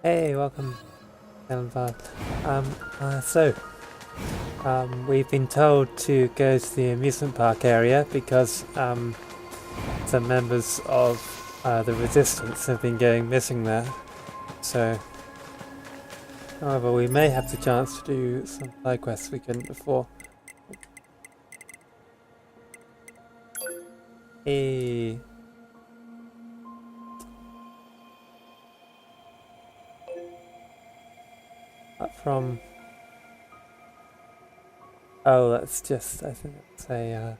Hey, welcome, Alan Path. We've been told to go to the amusement park area because some members of the Resistance have been going missing there. So, however, we may have the chance to do some side quests we couldn't before. Hey. Up from... Oh, that's just, I think it's that's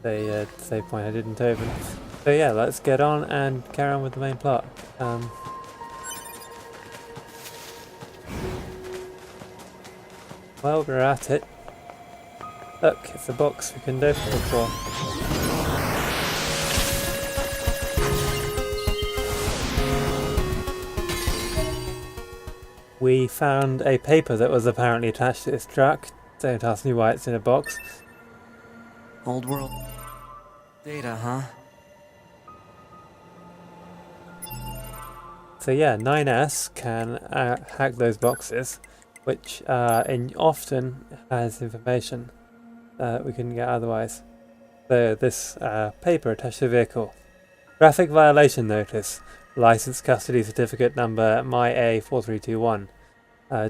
a save point I didn't open. So yeah, let's get on and carry on with the main plot. Well, we're at it. Look, it's a box we couldn't open before. We found a paper that was apparently attached to this truck. Don't ask me why it's in a box. Old world data, huh? So yeah, 9S can hack those boxes, which often has information that we couldn't get otherwise. So this paper attached to the vehicle. Traffic violation notice. License custody certificate number MyA4321.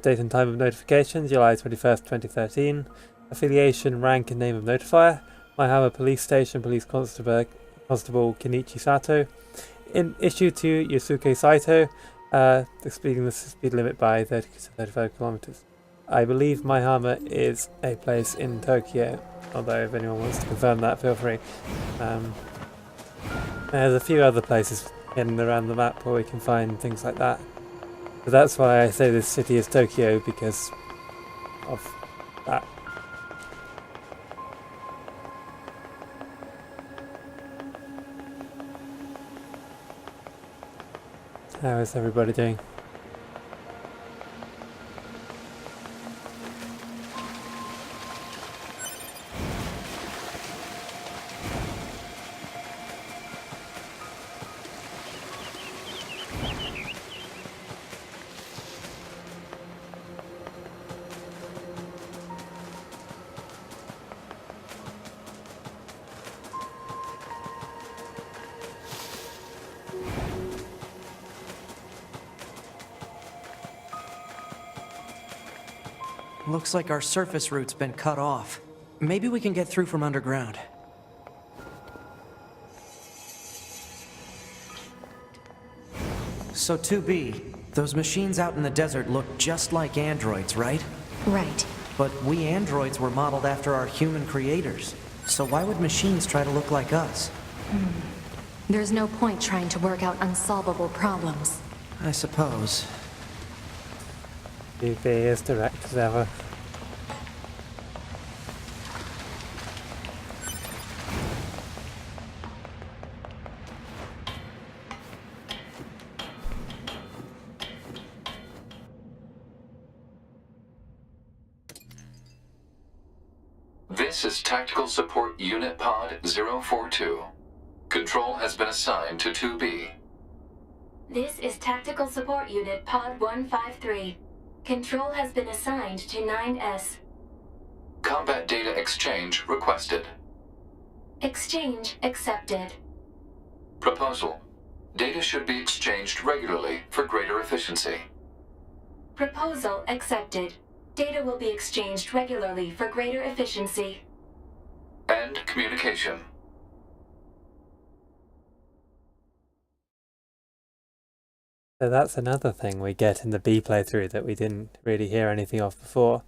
Date and time of notification, July 21st, 2013. Affiliation, rank and name of notifier. Maihama Police Station, Police Constable Kenichi Sato. Issued to Yusuke Saito, exceeding the speed limit by 30 to 35 kilometers. I believe Maihama is a place in Tokyo, although if anyone wants to confirm that, feel free. There's a few other places hidden around the map where we can find things like that. So that's why I say this city is Tokyo, because of that. How is everybody doing? Looks like our surface route's been cut off. Maybe we can get through from underground. So 2B, those machines out in the desert look just like androids, right? Right. But we androids were modeled after our human creators. So why would machines try to look like us? There's no point trying to work out unsolvable problems. I suppose. UV is direct as ever. This is Tactical Support Unit Pod 042. Control has been assigned to 2B. This is Tactical Support Unit Pod 153. Control has been assigned to 9S. Combat data exchange requested. Exchange accepted. Proposal. Data should be exchanged regularly for greater efficiency. Proposal accepted. Data will be exchanged regularly for greater efficiency. End communication. So that's another thing we get in the B playthrough that we didn't really hear anything of before.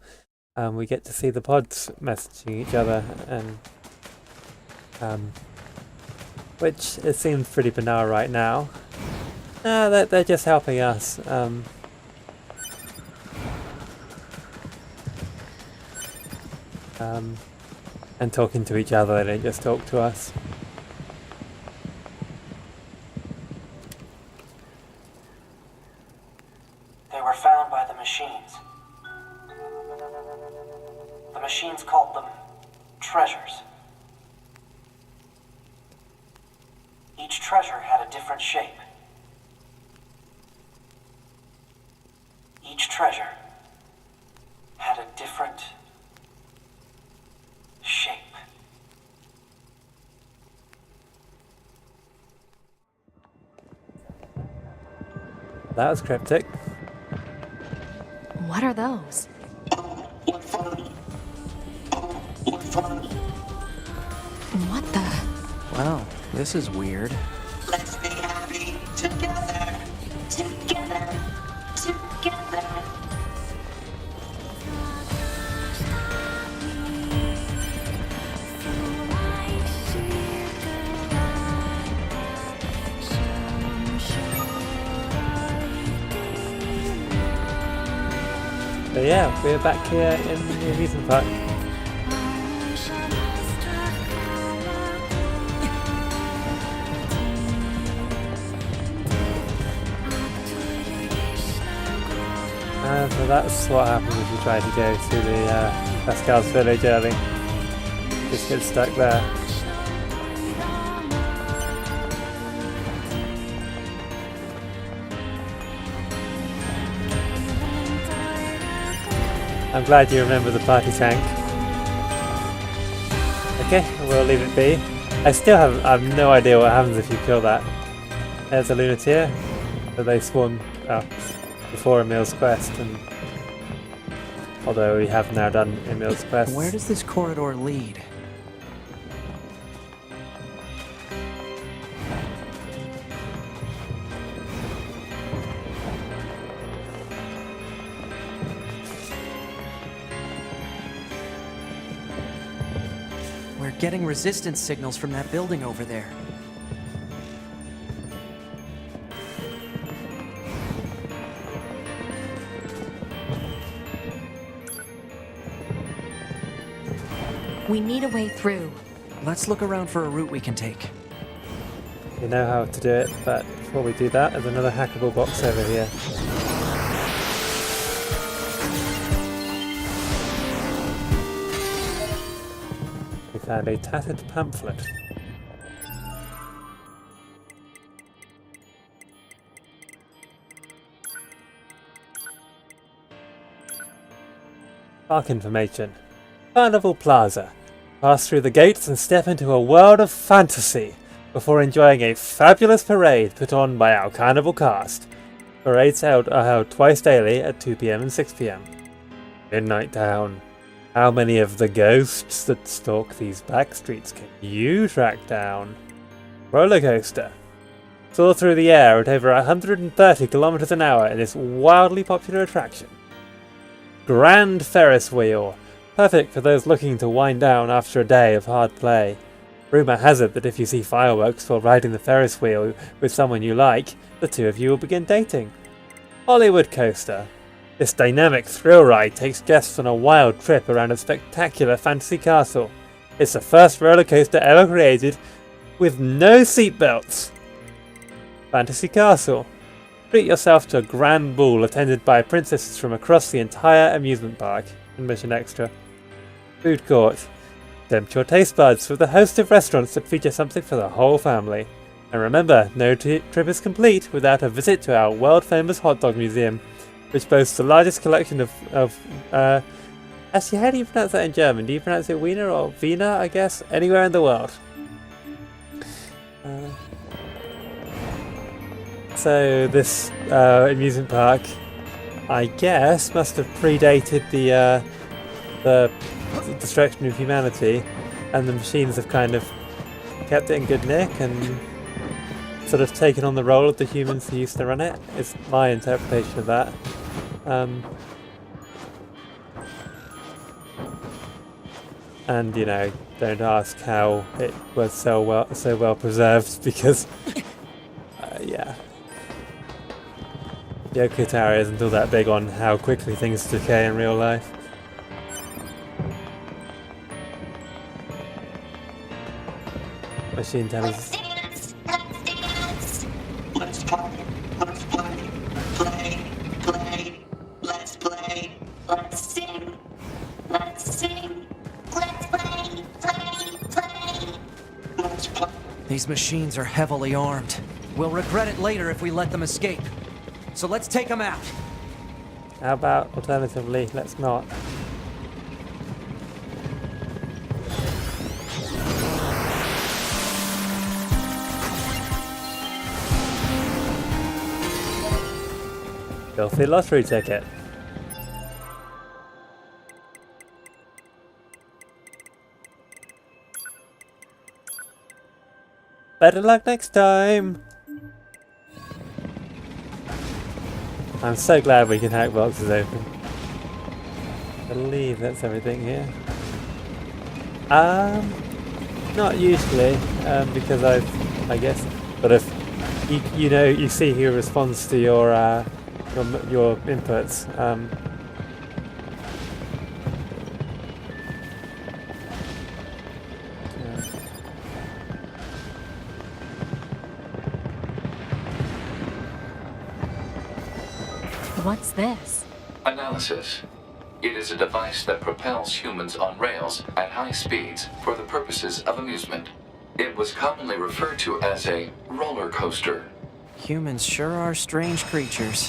We get to see the pods messaging each other, and which it seems pretty banal right now. They're just helping us. And talking to each other, they don't just talk to us. They were found by the machines. The machines called them treasures. Each treasure had a different shape, Each treasure had a different shape. That was cryptic. What are those? What the? Wow, this is weird. Let's be happy together. Together. Together. So yeah, we're back here in the amusement park. So that's what happens if you try to go to the Pascal's village early. Just get stuck there. I'm glad you remember the party tank. Okay, we'll leave it be. I have no idea what happens if you kill that. There's a Lunateer, so they spawn before Emil's quest, and although we have now done Emil's quest. Where does this corridor lead? We're getting resistance signals from that building over there. We need a way through. Let's look around for a route we can take. We know how to do it, but before we do that, there's another hackable box over here. We found a tattered pamphlet. Park information. Carnival Plaza. Pass through the gates and step into a world of fantasy before enjoying a fabulous parade put on by our carnival cast. Parades are held twice daily at 2 PM and 6 PM. Midnight Town. How many of the ghosts that stalk these back streets can you track down? Roller coaster. Soar through the air at over 130 kilometers an hour in this wildly popular attraction. Grand Ferris wheel. Perfect for those looking to wind down after a day of hard play. Rumour has it that if you see fireworks while riding the Ferris wheel with someone you like, the two of you will begin dating. Hollywood coaster. This dynamic thrill ride takes guests on a wild trip around a spectacular fantasy castle. It's the first roller coaster ever created with no seatbelts. Fantasy Castle. Treat yourself to a grand ball attended by princesses from across the entire amusement park. Admission extra. Food court. Tempt your taste buds with a host of restaurants that feature something for the whole family. And remember, no trip is complete without a visit to our world-famous hot dog museum, which boasts the largest collection of actually, how do you pronounce that in German? Do you pronounce it Wiener or Wiener, I guess? Anywhere in the world. So this amusement park, I guess, must have predated the destruction of humanity, and the machines have kind of kept it in good nick and sort of taken on the role of the humans who used to run it. It's my interpretation of that. And you know, don't ask how it was so well preserved, because yeah, Yoko Taro isn't all that big on how quickly things decay in real life. Machine tells us. Let's play, let's play, play, let's play, let's sing, let's sing, let's play, let's play. These machines are heavily armed. We'll regret it later if we let them escape. So let's take them out. How about alternatively, let's not. Filthy lottery ticket. Better luck next time! I'm so glad we can hack boxes open. I believe that's everything here. Not usually, because I guess, but if you know, you see who responds to your inputs. What's this? Analysis. It is a device that propels humans on rails at high speeds for the purposes of amusement. It was commonly referred to as a roller coaster. Humans sure are strange creatures.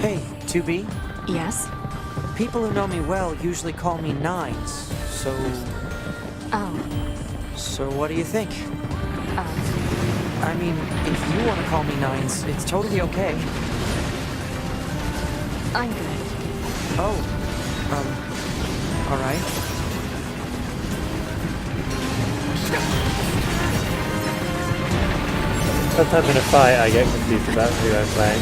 Hey, 2B? Yes? People who know me well usually call me Nines, so... Oh, So what do you think? I mean, if you want to call me Nines, it's totally okay. I'm good. Oh, alright. Sometimes in a fight I get confused about who I'm playing.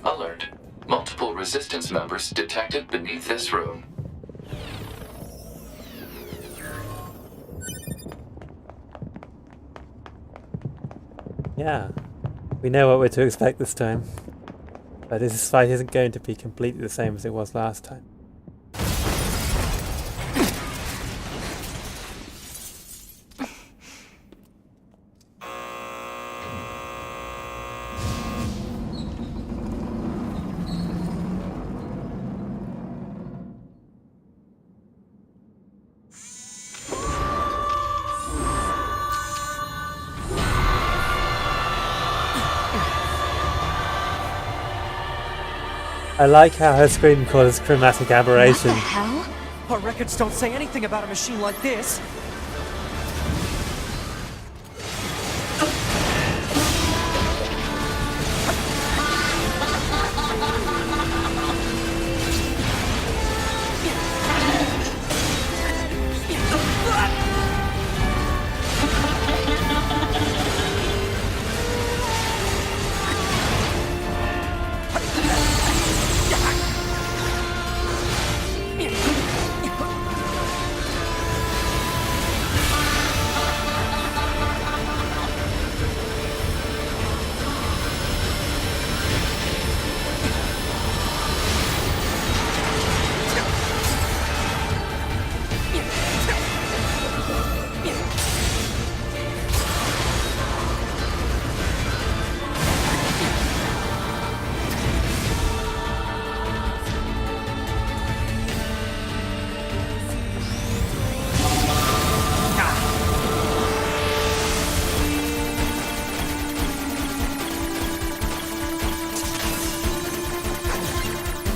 Alert. Multiple resistance members detected beneath this room. Yeah, we know what we're to expect this time. But this fight isn't going to be completely the same as it was last time. I like how her screen calls chromatic aberration. What the hell? Our records don't say anything about a machine like this.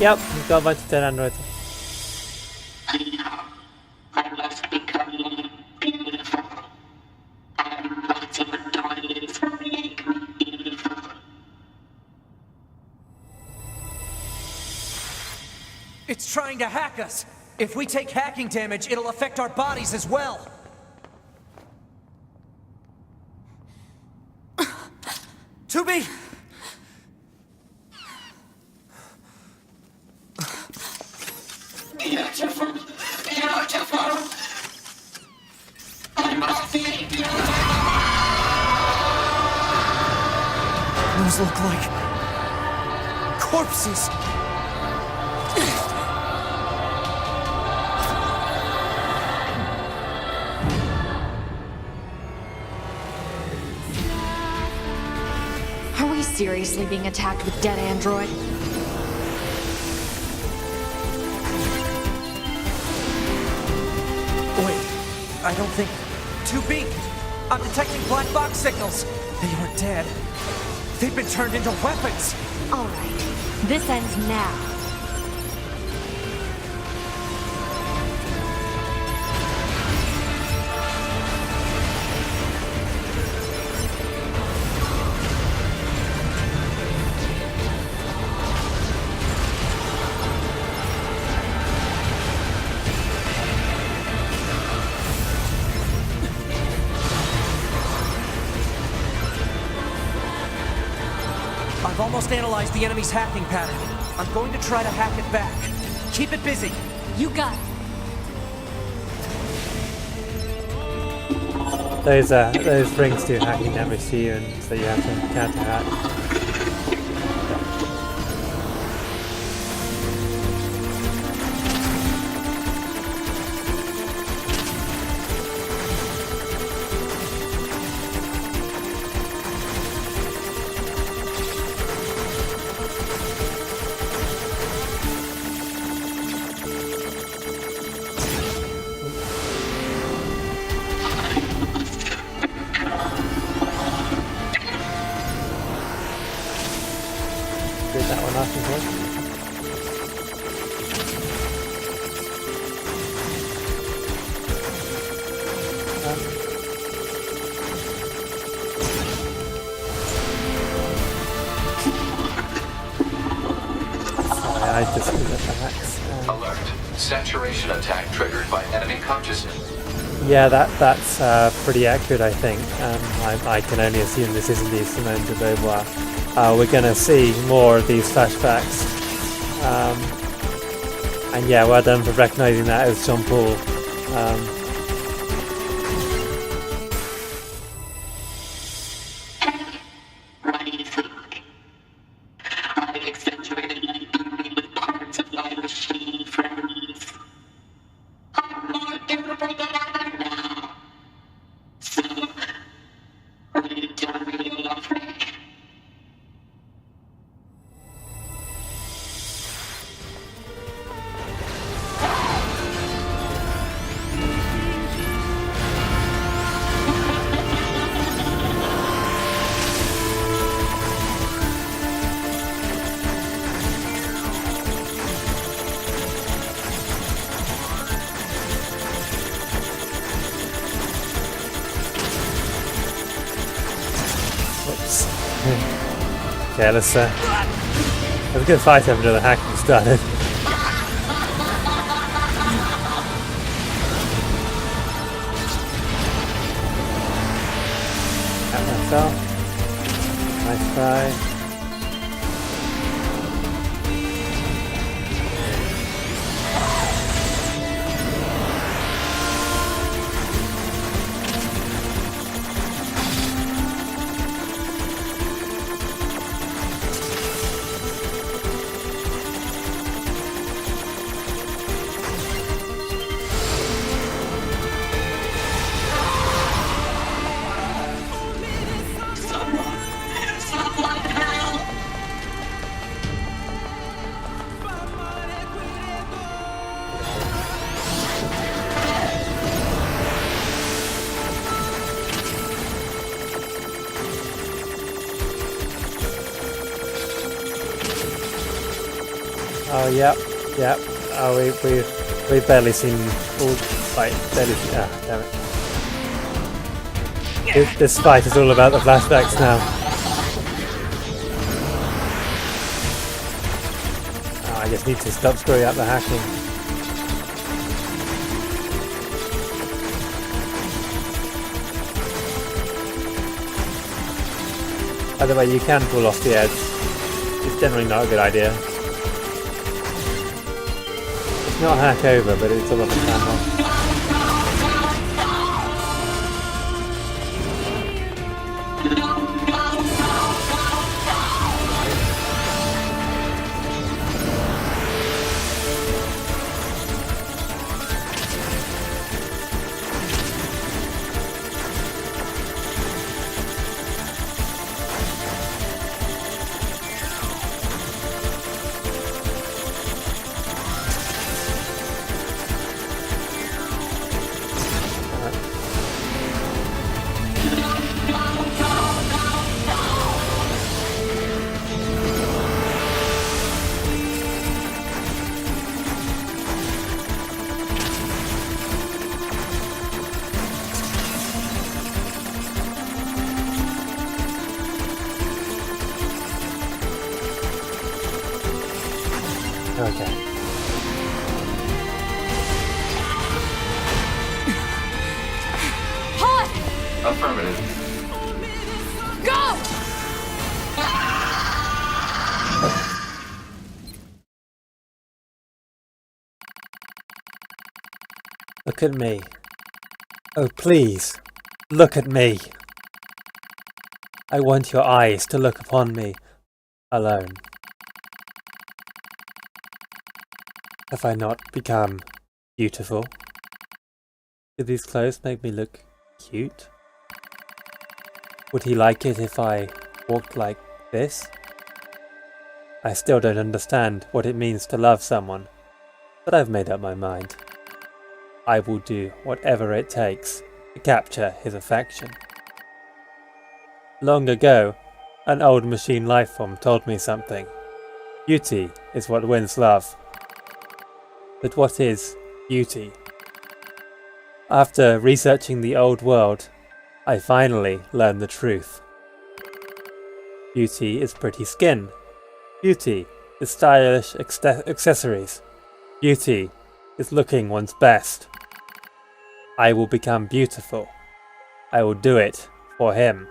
Yep, we've got a bunch of dead androids. I must become beautiful. And what's in the toys make me evil. It's trying to hack us. If we take hacking damage, it'll affect our bodies as well. Tubi! Beautiful. Beautiful. I must be beautiful. Those look like corpses. Are we seriously being attacked with dead android? Wait, I don't think... 2B! I'm detecting black box signals. They aren't dead. They've been turned into weapons. All right, this ends now. I've almost analyzed the enemy's hacking pattern. I'm going to try to hack it back. Keep it busy. You got it. Those rings do hacking damage to you, and so you have to counter hack. Did that one off as I just did the hacks. Alert. Saturation attack triggered by enemy consciousness. Yeah, that's pretty accurate, I think. I can only assume this isn't the Simone de Beauvoir. We're going to see more of these flashbacks. And yeah, well done for recognising that as Jean Paul. What do you think? I've accentuated my beauty with parts of my machine friends. I'm more beautiful than ever now. So, will you do me a favor? Oops. Okay, let's have a good fight after the hacking started. At myself. Nice try. Oh, yep. Oh, we've barely seen all. Right, barely. Ah, damn it. This fight is all about the flashbacks now. Oh, I just need to stop screwing up the hacking. By the way, you can pull off the edge. It's generally not a good idea. It's not hack over, but it's a lot of time. Okay. Hot! Affirmative. Go! Look at me. Oh, please, look at me. I want your eyes to look upon me alone. Have I not become beautiful? Do these clothes make me look cute? Would he like it if I walked like this? I still don't understand what it means to love someone, but I've made up my mind. I will do whatever it takes to capture his affection. Long ago, an old machine lifeform told me something. Beauty is what wins love. But what is beauty? After researching the old world, I finally learned the truth. Beauty is pretty skin. Beauty is stylish accessories. Beauty is looking one's best. I will become beautiful. I will do it for him.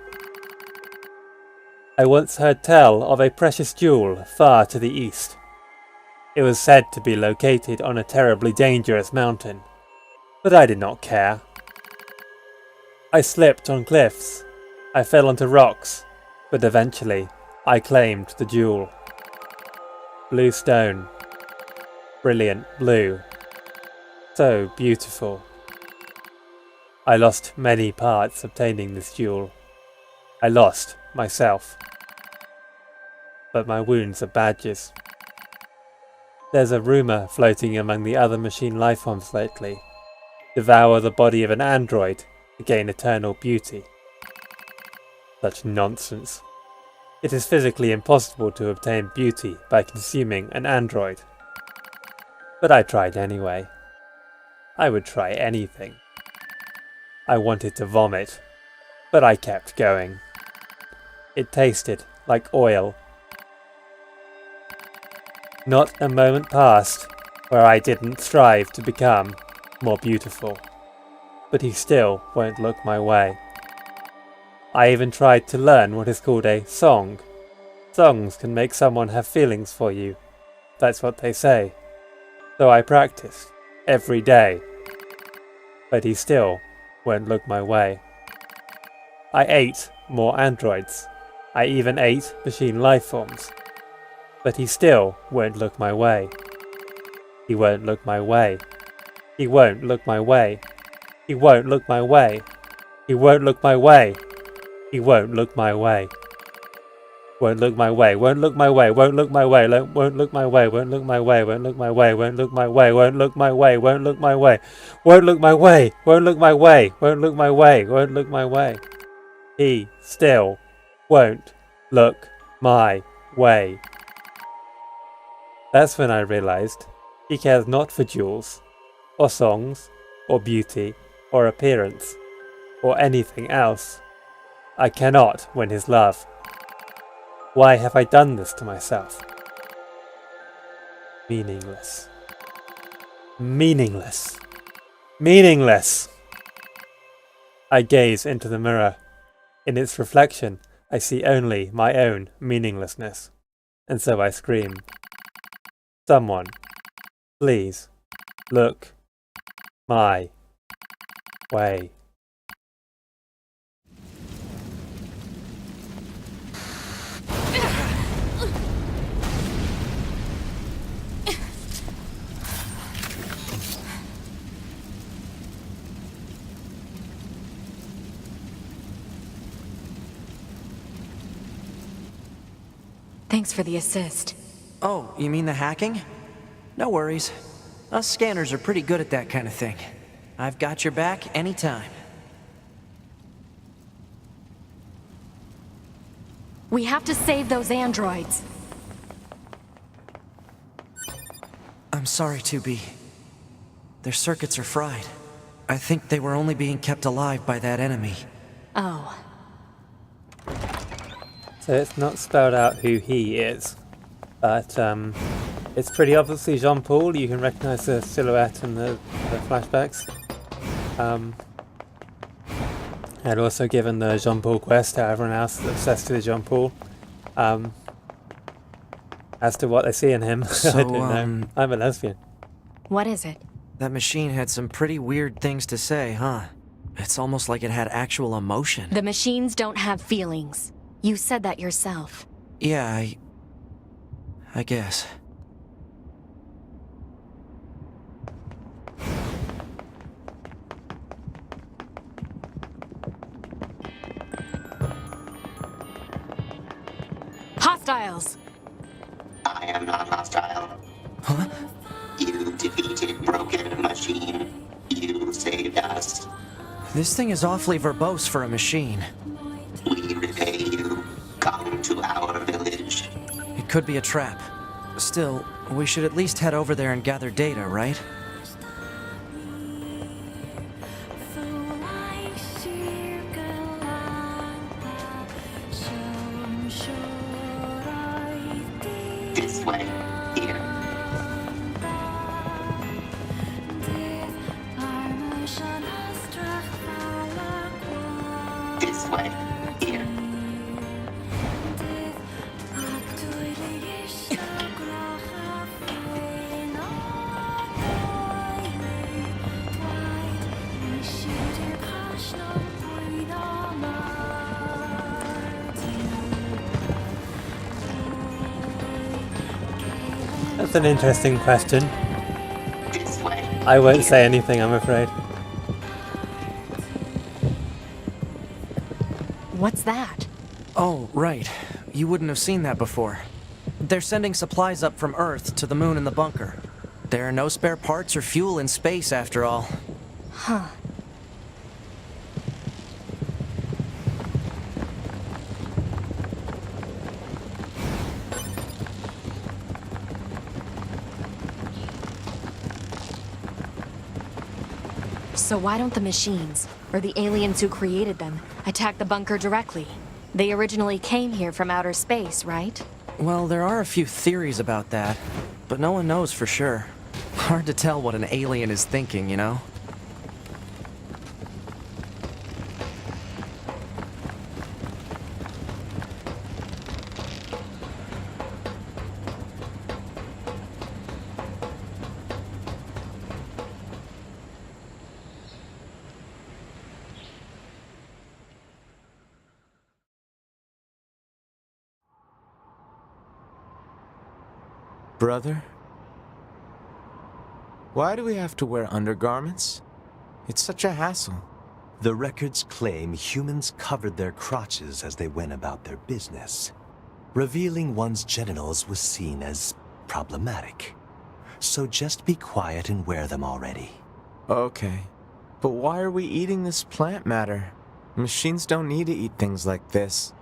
I once heard tell of a precious jewel far to the east. It was said to be located on a terribly dangerous mountain, but I did not care. I slipped on cliffs, I fell onto rocks, but eventually I claimed the jewel. Blue stone, brilliant blue, so beautiful. I lost many parts obtaining this jewel. I lost myself. But my wounds are badges. There's a rumour floating among the other machine lifeforms lately. Devour the body of an android to gain eternal beauty. Such nonsense. It is physically impossible to obtain beauty by consuming an android. But I tried anyway. I would try anything. I wanted to vomit, but I kept going. It tasted like oil. Not a moment passed where I didn't strive to become more beautiful. But he still won't look my way. I even tried to learn what is called a song. Songs can make someone have feelings for you. That's what they say. So I practiced every day. But he still won't look my way. I ate more androids. I even ate machine lifeforms. But he still won't look my way. He won't look my way. He won't look my way. He won't look my way. He won't look my way. He won't look my way. Won't look my way. Won't look my way. Won't look my way. Won't look my way. Won't look my way. Won't look my way. Won't look my way. Won't look my way. Won't look my way. Won't look my way. Won't look my way. Won't look my way. Won't look my way. He still won't look my way. That's when I realized he cares not for jewels, or songs, or beauty, or appearance, or anything else. I cannot win his love. Why have I done this to myself? Meaningless. Meaningless. Meaningless! I gaze into the mirror. In its reflection, I see only my own meaninglessness. And so I scream, "Someone, please, look my way." Thanks for the assist. Oh, you mean the hacking? No worries. Us scanners are pretty good at that kind of thing. I've got your back anytime. We have to save those androids. I'm sorry, 2B. Their circuits are fried. I think they were only being kept alive by that enemy. Oh. So it's not spelled out who he is, but it's pretty obviously Jean-Paul. You can recognise the silhouette and the flashbacks. And also given the Jean-Paul quest to everyone else that's obsessed with Jean-Paul. As to what they see in him, So, I don't know. I'm a lesbian. What is it? That machine had some pretty weird things to say, huh? It's almost like it had actual emotion. The machines don't have feelings. You said that yourself. Yeah, I guess. Hostiles! I am not hostile. Huh? You defeated Broken Machine. You saved us. This thing is awfully verbose for a machine. We repay you. Come to our village. It could be a trap. Still, we should at least head over there and gather data, right? This way. Here. This way. Here. That's an interesting question. This way. I won't say anything, I'm afraid. What's that? Oh, right. You wouldn't have seen that before. They're sending supplies up from Earth to the moon and the bunker. There are no spare parts or fuel in space, after all. Huh. So why don't the machines, or the aliens who created them, attack the bunker directly? They originally came here from outer space, right? Well, there are a few theories about that, but no one knows for sure. Hard to tell what an alien is thinking, you know? Brother? Why do we have to wear undergarments? It's such a hassle. The records claim humans covered their crotches as they went about their business. Revealing one's genitals was seen as problematic. So just be quiet and wear them already. Okay. But why are we eating this plant matter? Machines don't need to eat things like this.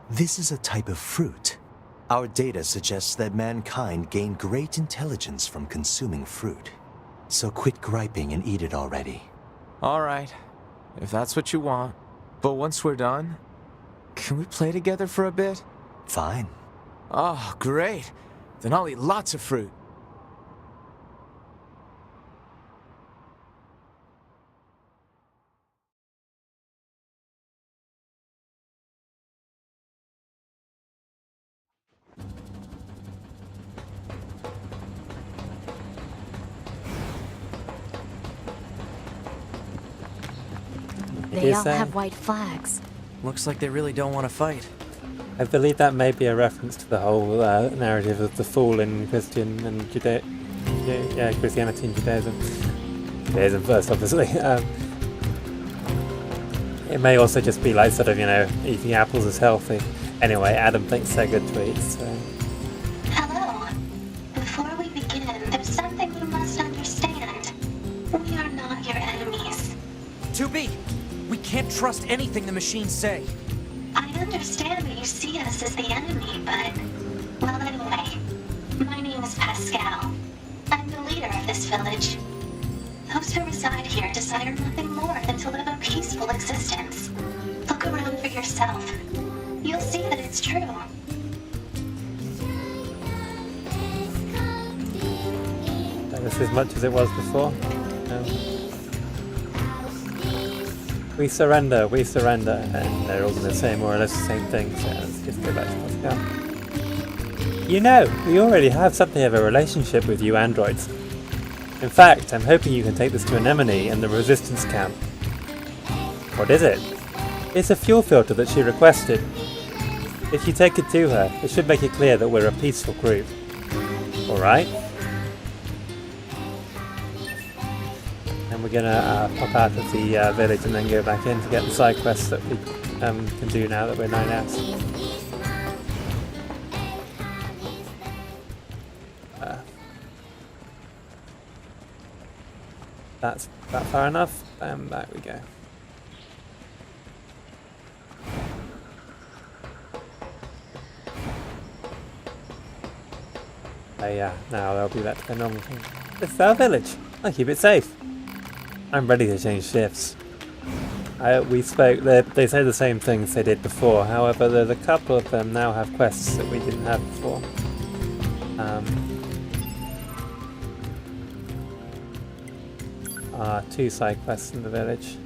This is a type of fruit. Our data suggests that mankind gained great intelligence from consuming fruit. So quit griping and eat it already. Alright, if that's what you want. But once we're done, can we play together for a bit? Fine. Oh, great. Then I'll eat lots of fruit. They is all there? have white flags. Looks like they really don't want to fight. I believe that may be a reference to the whole narrative of the fall in Christian and Christianity and Judaism. Judaism first, obviously. It may also just be like sort of, eating apples is healthy. Anyway, Adam thinks they're good tweets. So. Hello. Before we begin, there's something you must understand. We are not your enemies. 2B! We can't trust anything the machines say. I understand that you see us as the enemy, but... Well, anyway. My name is Pascal. I'm the leader of this village. Those who reside here desire nothing more than to live a peaceful existence. Look around for yourself. You'll see that it's true. That is as much as it was before. No. We surrender, and they're all going to say more or less the same thing, so let's just go back to Pascal. We already have something of a relationship with you androids. In fact, I'm hoping you can take this to Anemone and the resistance camp. What is it? It's a fuel filter that she requested. If you take it to her, it should make it clear that we're a peaceful group. Alright? And we're gonna pop out of the village and then go back in to get the side quests that we can do now that we're 9S. That's about far enough, and back we go. Oh yeah, now they'll be back to their normal thing. It's our village. I keep it safe. I'm ready to change shifts. We spoke, they say the same things they did before, however there's a couple of them now have quests that we didn't have before. 2 side quests in the village.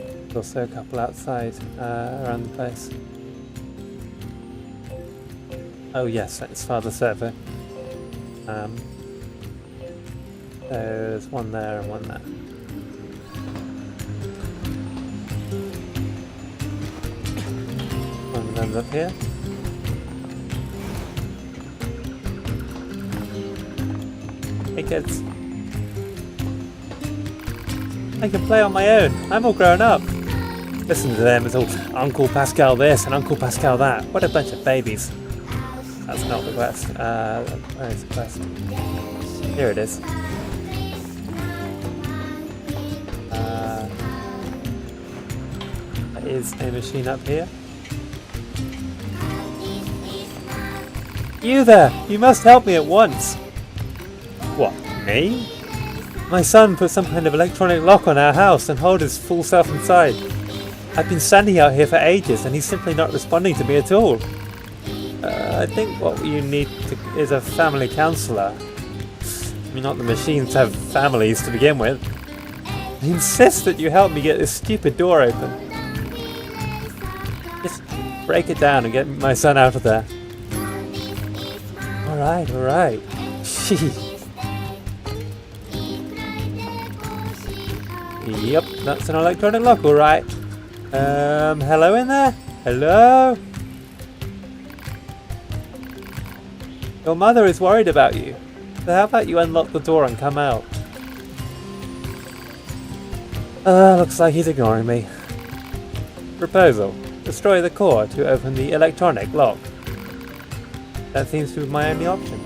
There's also a couple outside around the place. Oh yes, that's Father Servo. There's one there and one there. One of them's up here. Hey kids. I can play on my own. I'm all grown up. Listen to them, it's all Uncle Pascal this and Uncle Pascal that. What a bunch of babies. That's not the quest. Where is the quest? Here it is. There is a machine up here. You there! You must help me at once! What, me? My son put some kind of electronic lock on our house and hold his full self inside. I've been standing out here for ages and he's simply not responding to me at all. I think what you need is a family counsellor. I mean, not the machines have families to begin with. I insist that you help me get this stupid door open. Just break it down and get my son out of there. Alright, alright. Jeez. Yep, that's an electronic lock, alright. Hello in there? Hello? Your mother is worried about you. So how about you unlock the door and come out? Looks like he's ignoring me. Proposal. Destroy the core to open the electronic lock. That seems to be my only option.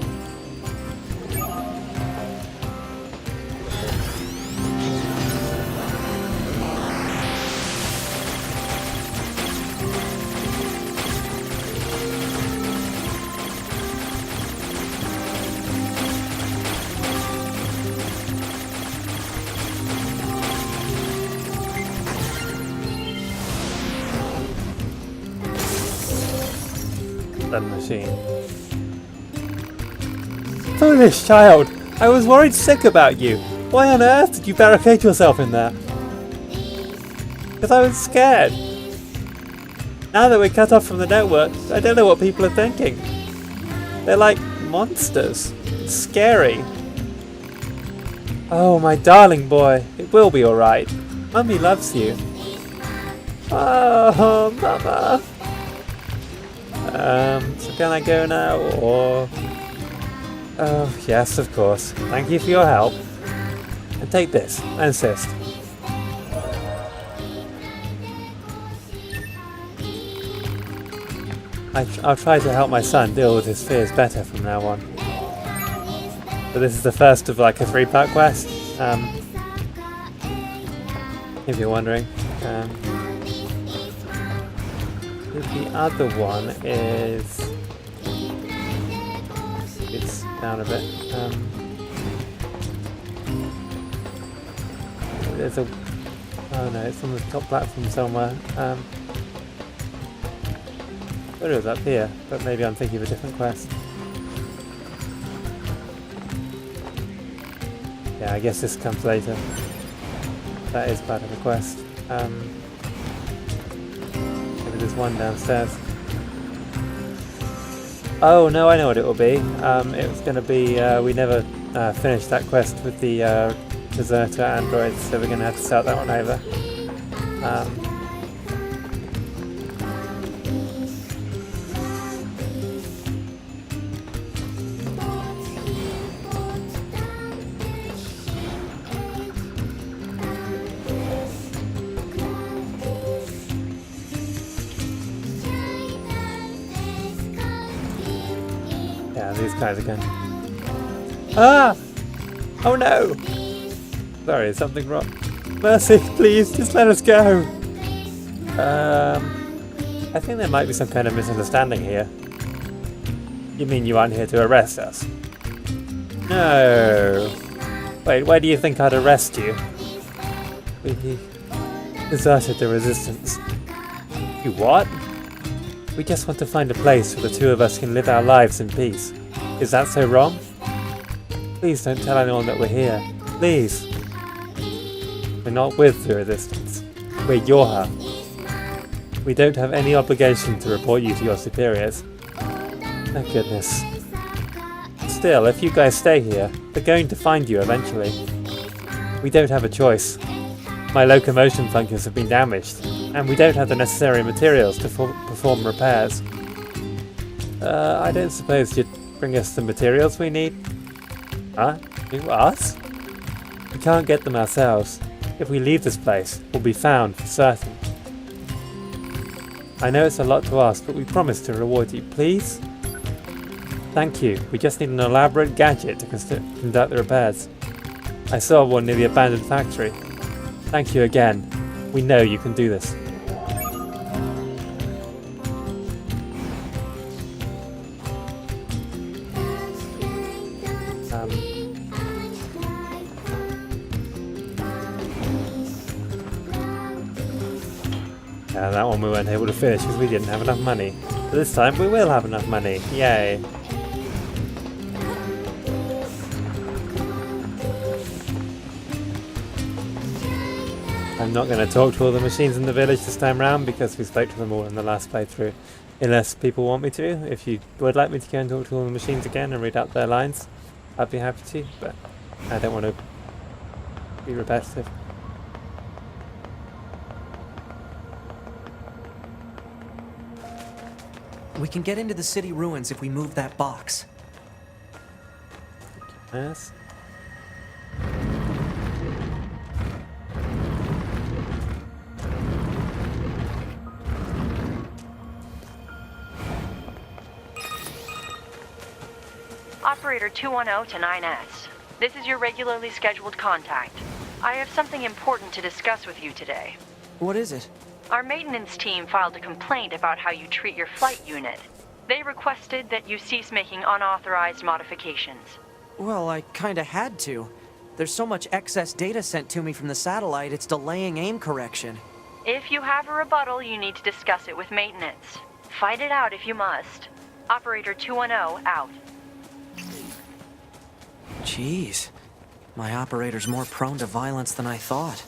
Machine. Foolish child! I was worried sick about you. Why on earth did you barricade yourself in there? Because I was scared. Now that we're cut off from the network, I don't know what people are thinking. They're like monsters. It's scary. Oh, my darling boy. It will be alright. Mummy loves you. Oh, Mama. So can I go now, or... Oh, yes, of course. Thank you for your help. And take this. I insist. I'll try to help my son deal with his fears better from now on. But this is the first of like a 3-part quest. If you're wondering. The other one is... It's down a bit. There's a... Oh no, it's on the top platform somewhere. It was up here, but maybe I'm thinking of a different quest. Yeah, I guess this comes later. That is part of the quest. Maybe there's one downstairs. Oh no, I know what it will be. It was going to be, we never finished that quest with the deserter androids, so we're going to have to start that one over. Yeah, these guys again. Ah! Oh no! Sorry, is something wrong? Mercy, please, just let us go! I think there might be some kind of misunderstanding here. You mean you aren't here to arrest us? No! Wait, why do you think I'd arrest you? We deserted the resistance. You what? We just want to find a place where the two of us can live our lives in peace. Is that so wrong? Please don't tell anyone that we're here. Please. We're not with the resistance. We're your. We don't have any obligation to report you to your superiors. Thank goodness. Still, if you guys stay here, they're going to find you eventually. We don't have a choice. My locomotion functions have been damaged, and we don't have the necessary materials to perform repairs. I don't suppose you'd bring us the materials we need? Huh? Us? We can't get them ourselves. If we leave this place, we'll be found for certain. I know it's a lot to ask, but we promise to reward you, please? Thank you. We just need an elaborate gadget to conduct the repairs. I saw one near the abandoned factory. Thank you again. We know you can do this. Yeah, that one we weren't able to finish because we didn't have enough money. But this time we will have enough money. Yay. I'm not going to talk to all the machines in the village this time round because we spoke to them all in the last playthrough. Unless people want me to. If you would like me to go and talk to all the machines again and read out their lines, I'd be happy to, but I don't want to be repetitive. We can get into the city ruins if we move that box. Yes. Operator 210 to 9S. This is your regularly scheduled contact. I have something important to discuss with you today. What is it? Our maintenance team filed a complaint about how you treat your flight unit. They requested that you cease making unauthorized modifications. Well, I kinda had to. There's so much excess data sent to me from the satellite, it's delaying aim correction. If you have a rebuttal, you need to discuss it with maintenance. Fight it out if you must. Operator 210 out. Jeez. My operator's more prone to violence than I thought.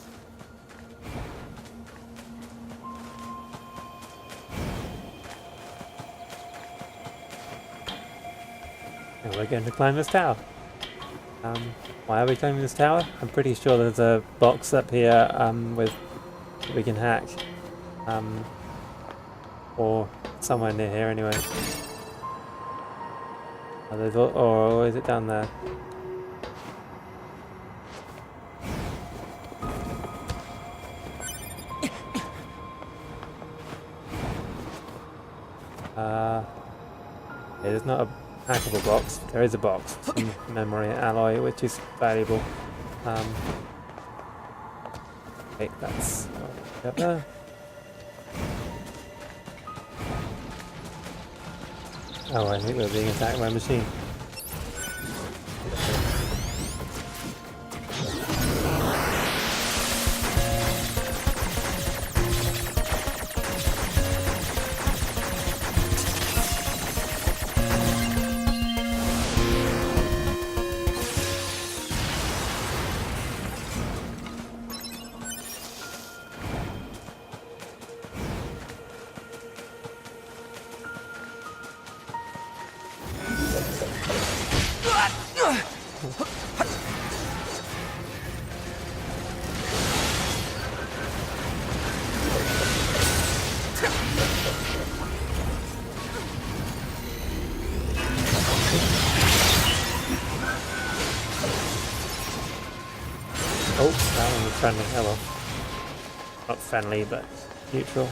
And we're going to climb this tower. Why are we climbing this tower? I'm pretty sure there's a box up here with that we can hack. Or somewhere near here anyway. Oh, there's or is it down there? Yeah, there's not a hackable box. There is a box, some memory alloy, which is valuable. Okay, that's up there. Oh, I think we're being attacked by a machine. Oh, that one was friendly. Oh well. Not friendly, but neutral.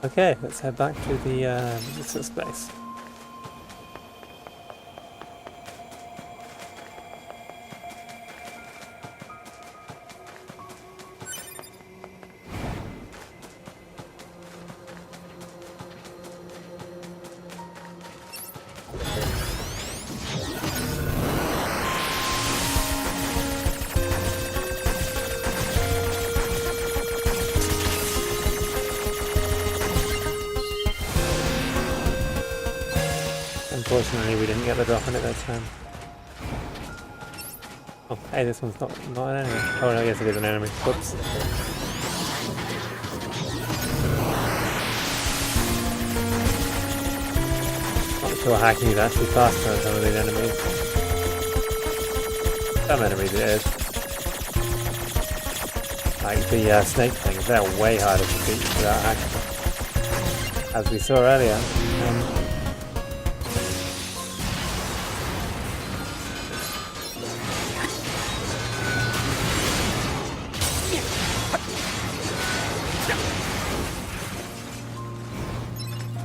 Okay, let's head back to the research space. Unfortunately, we didn't get the drop on it that time. Oh, hey, this one's not an enemy. Oh no, yes it is an enemy. Whoops. Not sure hacking is actually faster on some of these enemies. Some enemies it is. Like the snake things, they're way harder to beat without hacking. As we saw earlier.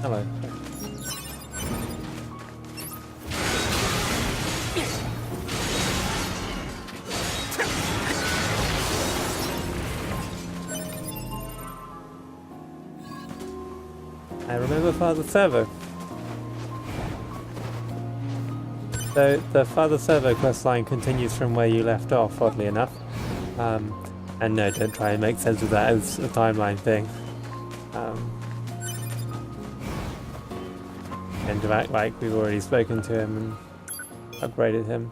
Hello. I remember Father Servo. So the Father Servo questline continues from where you left off, oddly enough. And no, don't try and make sense of that as a timeline thing. And to act like we've already spoken to him and upgraded him.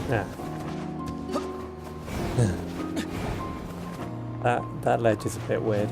Yeah. That ledge is a bit weird.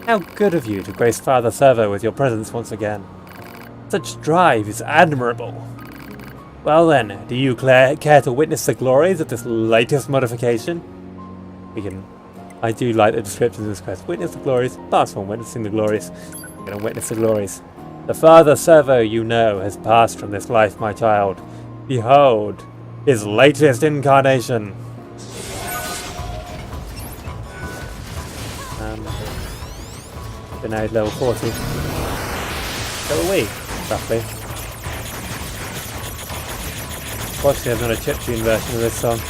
How good of you to grace Father Servo with your presence once again. Such drive is admirable. Well then, do you care to witness the glories of this latest modification? I do like the descriptions of this quest. Witness the glories, pass on witnessing the glories. We're going to witness the glories. The father servo you know has passed from this life, my child. Behold, his latest incarnation. Been out level 40. So are we, roughly. Fortunately, there's not a chiptune version of this song.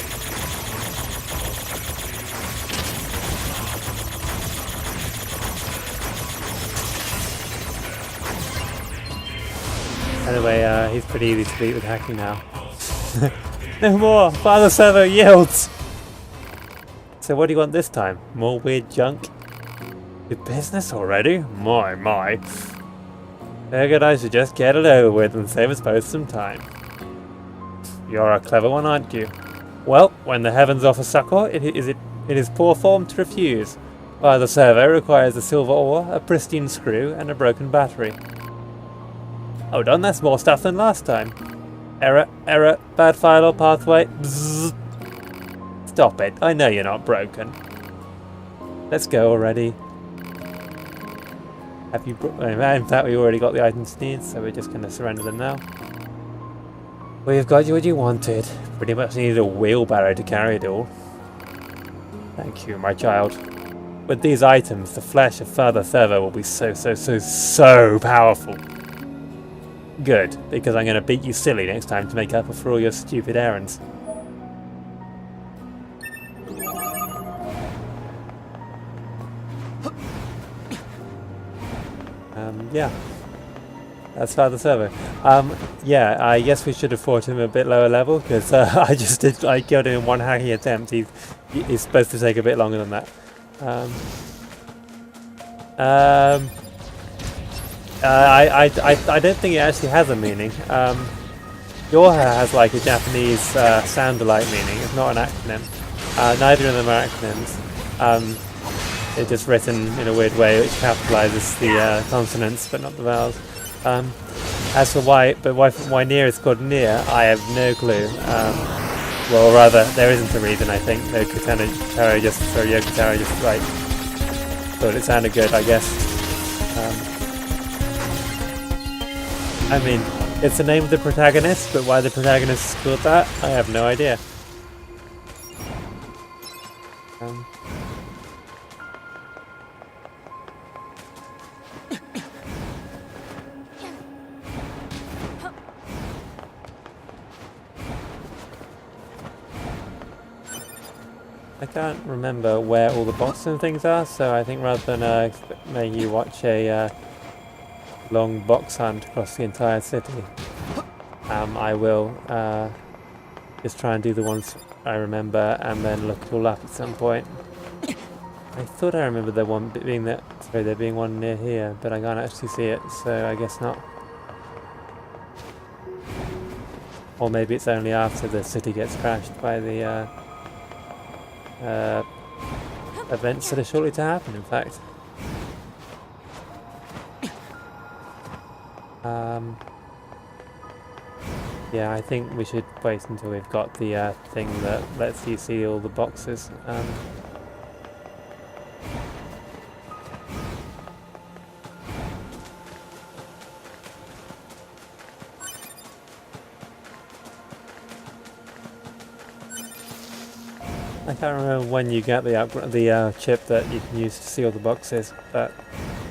Anyway, he's pretty easy to beat with hacking now. No more! Father Servo yields! So what do you want this time? More weird junk? Good business already? My. Figured I should just get it over with and save us both some time. You're a clever one, aren't you? Well, when the heavens offer succor, it is poor form to refuse. Father Servo requires a silver ore, a pristine screw, and a broken battery. Hold on, that's more stuff than last time. Error, bad file or pathway. Bzzz. Stop it, I know you're not broken. Let's go already. Have you in fact, we already got the items needed, so we're just going to surrender them now. We've got you what you wanted. Pretty much needed a wheelbarrow to carry it all. Thank you, my child. With these items, the flesh of Father Servo will be so powerful. Good, because I'm going to beat you silly next time to make up for all your stupid errands. Yeah. That's Father Servo. Yeah, I guess we should have fought him a bit lower level, because I killed him in one hacking attempt. He's supposed to take a bit longer than that. I don't think it actually has a meaning. Yoha has like a Japanese sound-alike meaning. It's not an acronym. Neither of them are acronyms. They're just written in a weird way, which capitalizes the consonants but not the vowels. As for why NieR is called NieR, I have no clue. Well, rather, there isn't a reason, I think. Yoko Taro just like thought it sounded good, I guess. I mean, it's the name of the protagonist, but why the protagonist is called that, I have no idea. I can't remember where all the boxes and things are, so I think rather than making you watch a long box hunt across the entire city, I will just try and do the ones I remember and then look it all up at some point. I thought I remember there being one near here, but I can't actually see it, so I guess not. Or maybe it's only after the city gets crashed by the events that are shortly to happen, in fact. Yeah, I think we should wait until we've got the thing that lets you see all the boxes. I can't remember when you get the chip that you can use to see all the boxes, but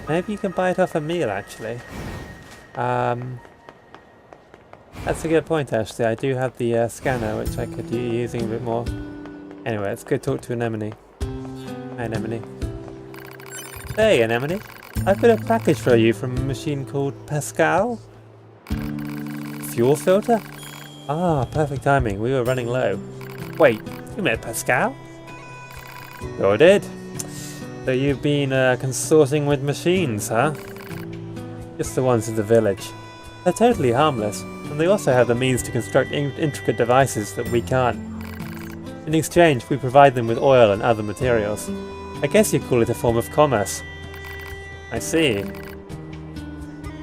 maybe you can buy it off a meal, actually. That's a good point, actually. I do have the scanner, which I could be using a bit more. Anyway, let's go talk to Anemone. Hi, Anemone. Hey, Anemone. I've got a package for you from a machine called Pascal. Fuel filter? Ah, perfect timing. We were running low. Wait, you met Pascal? Sure did. So you've been consorting with machines, huh? Just the ones in the village. They're totally harmless, and they also have the means to construct intricate devices that we can't. In exchange, we provide them with oil and other materials. I guess you'd call it a form of commerce. I see.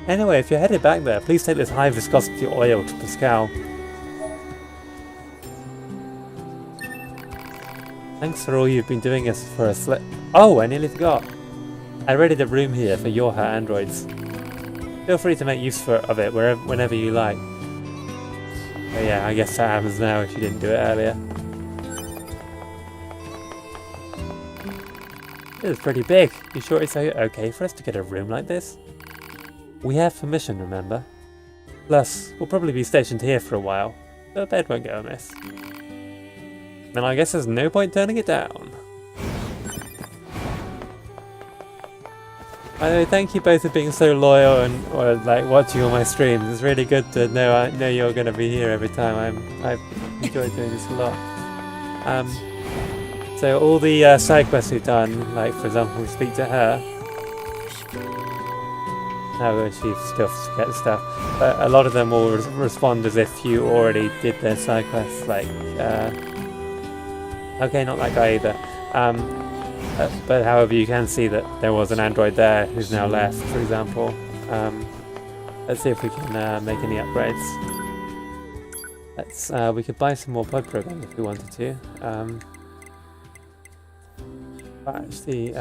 Anyway, if you're headed back there, please take this high viscosity oil to Pascal. Thanks for all you've been doing us for a Oh, I nearly forgot. I rented a room here for your androids. Feel free to make use of it whenever you like. But yeah, I guess that happens now if you didn't do it earlier. This is pretty big. You sure it's okay for us to get a room like this? We have permission, remember? Plus, we'll probably be stationed here for a while, so a bed won't go amiss. Then I guess there's no point turning it down. By the way, thank you both for being so loyal and like watching all my streams. It's really good to know I know you're going to be here every time. I've enjoyed doing this a lot. So all the side quests we've done, like for example, we speak to her. No, she still forgets stuff. But a lot of them will respond as if you already did their side quests. Like, okay, not that guy either. But however, you can see that there was an android there who's now left, for example. Let's see if we can make any upgrades. We could buy some more pod programs if we wanted to. But actually,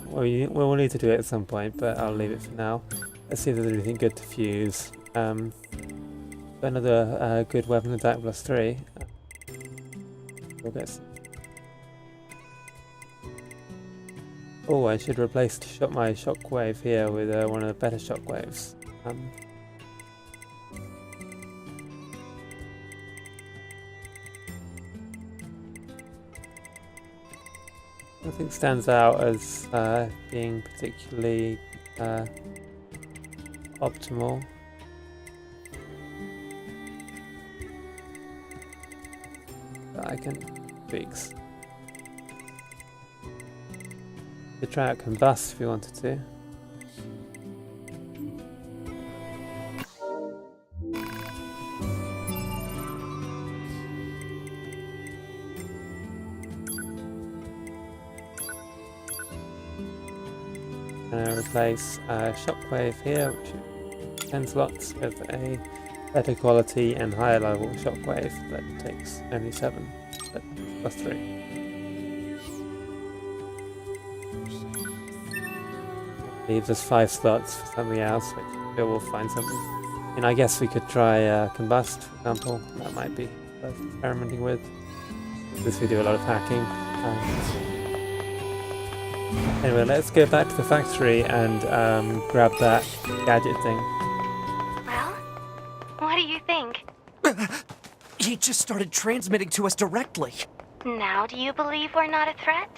we'll need to do it at some point, but I'll leave it for now. Let's see if there's anything good to fuse. Another good weapon attack +3. We'll get some. Oh, I should replace my shockwave here with one of the better shockwaves. Nothing stands out as being particularly optimal. But I can fix. You could try out combust if you wanted to. Replace shockwave here, which is 10 slots, with a better quality and higher level shockwave that takes only 7, but +3. Leaves us 5 slots for something else, which sure we'll find something. And I guess we could try combust, for example. That might be worth experimenting with. Since we do a lot of hacking. Anyway, let's go back to the factory and grab that gadget thing. Well, what do you think? He just started transmitting to us directly. Now do you believe we're not a threat?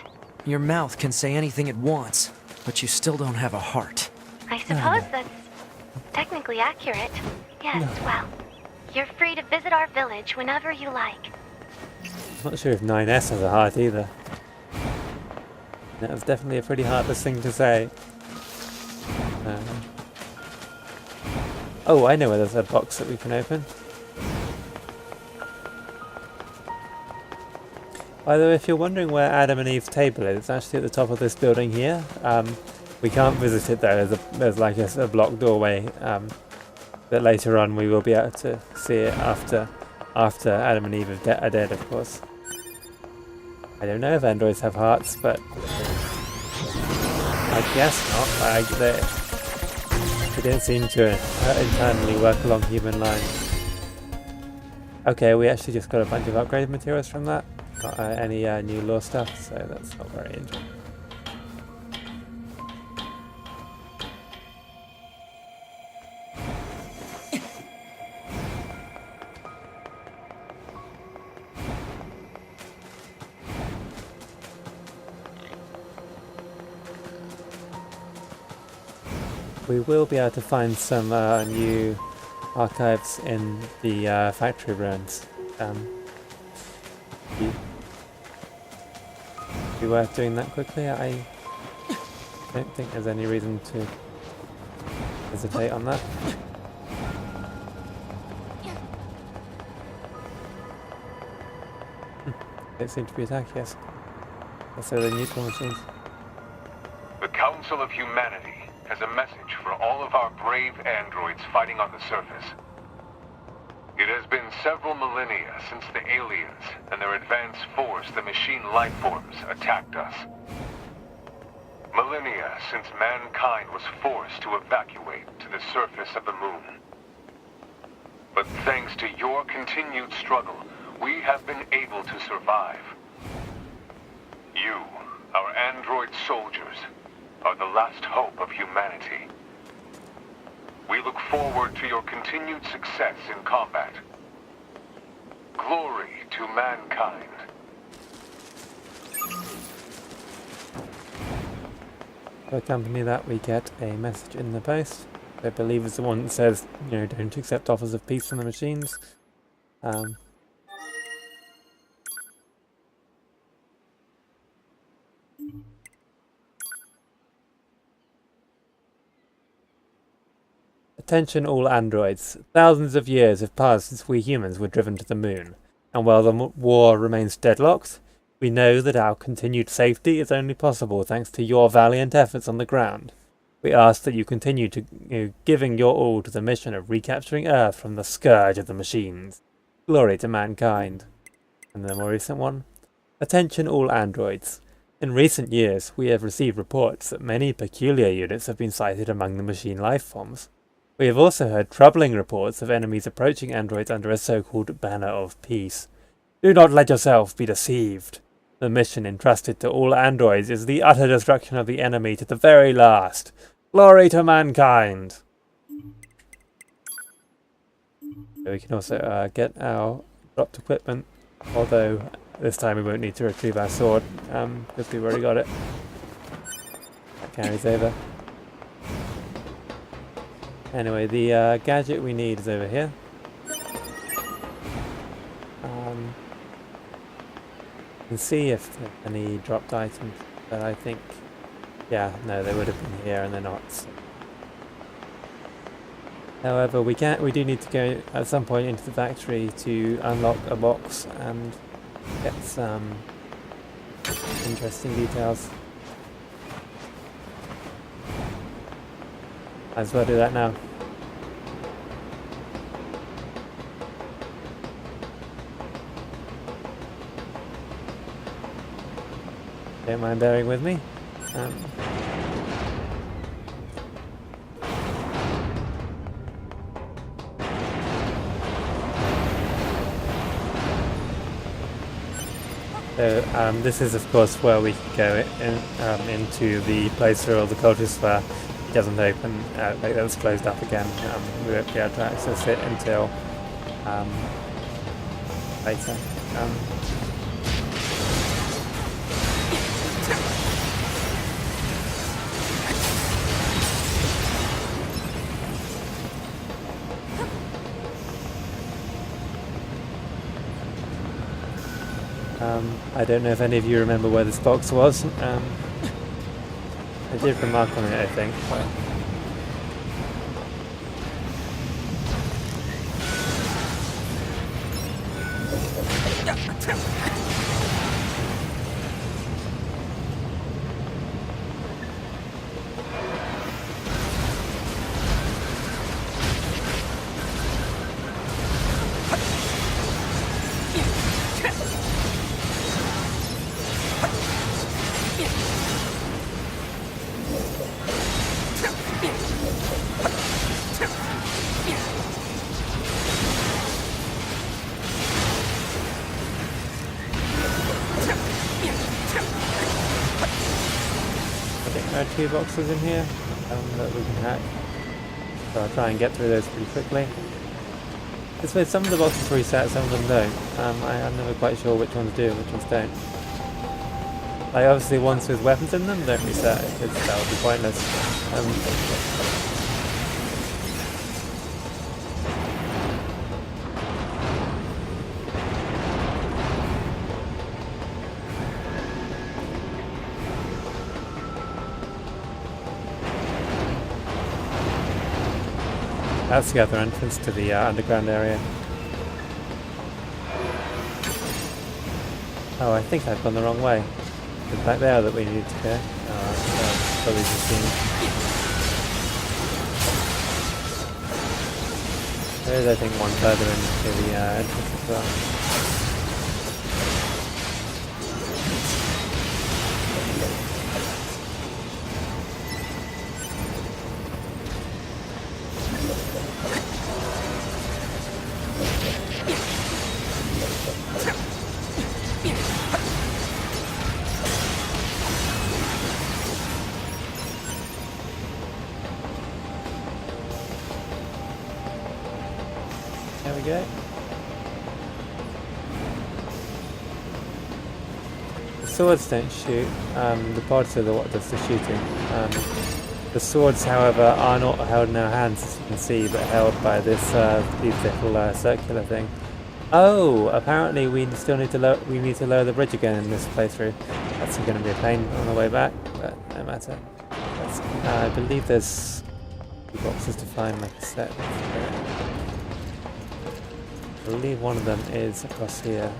Your mouth can say anything it wants, but you still don't have a heart. I suppose that's technically accurate. Yes, well, you're free to visit our village whenever you like. I'm not sure if 9S has a heart either. That was definitely a pretty heartless thing to say. Oh, I know where there's a box that we can open. By the way, if you're wondering where Adam and Eve's table is, it's actually at the top of this building here. We can't visit it though, there's like a blocked doorway. But later on we will be able to see it after Adam and Eve are dead, of course. I don't know if androids have hearts, but I guess not. They don't seem to internally work along human lines. Okay, we actually just got a bunch of upgraded materials from that. Not any new lore stuff, so that's not very interesting. We will be able to find some new archives in the factory ruins. Be worth doing that quickly. I don't think there's any reason to hesitate on that. They seem to be attacking us. So they're neutral machines. The Council of Humanity has a message for all of our brave androids fighting on the surface. It has been several millennia since the aliens and their advanced force, the machine lifeforms, attacked us. Millennia since mankind was forced to evacuate to the surface of the moon. But thanks to your continued struggle, we have been able to survive. You, our android soldiers, are the last hope of humanity. We look forward to your continued success in combat. Glory to mankind. To accompany that, we get a message in the post. I believe it's the one that says, you know, don't accept offers of peace from the machines. Attention all androids. Thousands of years have passed since we humans were driven to the moon, and while the war remains deadlocked, we know that our continued safety is only possible thanks to your valiant efforts on the ground. We ask that you continue to giving your all to the mission of recapturing Earth from the scourge of the machines. Glory to mankind. And the more recent one. Attention all androids. In recent years, we have received reports that many peculiar units have been sighted among the machine lifeforms. We have also heard troubling reports of enemies approaching androids under a so-called banner of peace. Do not let yourself be deceived. The mission entrusted to all androids is the utter destruction of the enemy to the very last. Glory to mankind! We can also get our dropped equipment, although this time we won't need to retrieve our sword, because we've already got it. That carries over. Anyway, the gadget we need is over here. You can see if there are any dropped items, but I think, yeah, no, they would have been here and they're not. So. However, we do need to go at some point into the factory to unlock a box and get some interesting details. Might as well do that now. Don't mind bearing with me. So this is of course where we can go into the place where all the cultists were. It doesn't open, like that was closed up again. We won't be able to access it until later. I don't know if any of you remember where this box was. I did remark on it, I think. There are 2 boxes in here that we can hack, so I'll try and get through those pretty quickly. This way, some of the boxes reset, some of them don't. I'm never quite sure which ones do and which ones don't. Like obviously ones with weapons in them don't reset, because that would be pointless. That's the other entrance to the underground area. Oh, I think I've gone the wrong way. It's back there that we need to go. Oh, probably just seen. There is, I think, one further into the entrance as well. There we go. The swords don't shoot, the pods are what does the shooting. The swords, however, are not held in our hands, as you can see, but held by this these little circular thing. Oh, apparently we still need to lower the bridge again in this playthrough. That's going to be a pain on the way back, but no matter. I believe there's boxes to find, like I said. I believe one of them is across here.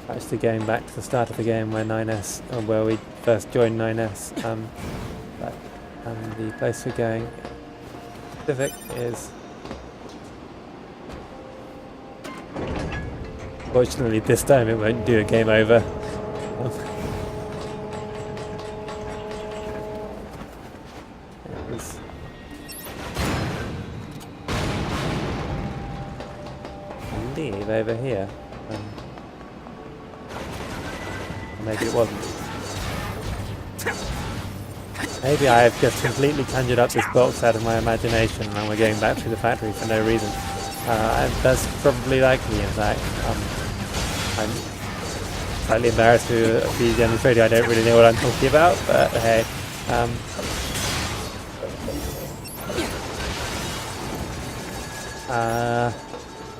Actually going back to the start of the game where NieR's, or where we first joined NieR's, the place we're going Pacific is... Fortunately this time it won't do a game over. Leave over here. Maybe it wasn't. Maybe I have just completely conjured up this box out of my imagination and we're going back through the factory for no reason. That's probably likely, in fact. I'm slightly embarrassed to be demonstrating I don't really know what I'm talking about, but hey.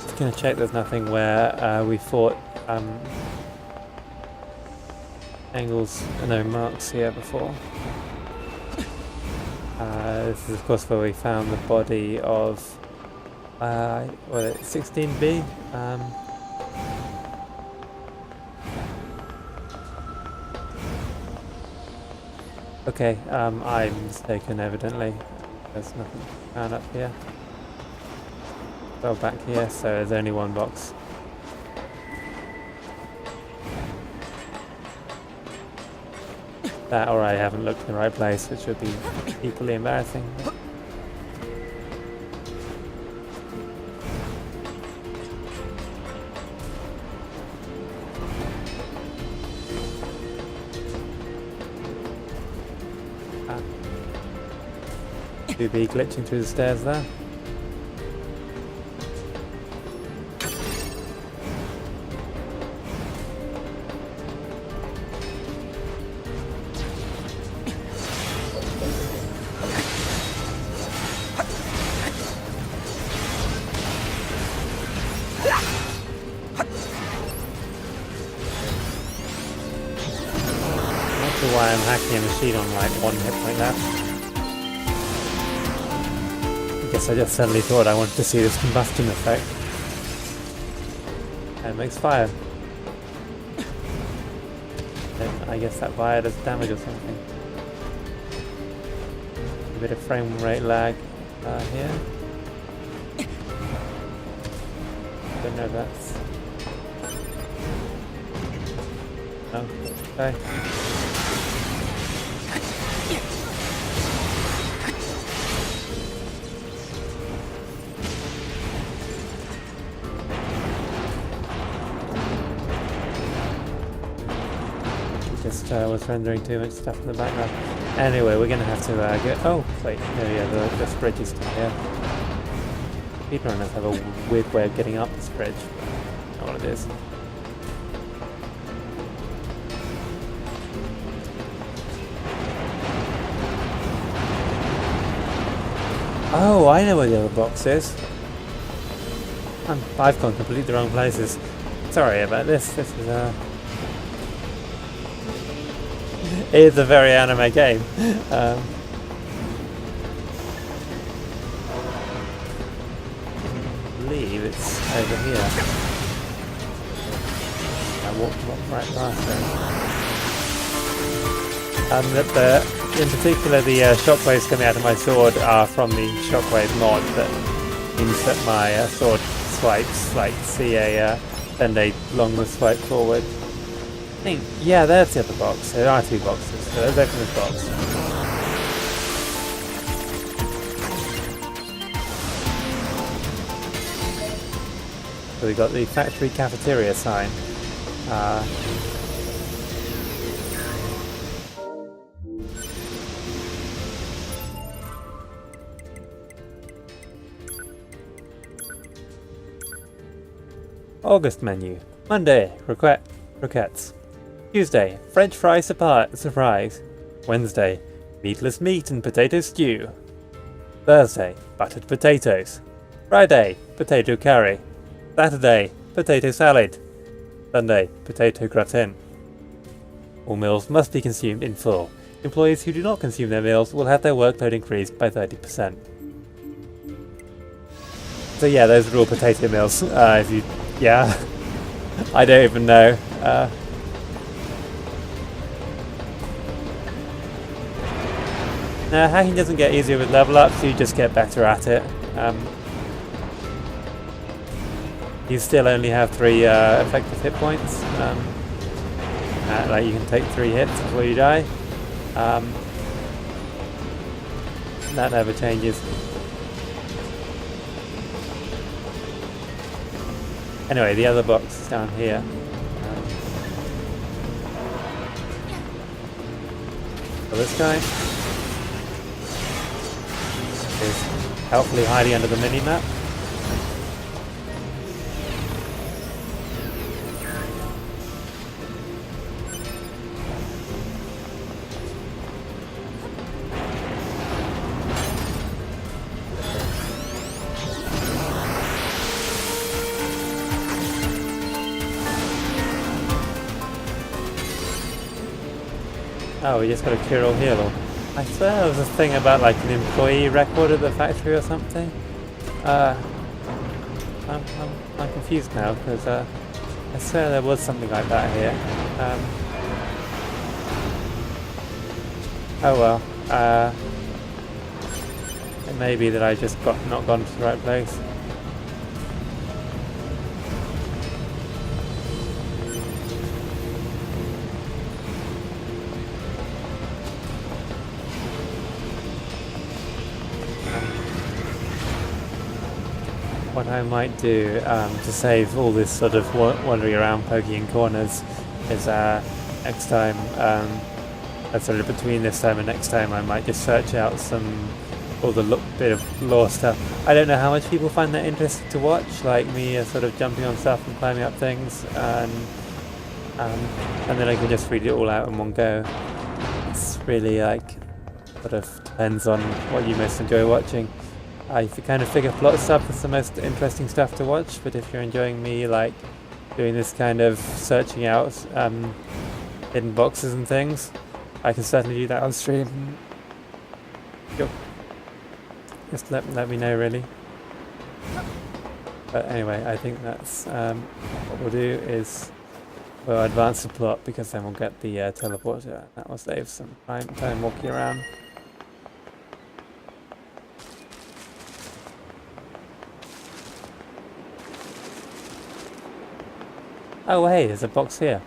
Just gonna check there's nothing where we fought angles, no marks here before. This is of course where we found the body of 16B. Okay, I'm mistaken evidently. There's nothing found up here. Go back here, so there's only one box. That or I haven't looked in the right place, which would be equally embarrassing. To be glitching through the stairs there. Why I'm hacking a machine on like one hit point left. I guess I just suddenly thought I wanted to see this combustion effect. And it makes fire. And I guess that fire does damage or something. A bit of frame rate lag here. Don't know if that's... No, okay. Just was rendering too much stuff in the background. Anyway, we're gonna have to go. Oh, wait, no, yeah, this bridge is still here. Speedrunners have a weird way of getting up this bridge. I don't know what it is. Oh, I know where the other box is. I've gone completely the wrong places. Sorry about this. This is it is a very anime game. I believe it's over here. I walked right past it. In particular, the shockwaves coming out of my sword are from the shockwave mod that means that my sword swipes like send a longer swipe forward. I think, yeah, there's the other box. There are 2 boxes, so let's open this box. So we got the factory cafeteria sign. August menu. Monday, croquettes. Tuesday, French fry surprise. Wednesday, meatless meat and potato stew. Thursday, buttered potatoes. Friday, potato curry. Saturday, potato salad. Sunday, potato gratin. All meals must be consumed in full. Employees who do not consume their meals will have their workload increased by 30%. So yeah, those are all potato meals. Yeah, I don't even know. Now, hacking doesn't get easier with level ups, you just get better at it. You still only have 3 effective hit points. Like you can take 3 hits before you die. That never changes. Anyway, the other box is down here. So this guy is helpfully hiding under the mini-map. Oh, we just got a cure all heal. I swear there was a thing about like an employee record at the factory or something. I'm confused now because I swear there was something like that here. Oh well. It may be that I just not gone to the right place. What I might do to save all this sort of wandering around poking in corners is next time, sort of between this time and next time, I might just search out all the bit of lore stuff. I don't know how much people find that interesting to watch, like me sort of jumping on stuff and climbing up things, and then I can just read it all out in one go. It's really like sort of depends on what you most enjoy watching. I kind of figure plot stuff is the most interesting stuff to watch, but if you're enjoying me like doing this kind of searching out hidden boxes and things, I can certainly do that on stream. Just let me know really. But anyway, I think that's what we'll do is we'll advance the plot because then we'll get the teleporter. That will save some time walking around. Oh hey, there's a box here.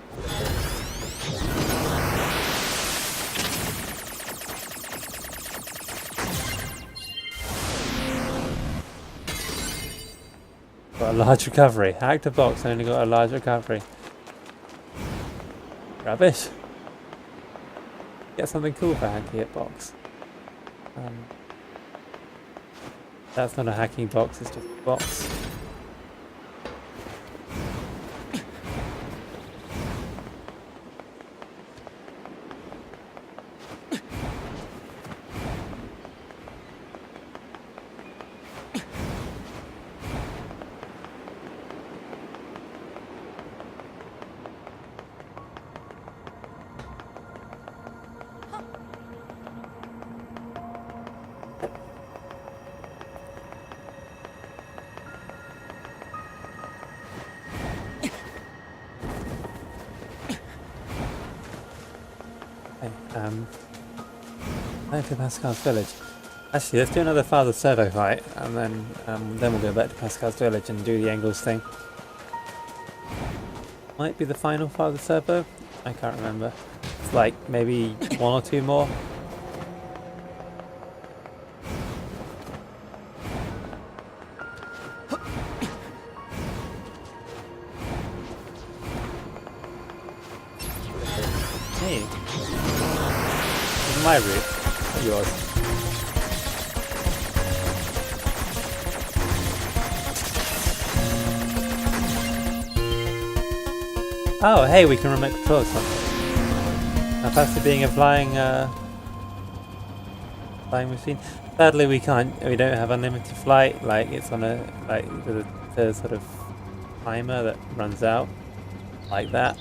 Got a large recovery. Hacked a box, only got a large recovery. Rubbish. Get something cool for hacking a box. That's not a hacking box, it's just a box. Back to Pascal's village. Actually, let's do another Father Servo fight, and then we'll go back to Pascal's village and do the Engels thing. Might be the final Father Servo. I can't remember. It's like maybe one or two more. Hey, this is my route, not yours. Oh, hey, we can remote control something. Now, fancy being a flying machine. Sadly, we can't. We don't have unlimited flight. Like it's on a the sort of timer that runs out like that.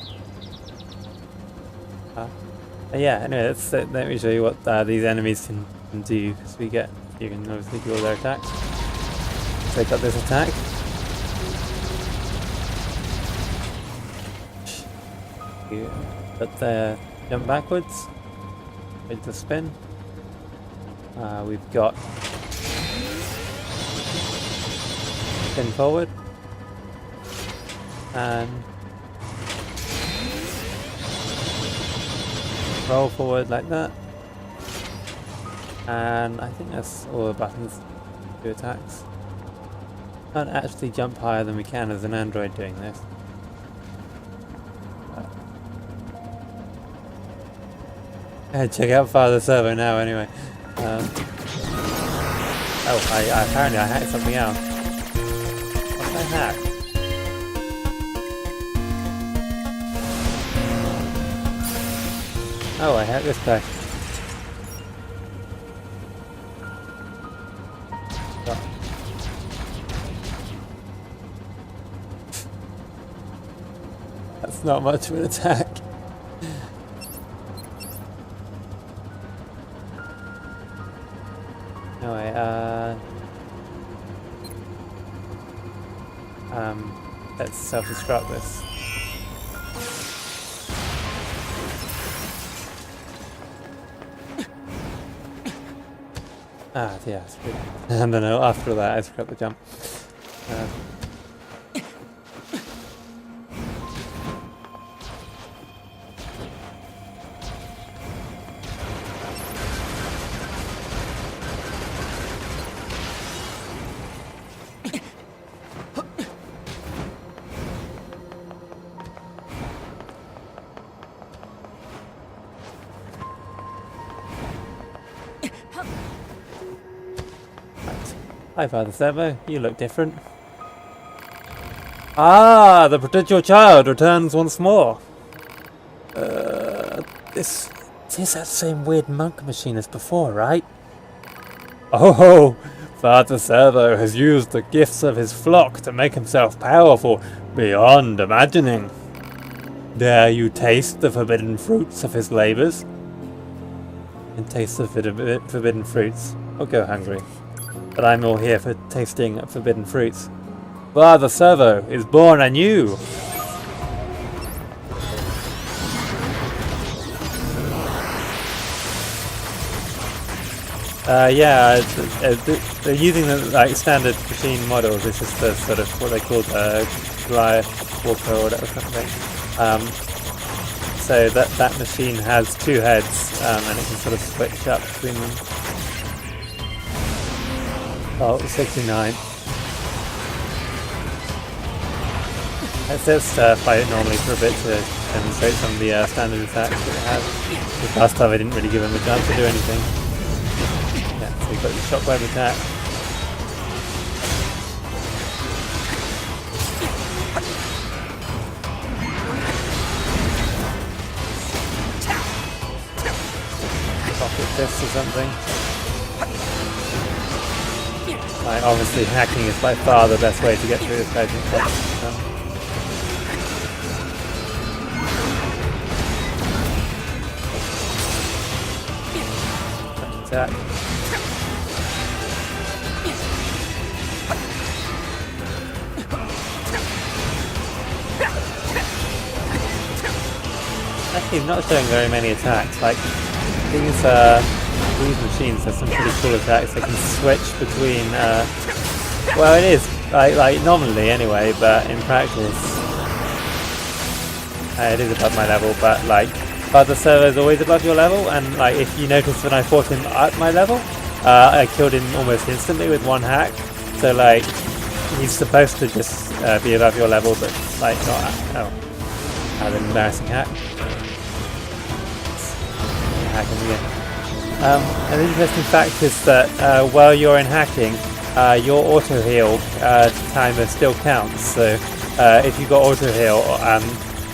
Yeah. Anyway, let me show you what these enemies can do. Because you can obviously do all their attacks. Take up this attack. But they jump backwards into spin. We've got spin forward and roll forward like that. And I think that's all the buttons to do attacks. Can't actually jump higher than we can as an android doing this. Check out Father Servo now anyway. Oh, apparently I hacked something else. What did I hack? Oh, I hacked this guy. That's not much of an attack. Anyway, let's self-destruct this. Yeah, it's good. I don't know, after that I screwed up the jump. Hi, Father Servo. You look different. Ah, the prodigal child returns once more. This is that same weird monk machine as before, right? Oh, Father Servo has used the gifts of his flock to make himself powerful beyond imagining. Dare you taste the forbidden fruits of his labors? And taste the forbidden fruits, or go hungry. But I'm all here for tasting forbidden fruits. Father Servo is born anew! Yeah, they're using the standard machine models. It's just the sort of what they call Goliath Walker or whatever something. So that machine has two heads, and it can sort of switch up between them. Oh, 69. Let's fight it normally for a bit to demonstrate some of the standard attacks that it has. Because last time I didn't really give him a chance to do anything. Yeah, so we've got the shockwave attack. Pocket fist or something. Like, obviously hacking is by far the best way to get through this page. Attack. Actually, not showing very many attacks. Like these these machines have some pretty cool attacks. They can switch between, well, it is, like nominally anyway, but in practice, it is above my level, but like, Father Servo is always above your level, and like, if you notice when I fought him at my level, I killed him almost instantly with one hack, so like, he's supposed to just be above your level, but like, not, oh, I had an embarrassing hack. Hacking again. An interesting fact is that while you're in hacking, your auto heal timer still counts. So if you got auto heal,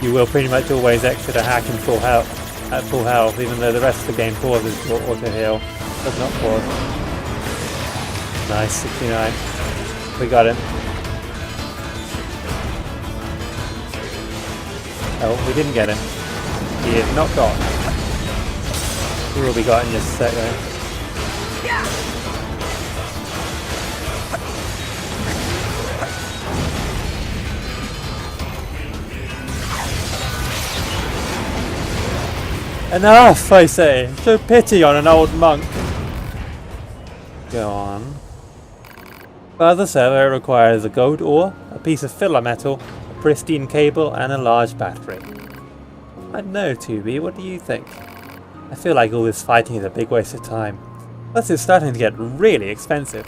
you will pretty much always exit a hack in full health, at full health, even though the rest of the game pauses your auto heal. Does not pause. Nice, 69. We got him. Oh, we didn't get him. He is not gone. He will be got in just a sec though. Enough, I say! Show pity on an old monk! Go on. Father Servo requires a gold ore, a piece of filler metal, a pristine cable, and a large battery. I don't know, 2B, what do you think? I feel like all this fighting is a big waste of time. Plus it's starting to get really expensive.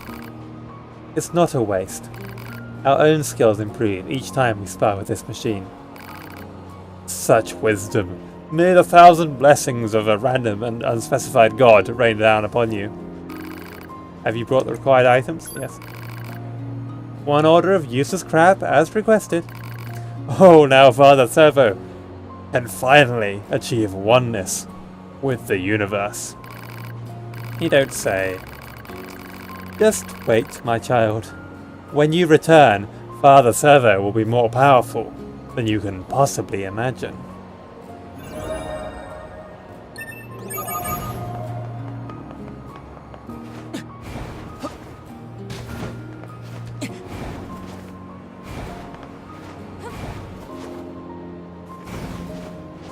It's not a waste. Our own skills improve each time we spar with this machine. Such wisdom. May the 1,000 blessings of a random and unspecified god rain down upon you. Have you brought the required items? Yes. One order of useless crap as requested. Oh, now Father Servo can finally achieve oneness with the universe. You don't say. Just wait, my child. When you return, Father Servo will be more powerful than you can possibly imagine.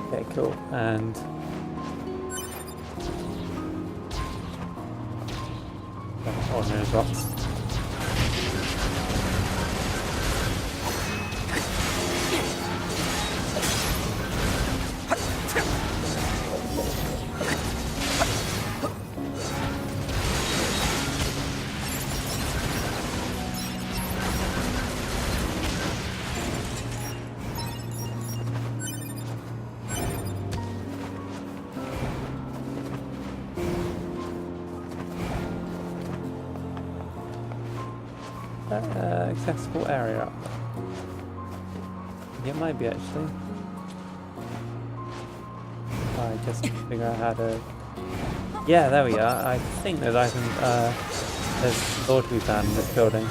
Okay, cool. And ordinary drops. Accessible area up there. It might be actually. I just figure out how to. Yeah, there we are. I think there's items. There's lore to be found in this building.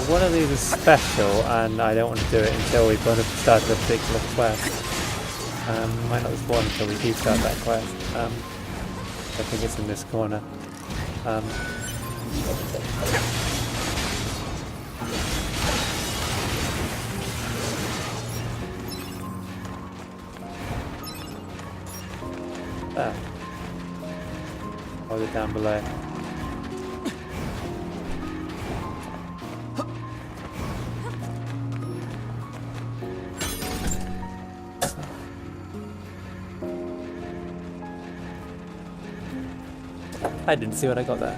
One of these is special, and I don't want to do it until we've started a particular quest. Might not spawn until we do start that quest. I think it's in this corner. There. Hold it down below. I didn't see what I got there.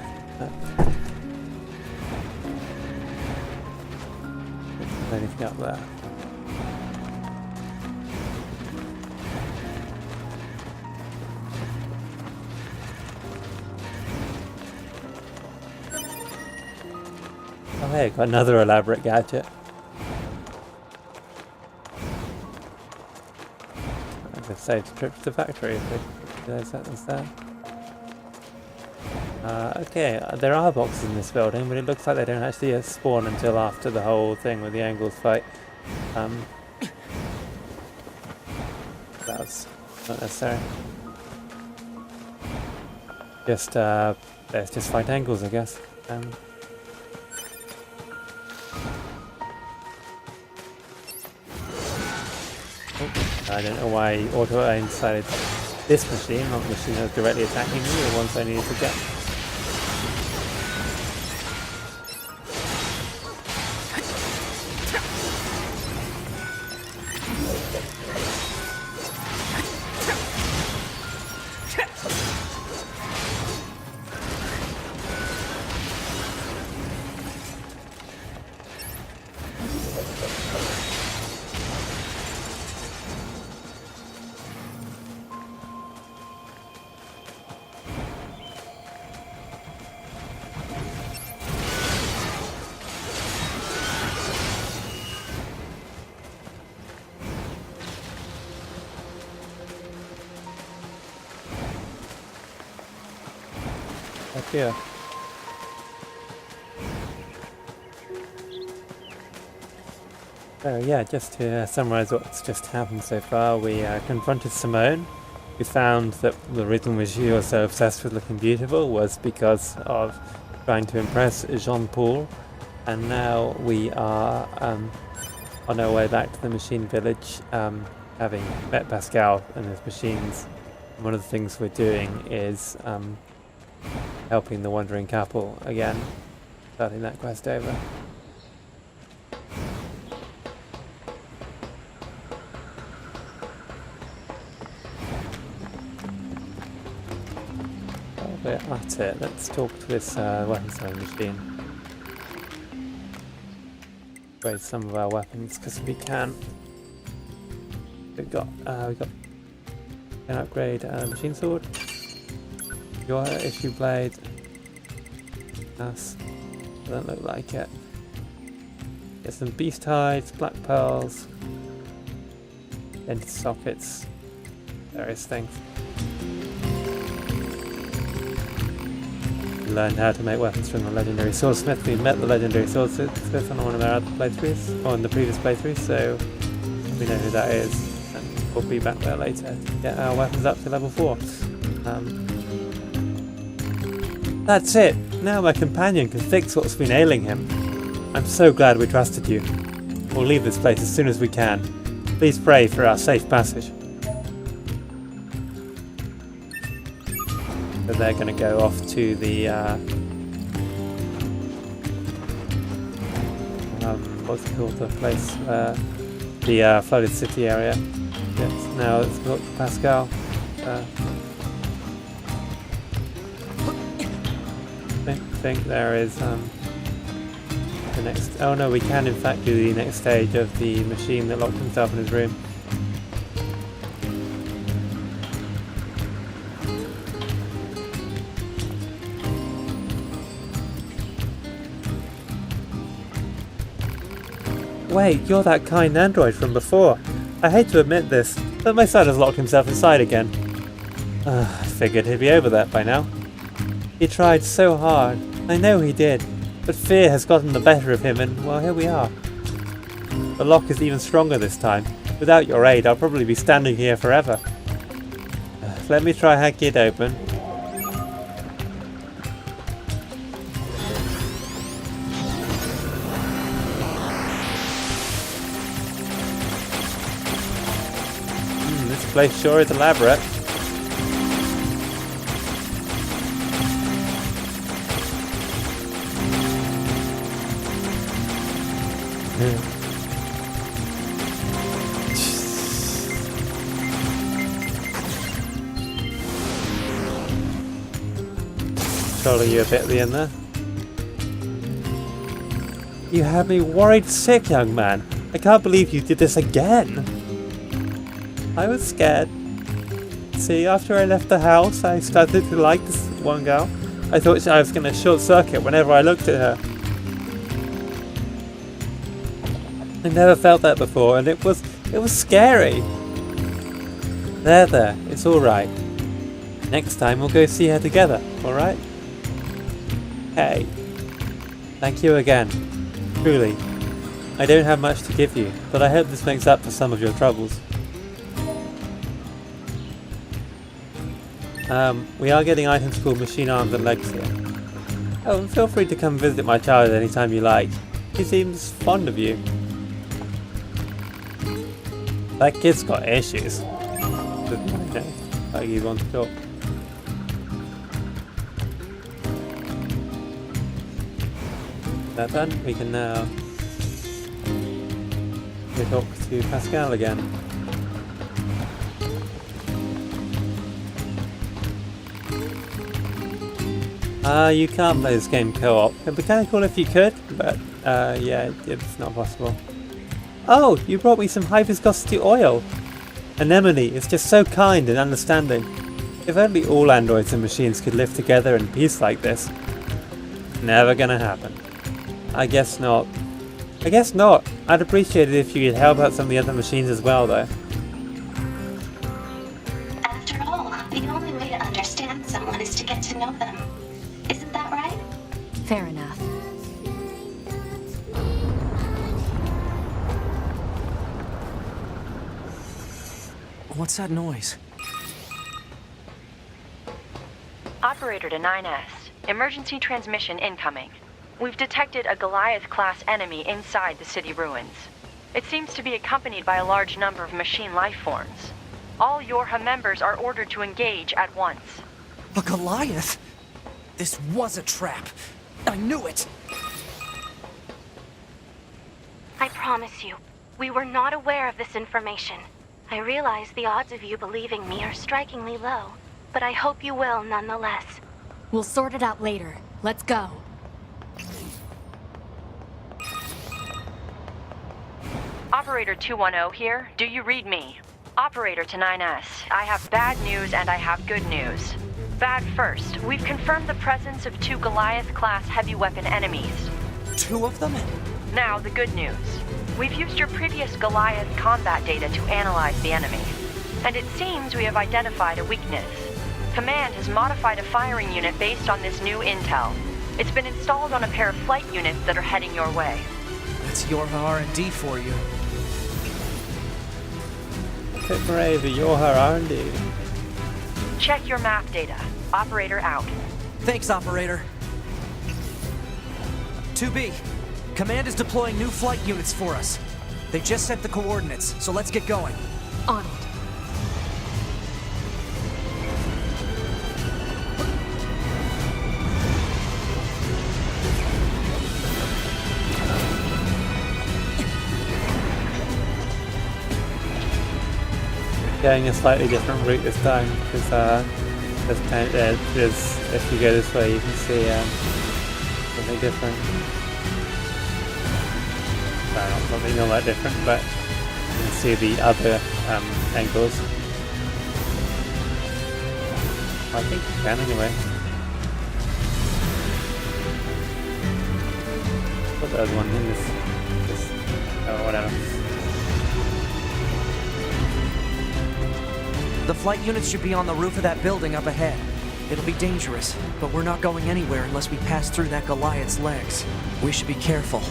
Anything up there? Oh hey, got another elaborate gadget. We've saved a trip to the factory if we realize that was there. Okay, there are boxes in this building, but it looks like they don't actually spawn until after the whole thing with the Angles fight. That's not necessary. Just, let's just fight Angles, I guess. I don't know why Auto Aim decided this machine, not the machine that was directly attacking me, the ones I needed to get. Up here. So yeah, just to summarise what's just happened so far, we confronted Simone. We found that the reason she was so obsessed with looking beautiful was because of trying to impress Jean-Paul, and now we are on our way back to the machine village, having met Pascal and his machines. And one of the things we're doing is helping the wandering couple again, starting that quest over. While we're at it, let's talk to this weapon selling machine. Upgrade some of our weapons because we can. We can upgrade a machine sword. Your issue blade. Doesn't look like it. Get some beast hides, black pearls, dentist sockets, various things. We learned how to make weapons from the legendary swordsmith. We met the legendary swordsmith on one of our other playthroughs, or in the previous playthrough, so we know who that is, and we'll be back there later to get our weapons up to level 4. That's it! Now my companion can fix what's been ailing him. I'm so glad we trusted you. We'll leave this place as soon as we can. Please pray for our safe passage. So they're going to go off to the what's it called, the place, the flooded city area. Yes, now let's look to Pascal. I think there is the next. Oh no, we can in fact do the next stage of the machine that locked himself in his room. Wait, you're that kind android from before. I hate to admit this, but my son has locked himself inside again. I figured he'd be over that by now. He tried so hard. I know he did. But fear has gotten the better of him and, well, here we are. The lock is even stronger this time. Without your aid, I'll probably be standing here forever. Let me try hacking it open. This place sure is elaborate. Controlling you a bit at the end there. You had me worried sick, young man. I can't believe you did this again. I was scared. See, after I left the house, I started to like this one girl. I thought I was going to short circuit whenever I looked at her. I never felt that before, and it was scary. There, it's alright. Next time we'll go see her together, alright? Hey. Thank you again. Truly. I don't have much to give you, but I hope this makes up for some of your troubles. We are getting items called machine arms and legs here. Oh, and feel free to come visit my child anytime you like. He seems fond of you. That kid's got issues. Like he's on to talk. That done, we can now go talk to Pascal again. You can't play this game co-op. It'd be kind of cool if you could, but yeah, it's not possible. Oh, you brought me some high viscosity oil! Anemone is just so kind and understanding. If only all androids and machines could live together in peace like this. Never gonna happen. I guess not. I'd appreciate it if you could help out some of the other machines as well, though. After all, the only way to understand someone is to get to know them. Isn't that right? Fair enough. What's that noise? Operator to 9S. Emergency transmission incoming. We've detected a Goliath-class enemy inside the city ruins. It seems to be accompanied by a large number of machine life forms. All Yorha members are ordered to engage at once. A Goliath? This was a trap. I knew it! I promise you, we were not aware of this information. I realize the odds of you believing me are strikingly low, but I hope you will nonetheless. We'll sort it out later. Let's go. Operator 210 here. Do you read me? Operator to 9S. I have bad news and I have good news. Bad first. We've confirmed the presence of 2 Goliath-class heavy weapon enemies. 2 of them? Now, the good news. We've used your previous Goliath combat data to analyze the enemy. And it seems we have identified a weakness. Command has modified a firing unit based on this new intel. It's been installed on a pair of flight units that are heading your way. That's Yorha R&D for you. Hit brave, Yorha R&D. Check your map data. Operator out. Thanks, Operator. 2B, Command is deploying new flight units for us. They just sent the coordinates, so let's get going. On it. Going a slightly different route this time because there's if you go this way you can see something different. Sorry, not something all that different, but you can see the other angles. I think you can anyway. But there's one in this oh whatever. The flight units should be on the roof of that building up ahead. It'll be dangerous, but we're not going anywhere unless we pass through that Goliath's legs. We should be careful.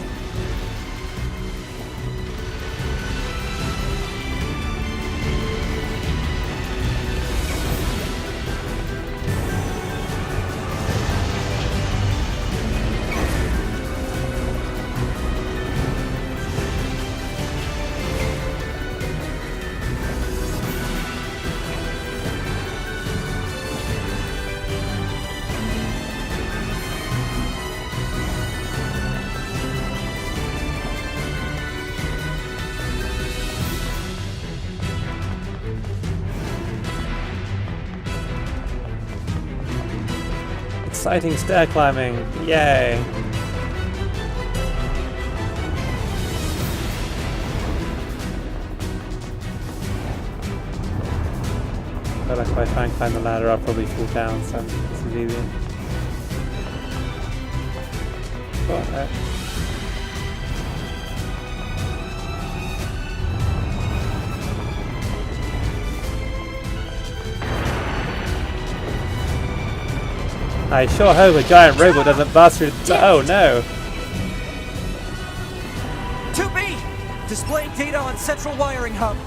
Exciting stair climbing! Yay! But if I try and climb the ladder, I'll probably fall down, so this is easy. Got it. I sure hope a giant robot doesn't bust through the... Oh no! 2B! Displaying data on central wiring hub.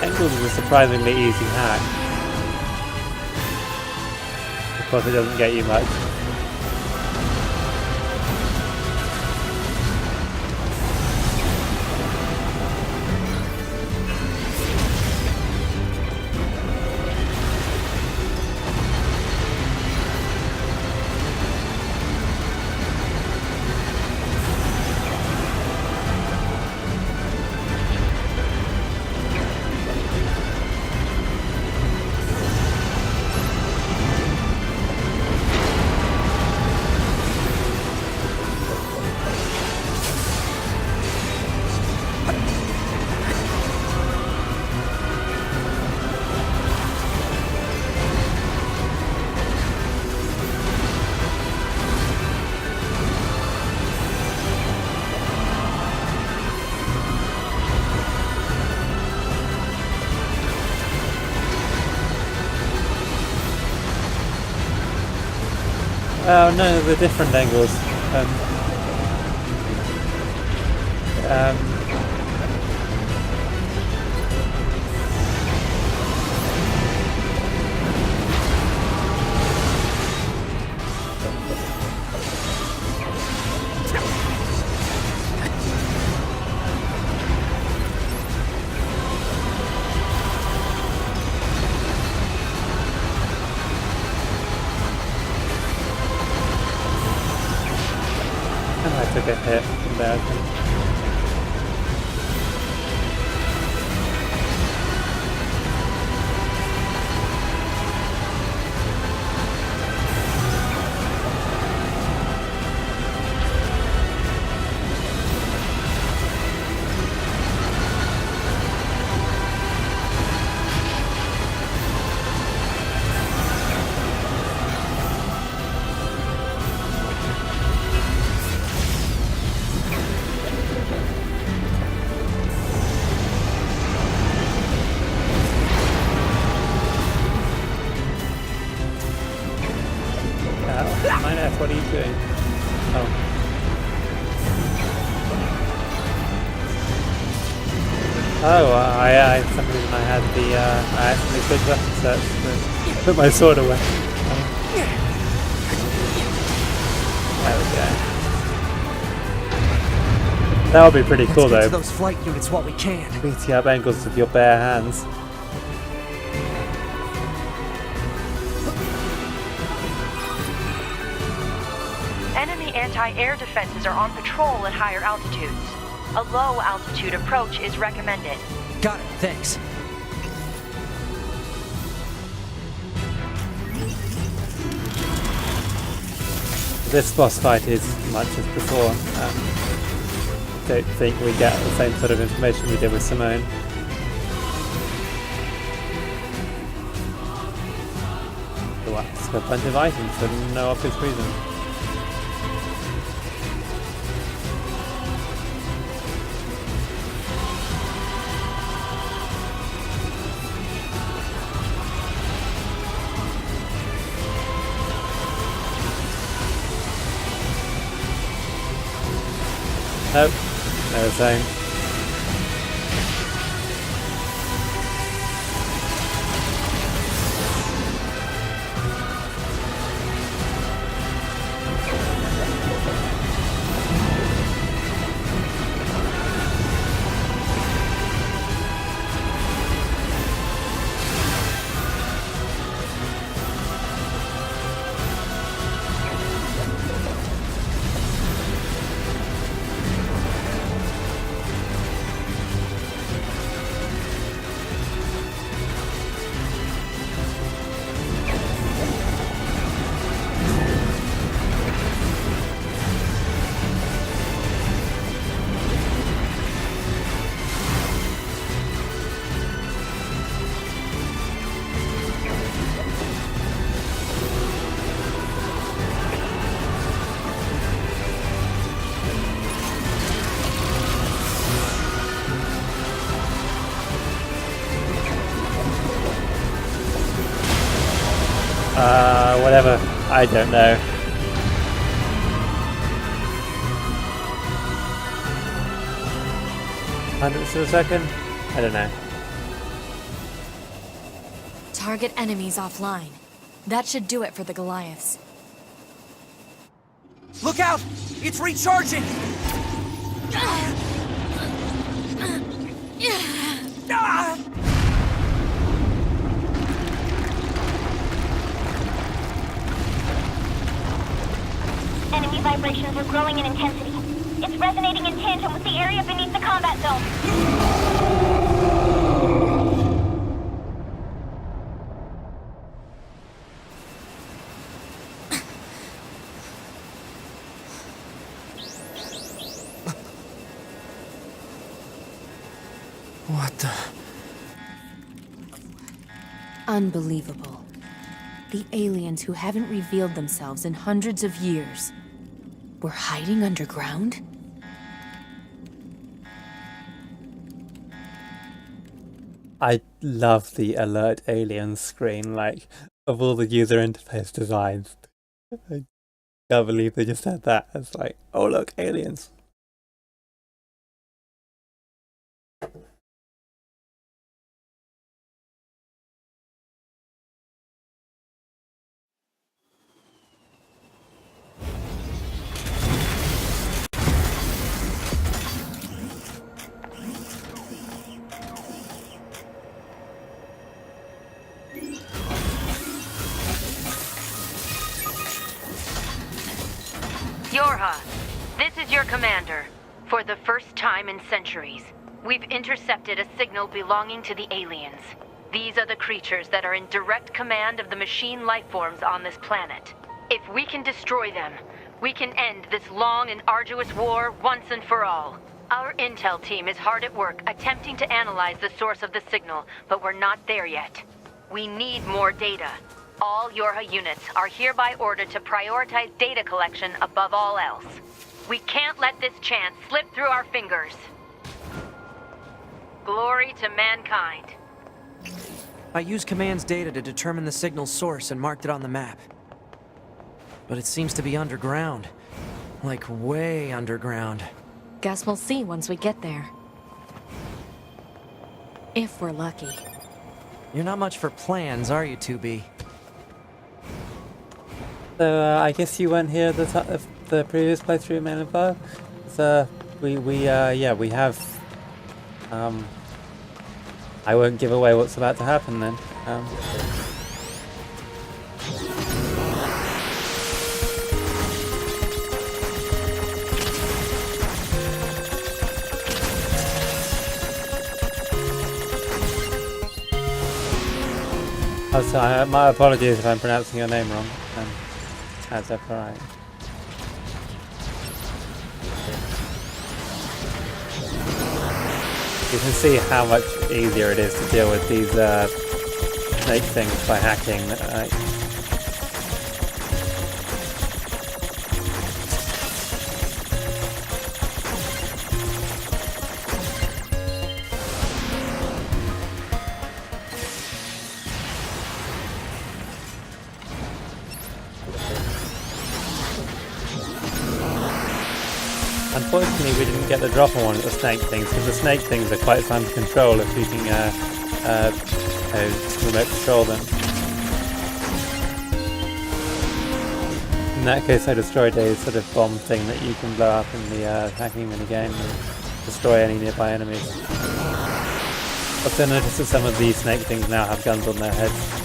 Engels is a surprisingly easy hack. Of course it doesn't get you much. Oh no, they're different angles. I took a hit from there, I think. What are you doing? Oh. Oh, I for some reason I had the, I accidentally switched weapon search to put my sword away. There we go. That would be pretty cool though. Those flight units while we can. Beating up angles with your bare hands. Enemy anti-air defenses are on patrol at higher altitudes. A low-altitude approach is recommended. Got it, thanks. This boss fight is much as before. Don't think we get the same sort of information we did with Simone. So what? Just got a bunch of items for no obvious reason. Nope, they're the same. Whatever. I don't know. 100ths of a second? I don't know. Target enemies offline. That should do it for the Goliaths. Look out! It's recharging! Enemy vibrations are growing in intensity. It's resonating in tandem with the area beneath the combat zone. What the... Unbelievable. The aliens who haven't revealed themselves in hundreds of years were hiding underground? I love the alert aliens screen, like, of all the user interface designs. I can't believe they just had that. It's like, oh look, aliens. Yorha, this is your commander. For the first time in centuries, we've intercepted a signal belonging to the aliens. These are the creatures that are in direct command of the machine lifeforms on this planet. If we can destroy them, we can end this long and arduous war once and for all. Our intel team is hard at work attempting to analyze the source of the signal, but we're not there yet. We need more data. All Yorha units are hereby ordered to prioritize data collection above all else. We can't let this chance slip through our fingers. Glory to mankind. I used Command's data to determine the signal's source and marked it on the map. But it seems to be underground. Like, way underground. Guess we'll see once we get there. If we're lucky. You're not much for plans, are you, 2B? So I guess you weren't here the previous playthrough, Man and Fire. So we have. I won't give away what's about to happen then. Oh, sorry, my apologies if I'm pronouncing your name wrong. That's alright. You can see how much easier it is to deal with these snake things by hacking. Unfortunately, we didn't get the drop on one of the snake things, because the snake things are quite fun to control if you can remote control them. In that case, I destroyed a sort of bomb thing that you can blow up in the hacking minigame and destroy any nearby enemies. Also notice that some of these snake things now have guns on their heads.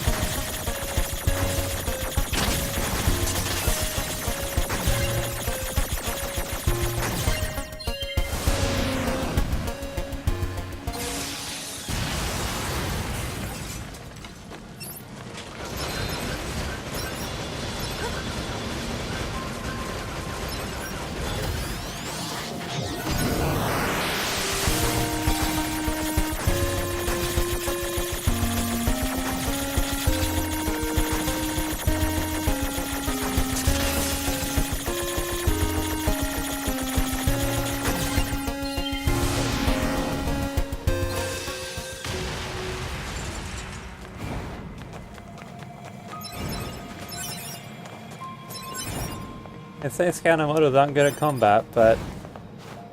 They say scanner models aren't good at combat, but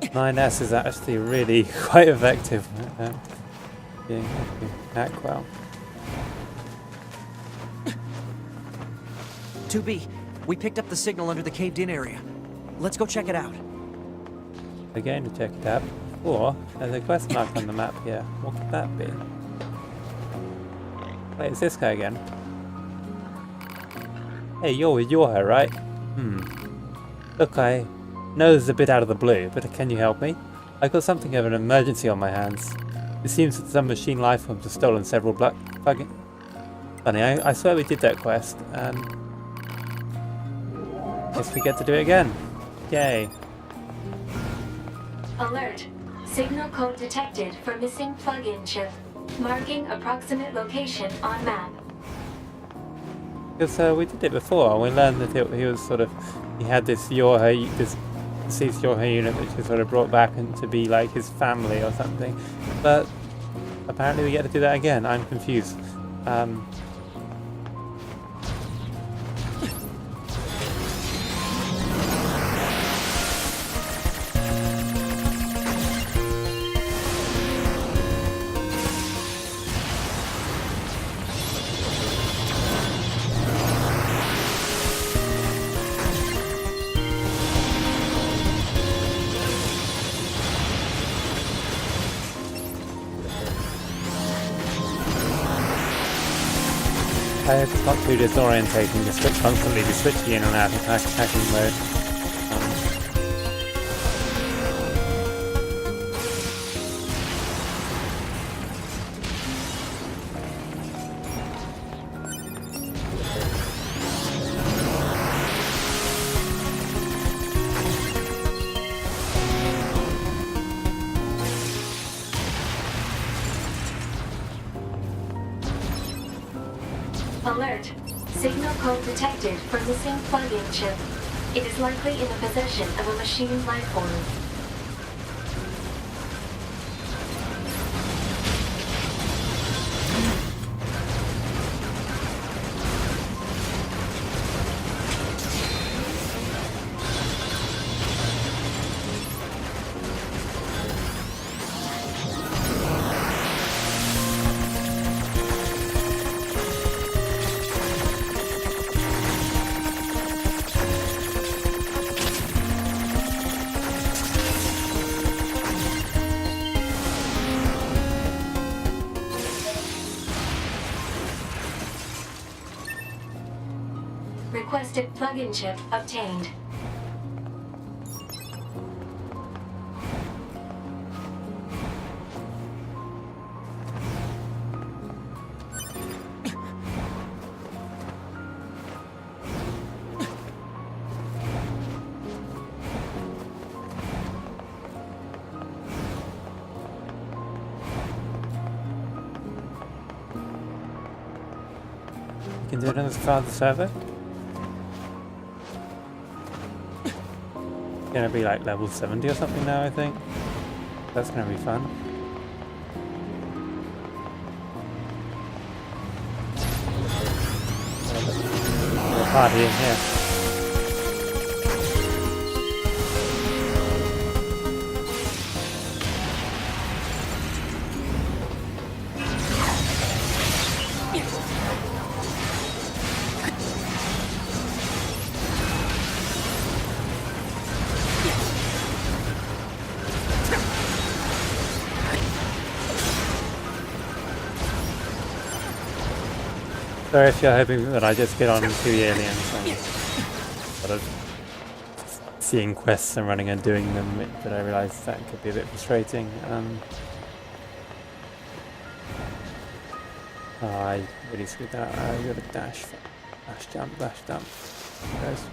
9S is actually really quite effective at being hack well. 2B, we picked up the signal under the caved-in area. Let's go check it out. We're going to check it out. Or there's a quest mark on the map here. What could that be? Wait, it's this guy again. Hey, you're her, right? Look, I know this is a bit out of the blue, but can you help me? I've got something of an emergency on my hands. It seems that some machine life forms have stolen several plugins. Funny, I swear we did that quest, and guess we get to do it again. Yay. Alert. Signal code detected for missing plug-in chip. Marking approximate location on map. Because we did it before, and we learned that he was sort of, he had this deceased Yorha unit which was sort of brought back and to be like his family or something. But apparently we get to do that again. I'm confused. It's not too disorientating to constantly be switching in and out of attacking mode. Alert. Signal code detected for missing plug-in chip. It is likely in the possession of a machine life form. Requested plug-in chip obtained. You can do it on the server. Gonna be like level 70 or something now, I think. That's gonna be fun. There's a party in here. So if you're hoping that I just get on to the aliens and sort of seeing quests and running and doing them, but I realise that could be a bit frustrating. Oh, I really screwed that. I got a dash jump. There it goes.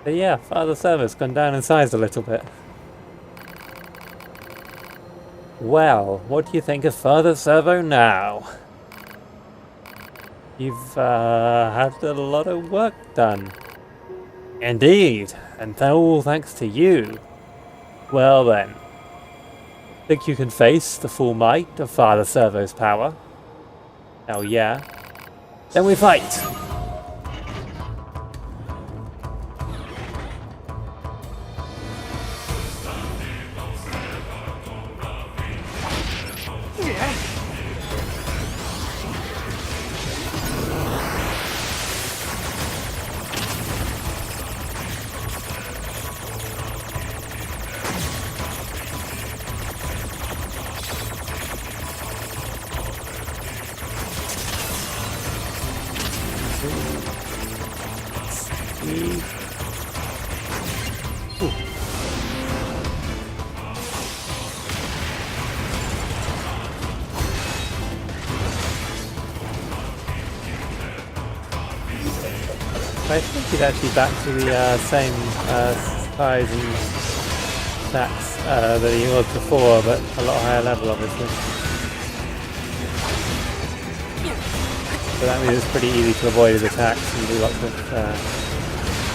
But yeah, Father Servo's gone down in size a little bit. Well, what do you think of Father Servo now? You've had a lot of work done. Indeed, and all thanks to you. Well then, think you can face the full might of Father Servo's power? Oh yeah? Then we fight! I think he's actually back to the same size and stats that he was before, but a lot higher level, obviously. So that means it's pretty easy to avoid his attacks and do lots of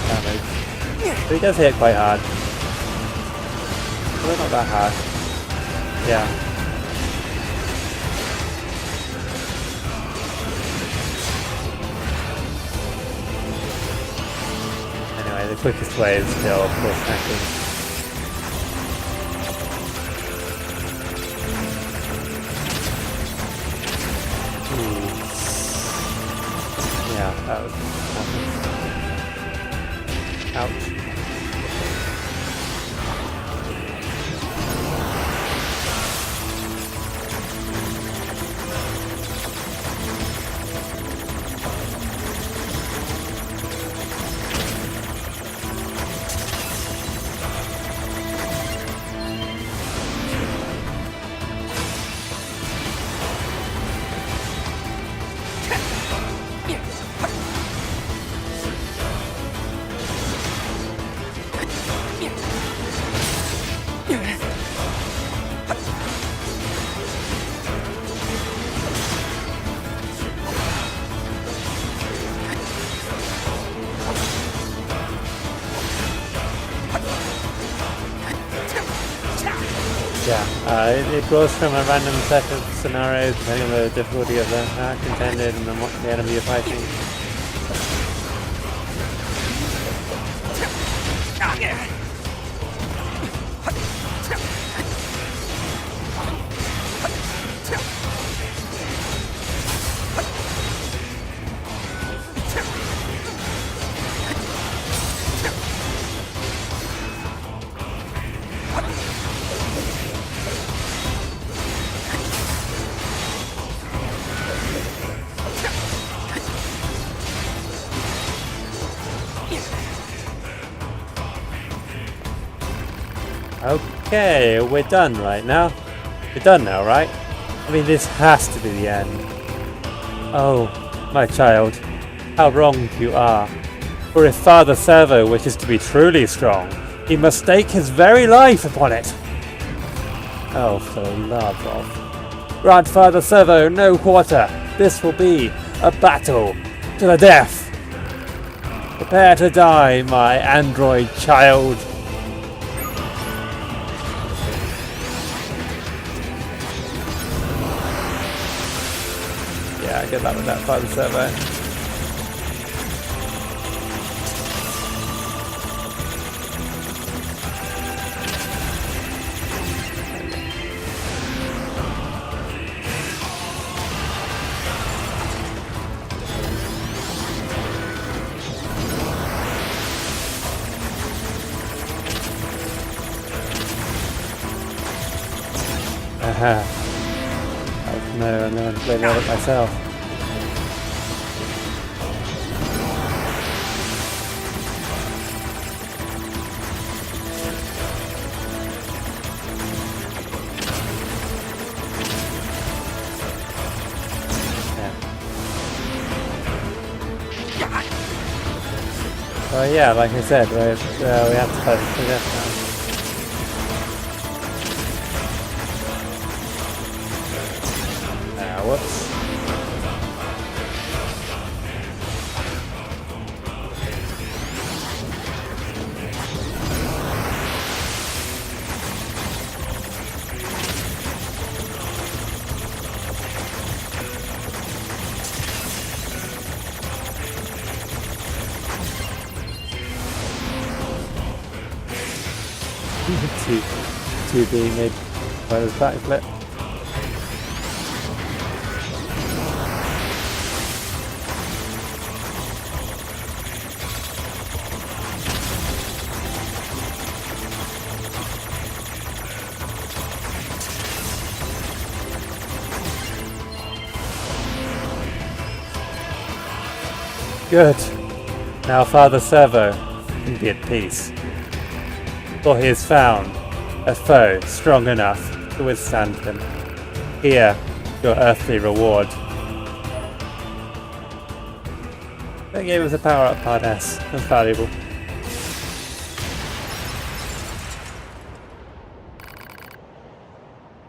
damage. But he does hit quite hard. But not that hard. Yeah. The quickest way is still, of course, hacking. Yeah, that was awesome. Ouch. It goes from a random set of scenarios depending on the difficulty of the hack intended and then what the enemy you're fighting. Okay, we're done right now. We're done now, right? I mean, this has to be the end. Oh, my child, how wrong you are. For if Father Servo wishes to be truly strong, he must stake his very life upon it. Oh, for the love of... Grant Father Servo no quarter. This will be a battle to the death. Prepare to die, my android child. Yeah, good luck with that Father Servo. Aha. No, I'm going to play that myself. Yeah, like I said, we have to fight to death now. Whoops. two being made by the backflip. Good. Now Father Servo can be at peace. For he has found a foe strong enough to withstand him. Here, your earthly reward. They gave us a power-up Part S. That's valuable.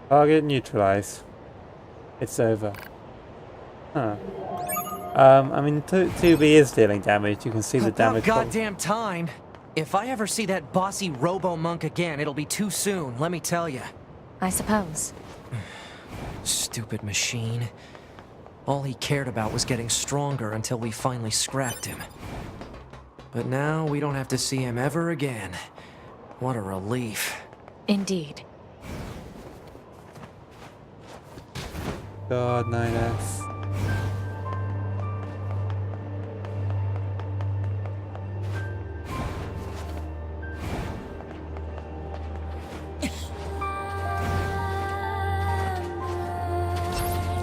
Target neutralized. It's over. Huh. I mean, 2B is dealing damage. You can see the damage. About goddamn time. If I ever see that bossy robo-monk again, it'll be too soon, let me tell you. I suppose. Stupid machine. All he cared about was getting stronger until we finally scrapped him. But now we don't have to see him ever again. What a relief. Indeed. God, 9S.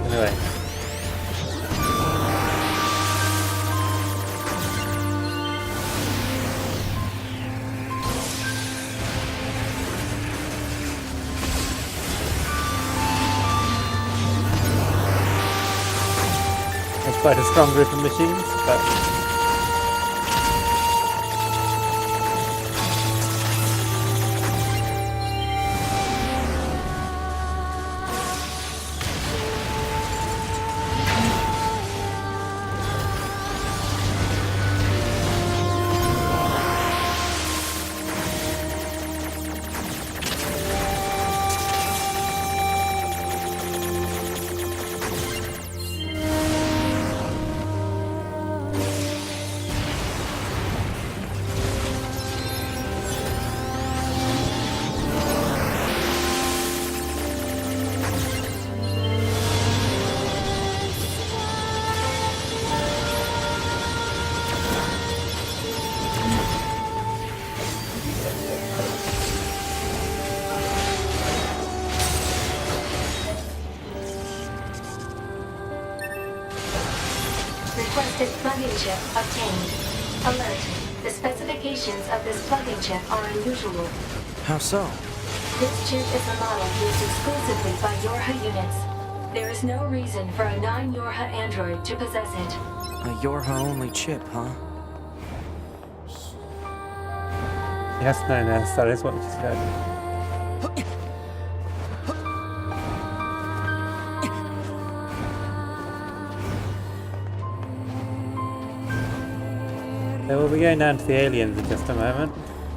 Anyway. It's quite a strong group of machines, but Requested plug-in chip obtained. Alert. The specifications of this plug-in chip are unusual. How so? This chip is a model used exclusively by Yorha units. There is no reason for a non-Yorha android to possess it. A Yorha-only chip, huh? yes, 9S, that is what you said. So we'll be going down to the aliens in just a moment.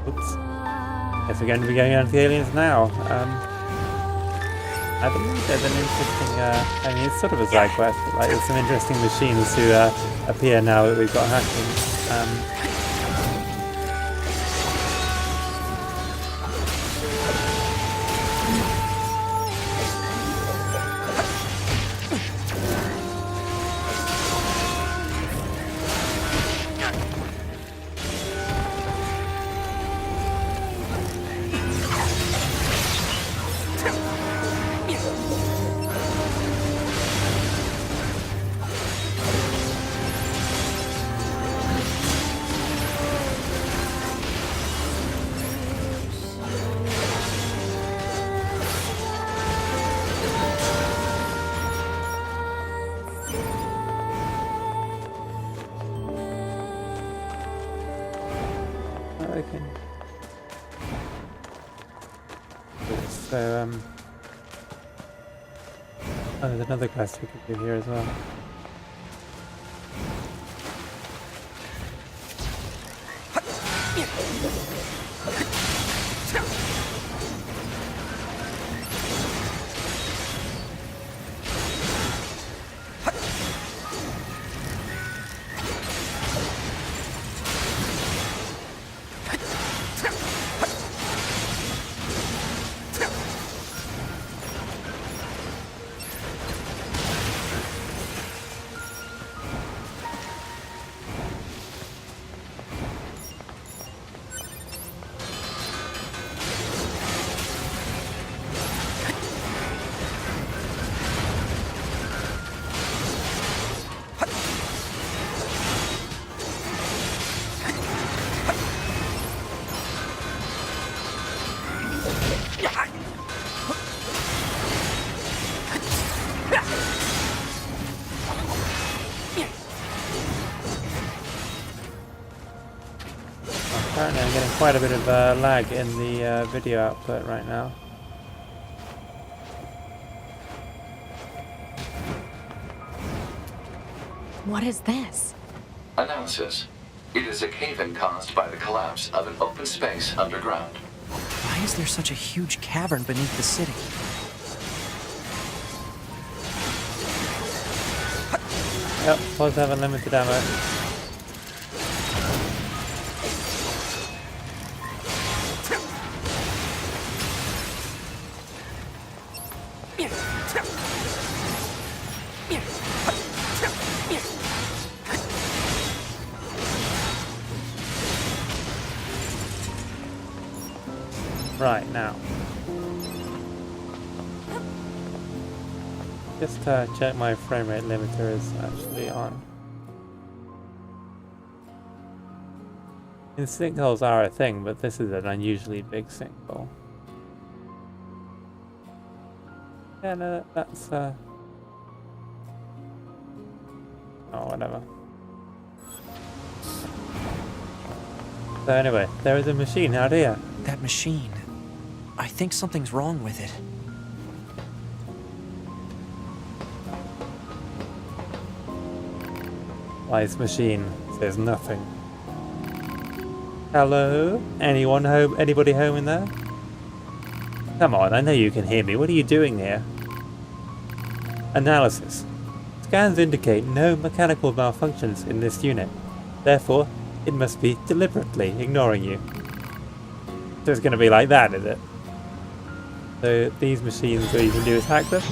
Oops. Guess we're going to be going down to the aliens now. I believe there's an interesting, I mean it's sort of a side quest, but like there's some interesting machines who appear now that we've got hacking. So, oh, there's another quest we can do here as well. Apparently I'm getting quite a bit of lag in the video output right now. What is this? Analysis. It is a cave-in caused by the collapse of an open space underground. Why is there such a huge cavern beneath the city? Yep, pods have unlimited ammo. Right, now. Just check my frame rate limiter is actually on. And sinkholes are a thing, but this is an unusually big sinkhole. Yeah, no, that's oh, whatever. So anyway, there is a machine out here. That machine. I think something's wrong with it. Wise machine says nothing. Hello? Anyone home? Anybody home in there? Come on, I know you can hear me. What are you doing here? Analysis. Scans indicate no mechanical malfunctions in this unit. Therefore, it must be deliberately ignoring you. So it's going to be like that, is it? So these machines, what you can do is hack them.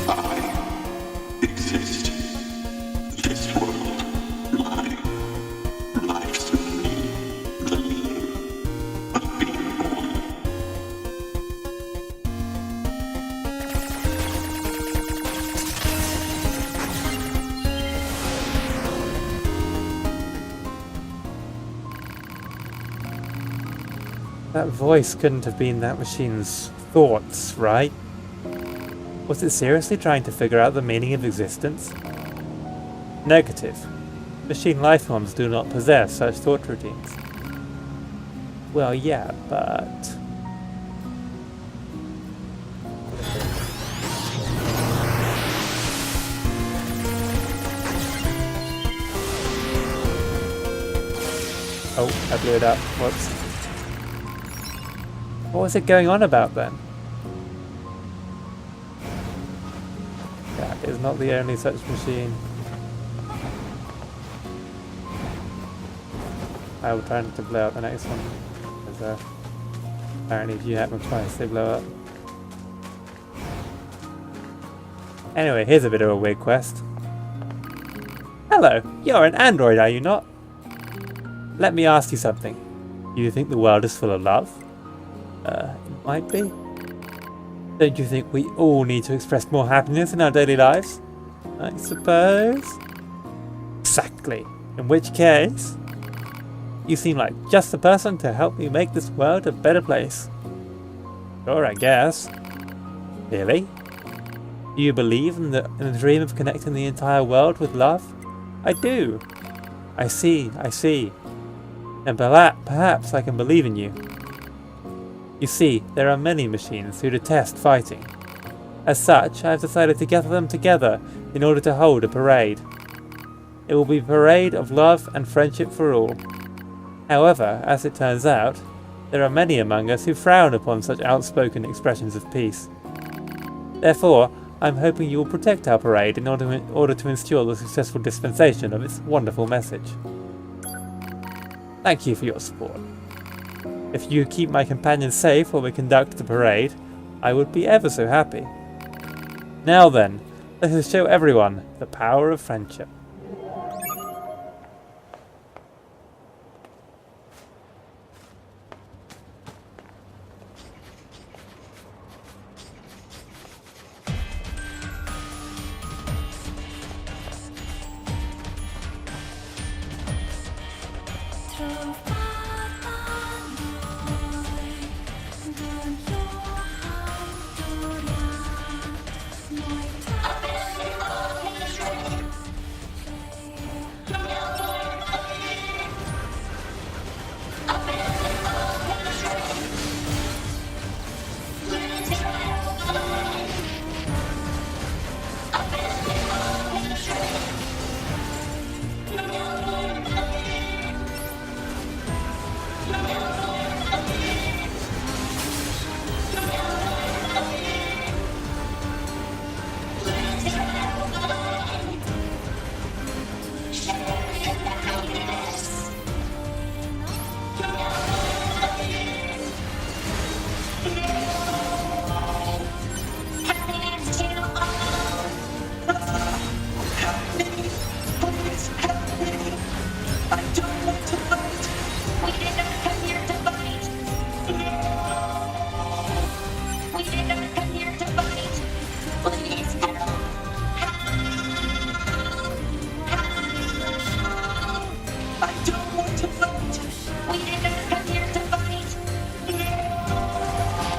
I exist. This world, mine. Life's of me. The meaning of being born. That voice couldn't have been that machine's thoughts, right? Was it seriously trying to figure out the meaning of existence? Negative. Machine lifeforms do not possess such thought routines. Well, yeah, but... Oh, I blew it up. Whoops. What was it going on about then? That is not the only such machine. I will try not to blow up the next one, because apparently if you hack them twice they blow up. Anyway, here's a bit of a weird quest. Hello, you're an android, are you not? Let me ask you something. Do you think the world is full of love? It might be. Don't you think we all need to express more happiness in our daily lives? I suppose. Exactly. In which case, you seem like just the person to help me make this world a better place. Sure, I guess. Really? Do you believe in the dream of connecting the entire world with love? I do. I see. And perhaps I can believe in you. You see, there are many machines who detest fighting. As such, I have decided to gather them together in order to hold a parade. It will be a parade of love and friendship for all. However, as it turns out, there are many among us who frown upon such outspoken expressions of peace. Therefore, I'm hoping you will protect our parade in order to ensure the successful dispensation of its wonderful message. Thank you for your support. If you keep my companions safe while we conduct the parade, I would be ever so happy. Now then, let us show everyone the power of friendship.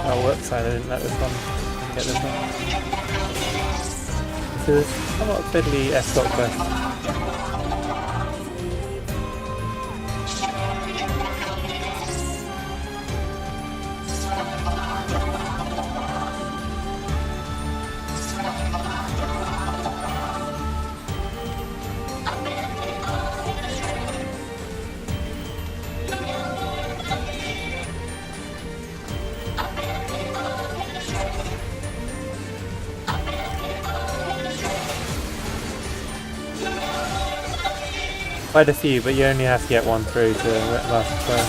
Oh, whoops, I didn't let this one get this one. This is somewhat fiddly escort quest. Quite a few, but you only have to get one through to last the turn.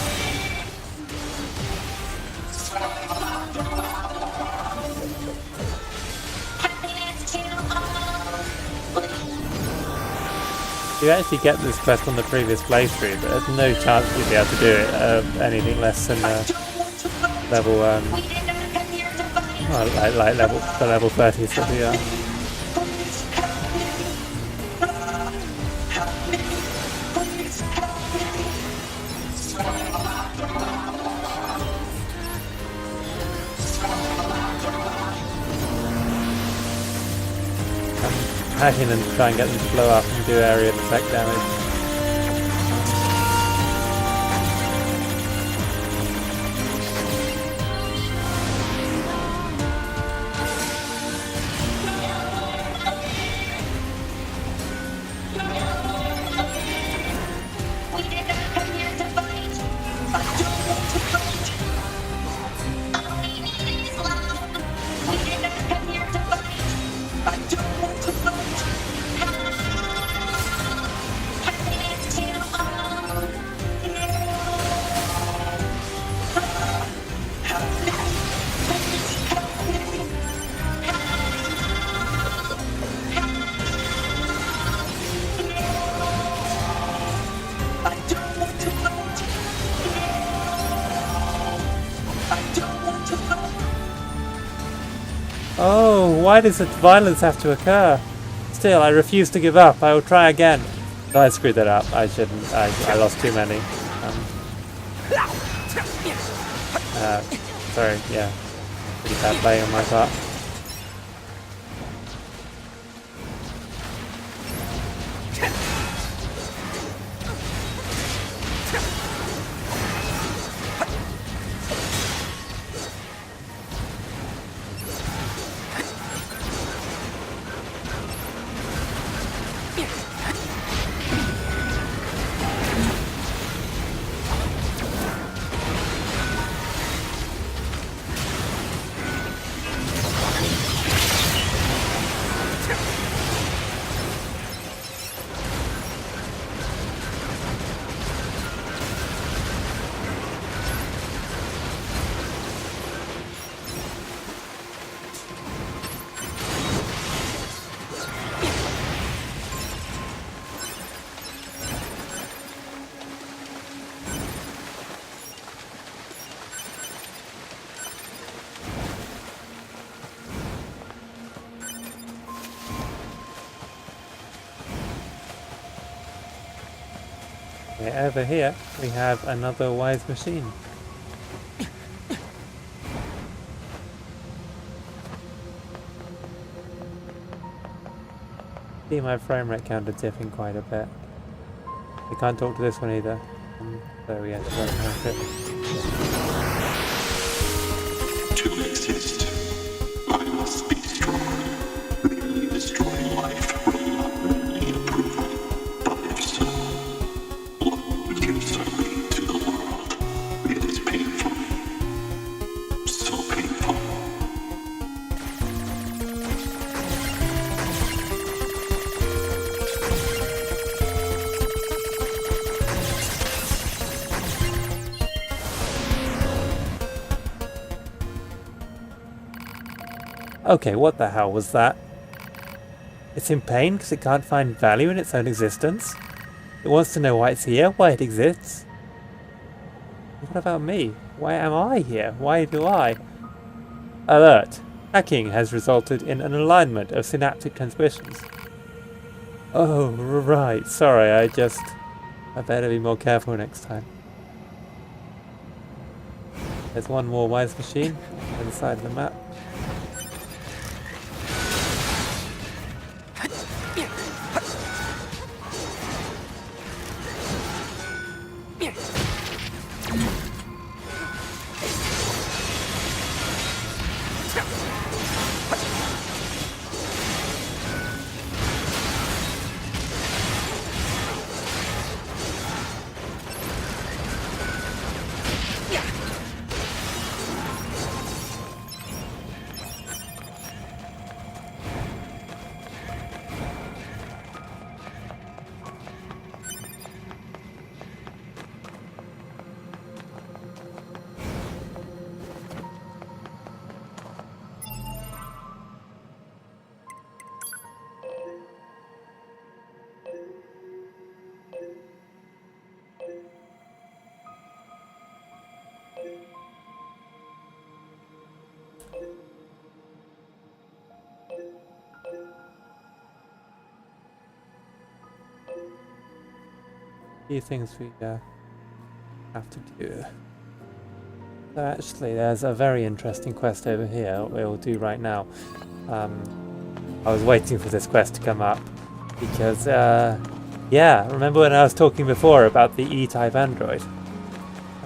You actually get this quest on the previous playthrough, but there's no chance you'll be able to do it anything less than level like the level 30s that we are. Hack in and try and get them to blow up and do area effect damage. Oh, why does such violence have to occur? Still, I refuse to give up. I will try again. No, I screwed that up. I shouldn't. I lost too many. Sorry, yeah. Pretty bad play on my part. Yeah, over here we have another wise machine. See my frame rate counter dipping quite a bit. We can't talk to this one either. So we have to go past it. To exist, I must be strong. Merely destroying life will not really improve it. But if so, what gives I lead to the world? It is painful. So painful. Okay, what the hell was that? It's in pain because it can't find value in its own existence? It wants to know why it's here, why it exists? What about me? Why am I here? Why do I? Alert! Hacking has resulted in an alignment of synaptic transmissions. Oh, right. Sorry, I better be more careful next time. There's one more wise machine on the side of the map. Few things we have to do. So actually, there's a very interesting quest over here we'll do right now. I was waiting for this quest to come up because, yeah, remember when I was talking before about the E-type android?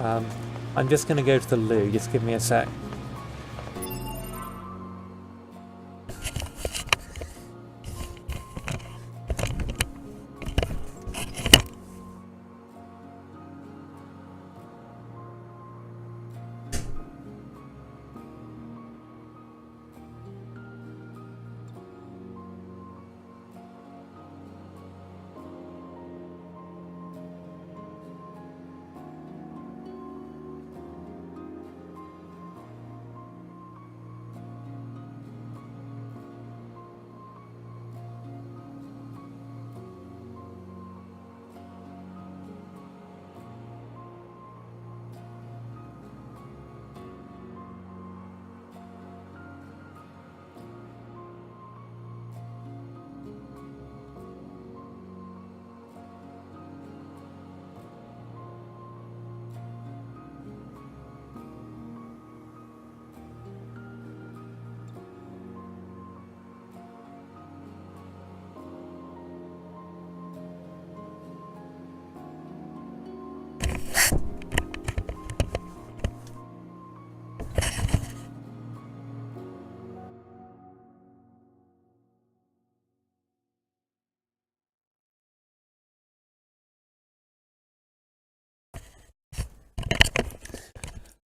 I'm just going to go to the loo, just give me a sec.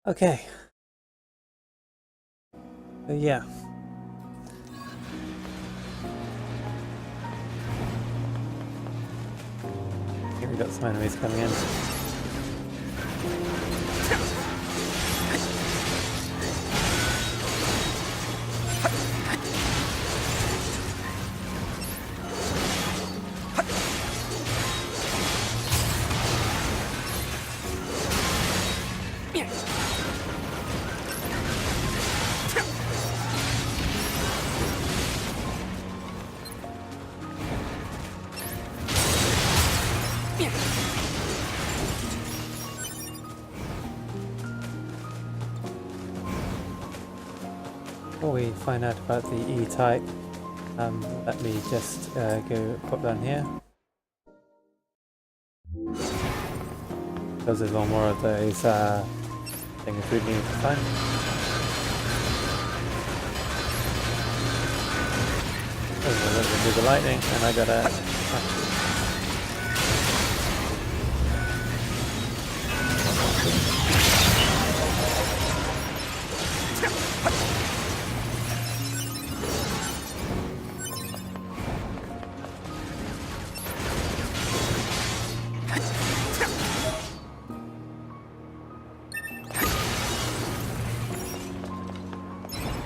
Okay. So yeah. Here we got some enemies coming in. before we find out about the E-type, let me just go pop down here. Because there's one more of those things we need to find. There's a little bit of lightning, and I gotta.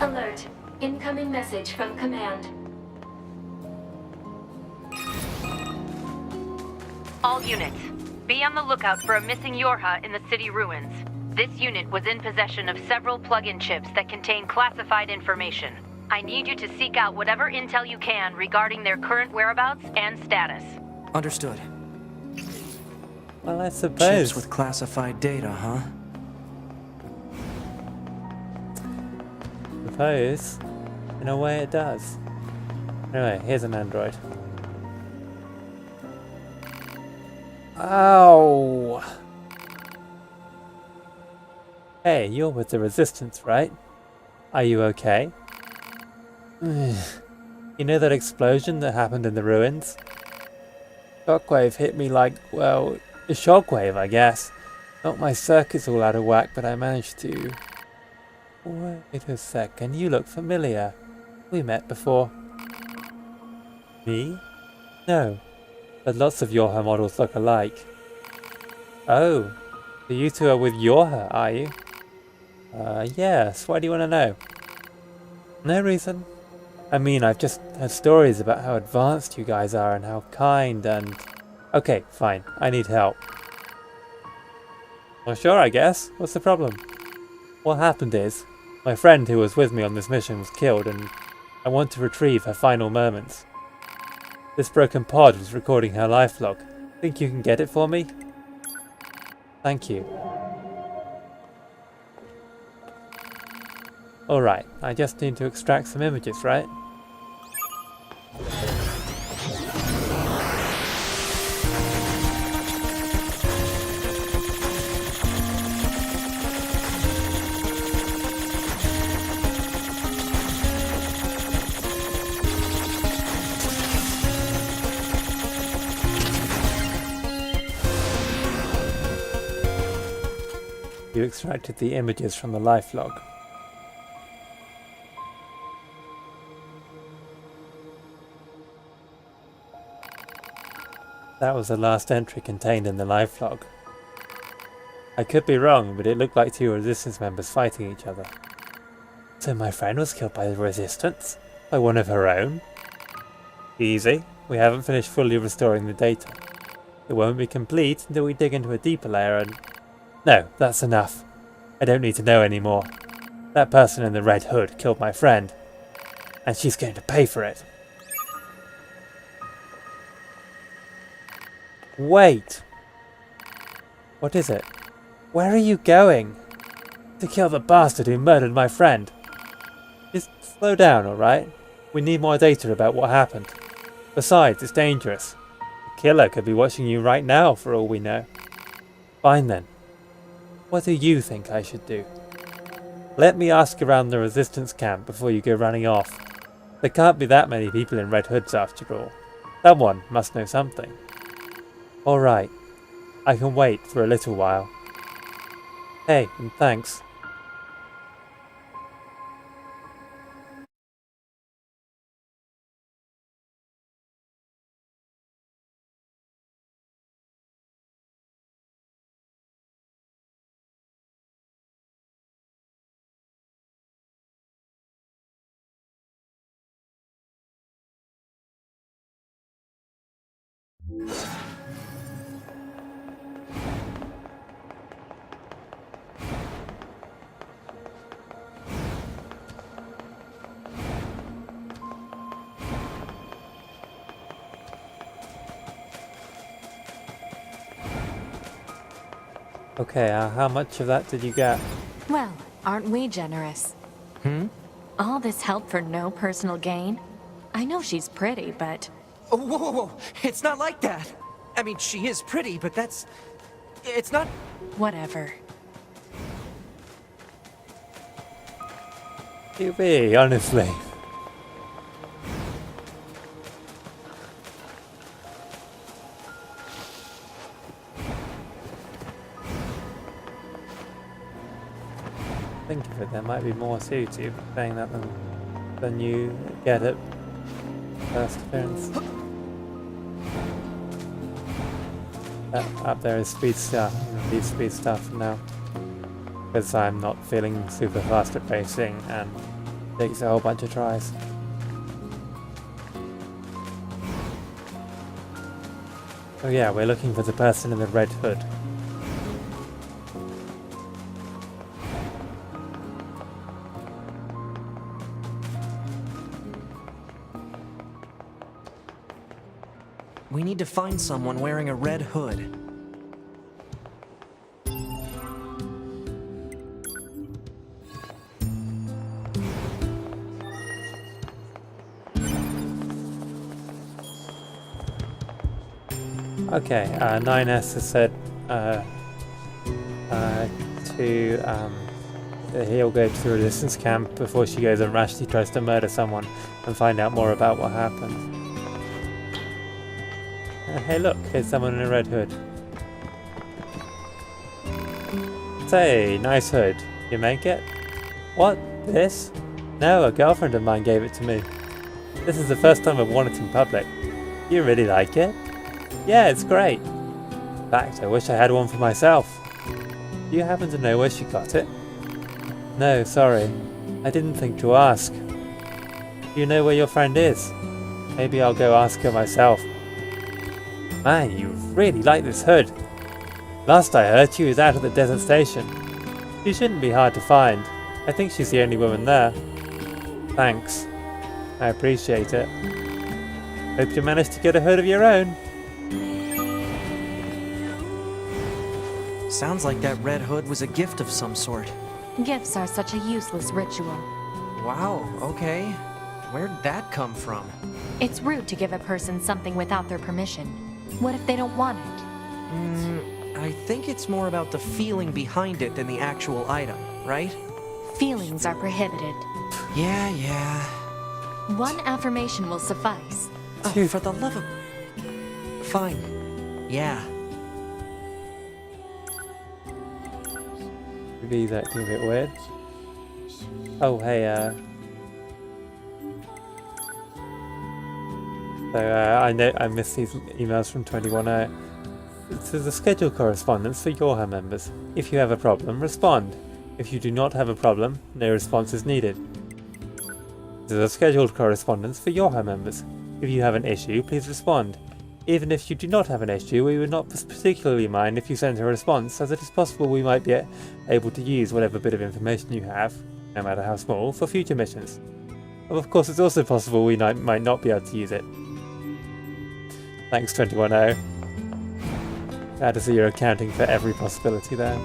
Alert. Incoming message from command. All units, be on the lookout for a missing Yorha in the city ruins. This unit was in possession of several plug-in chips that contain classified information. I need you to seek out whatever intel you can regarding their current whereabouts and status. Understood. Well, I suppose. Chips with classified data, huh? Suppose. In a way, it does. Anyway, here's an android. Ow! Hey, you're with the Resistance, right? Are you okay? You know that explosion that happened in the ruins? Shockwave hit me like, well, a shockwave, I guess. Not my circuits all out of whack, but I managed to... Wait a second, you look familiar. We met before. Me? No. But lots of Yorha models look alike. Oh, so you two are with Yorha, are you? Yes, why do you want to know? No reason. I mean, I've just heard stories about how advanced you guys are and how kind and... Okay, fine, I need help. Well, sure, I guess. What's the problem? What happened is, my friend who was with me on this mission was killed and I want to retrieve her final moments. This broken pod was recording her life log. Think you can get it for me? Thank you. Alright, I just need to extract some images, right? You extracted the images from the life log. That was the last entry contained in the life log. I could be wrong, but it looked like two Resistance members fighting each other. So my friend was killed by the Resistance? By one of her own? Easy. We haven't finished fully restoring the data. It won't be complete until we dig into a deeper layer and... No, that's enough. I don't need to know anymore. That person in the red hood killed my friend. And she's going to pay for it. Wait! What is it? Where are you going? To kill the bastard who murdered my friend. Just slow down, alright? We need more data about what happened. Besides, it's dangerous. The killer could be watching you right now for all we know. Fine then. What do you think I should do? Let me ask around the Resistance camp before you go running off. There can't be that many people in red hoods after all. Someone must know something. Alright. I can wait for a little while. Hey, and thanks. Okay, how much of that did you get? Well, aren't we generous? All this help for no personal gain? I know she's pretty, but... Oh, whoa, whoa, whoa! It's not like that! I mean, she is pretty, but that's... It's not... Whatever. QB, honestly. Think of it, there might be more to you saying that than you get at first appearance. Up there is speed stuff. Leave speed stuff now. Because I'm not feeling super fast at racing and it takes a whole bunch of tries. Oh yeah, we're looking for the person in the red hood. We need to find someone wearing a red hood. Okay, 9S has said he'll go to the resistance camp before she goes and rashly tries to murder someone and find out more about what happened. Hey look, here's someone in a red hood. Say, nice hood. You make it? What? This? No, a girlfriend of mine gave it to me. This is the first time I've worn it in public. You really like it? Yeah, it's great. In fact, I wish I had one for myself. Do you happen to know where she got it? No, sorry. I didn't think to ask. Do you know where your friend is? Maybe I'll go ask her myself. Man, you really like this hood. Last I heard, she was out at the desert station. She shouldn't be hard to find. I think she's the only woman there. Thanks. I appreciate it. Hope you managed to get a hood of your own. Sounds like that red hood was a gift of some sort. Gifts are such a useless ritual. Wow, okay. Where'd that come from? It's rude to give a person something without their permission. What if they don't want it? I think it's more about the feeling behind it than the actual item, right? Feelings are prohibited. Yeah. One affirmation will suffice. Oh, for the love of... Fine. Yeah. Maybe that be a bit weird. Oh, hey, I know I missed these emails from 21. This is a scheduled correspondence for YoRHa members. If you have a problem, respond. If you do not have a problem, no response is needed. This is a scheduled correspondence for YoRHa members. If you have an issue, please respond. Even if you do not have an issue, we would not particularly mind if you sent a response, as it is possible we might be able to use whatever bit of information you have, no matter how small, for future missions. But of course, it's also possible we might not be able to use it. Thanks, 21O. Glad to see you're accounting for every possibility there.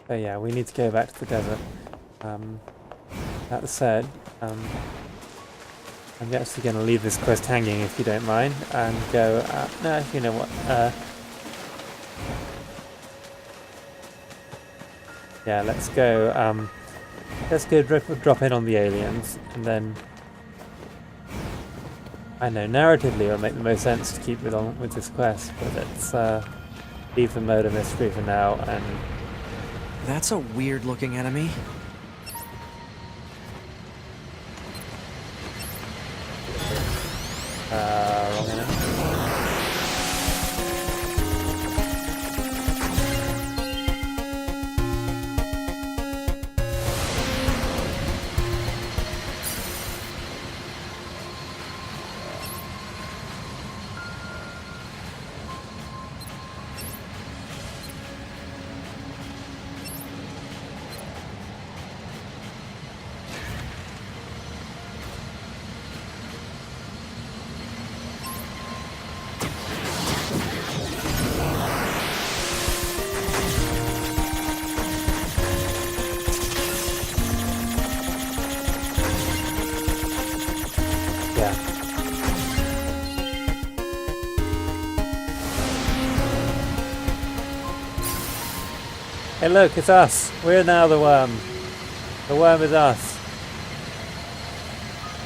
So yeah, we need to go back to the desert. That said, I'm actually going to leave this quest hanging if you don't mind, and go, no, you know what, yeah, let's go drop in on the aliens, and then, I know, narratively it'll make the most sense to keep on with this quest, but let's leave the murder mystery for now, and... That's a weird-looking enemy. Wrong minute. Hey look, it's us. We're now the worm. The worm is us.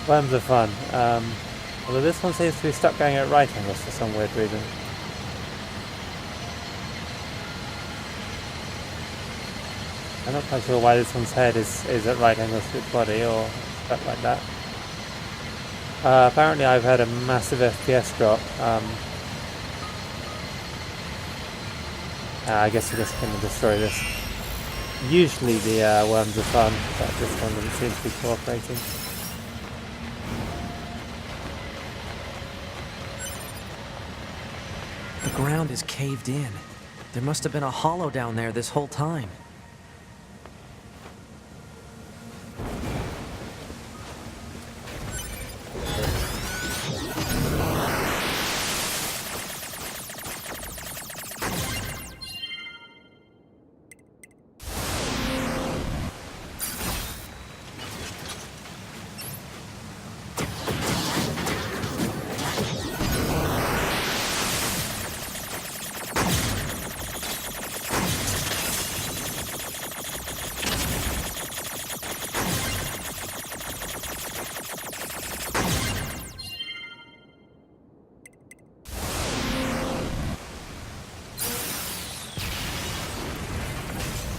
Worms are fun. Although this one seems to be stuck going at right angles for some weird reason. I'm not quite sure why this one's head is at right angles to its body or stuff like that. Apparently I've had a massive FPS drop. I guess we're just going to destroy this. Usually the worms are fun, but this one doesn't seem to be cooperating. The ground is caved in. There must have been a hollow down there this whole time.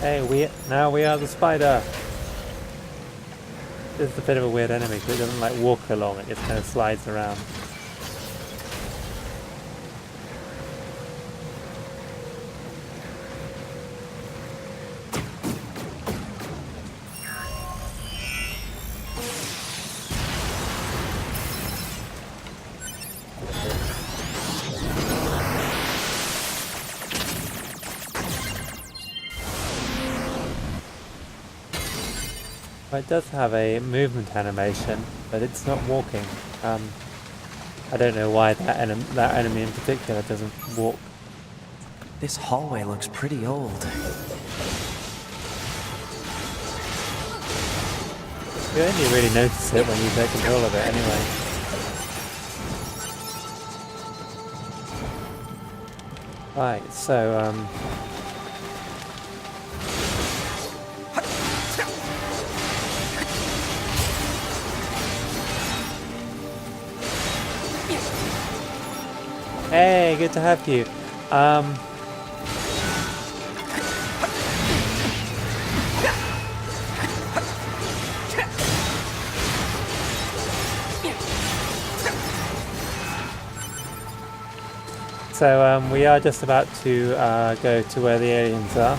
Hey, now we are the spider. This is a bit of a weird enemy because it doesn't like walk along, it just kind of slides around. It does have a movement animation, but it's not walking. I don't know why that enemy in particular doesn't walk. This hallway looks pretty old. You only really notice it when you take control of it anyway. Right, so hey, good to have you. So we are just about to go to where the aliens are.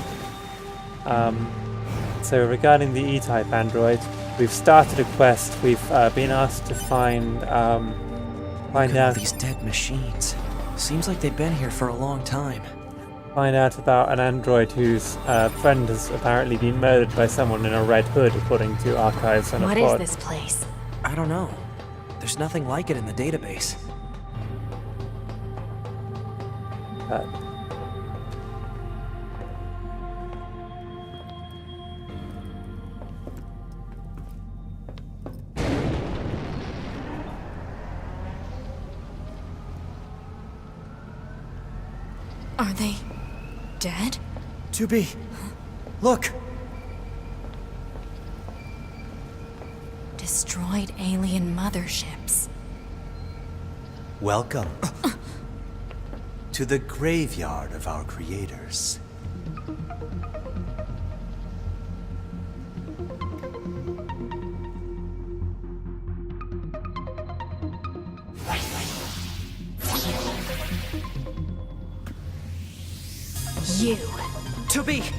So regarding the E-type android, we've started a quest. We've been asked to find out these dead machines. Seems like they've been here for a long time. Find out about an android whose friend has apparently been murdered by someone in a red hood, according to archives on a pod. What is this place? I don't know. There's nothing like it in the database. Are they dead? 2B, look! Destroyed alien motherships. Welcome to the graveyard of our creators. You. 2B,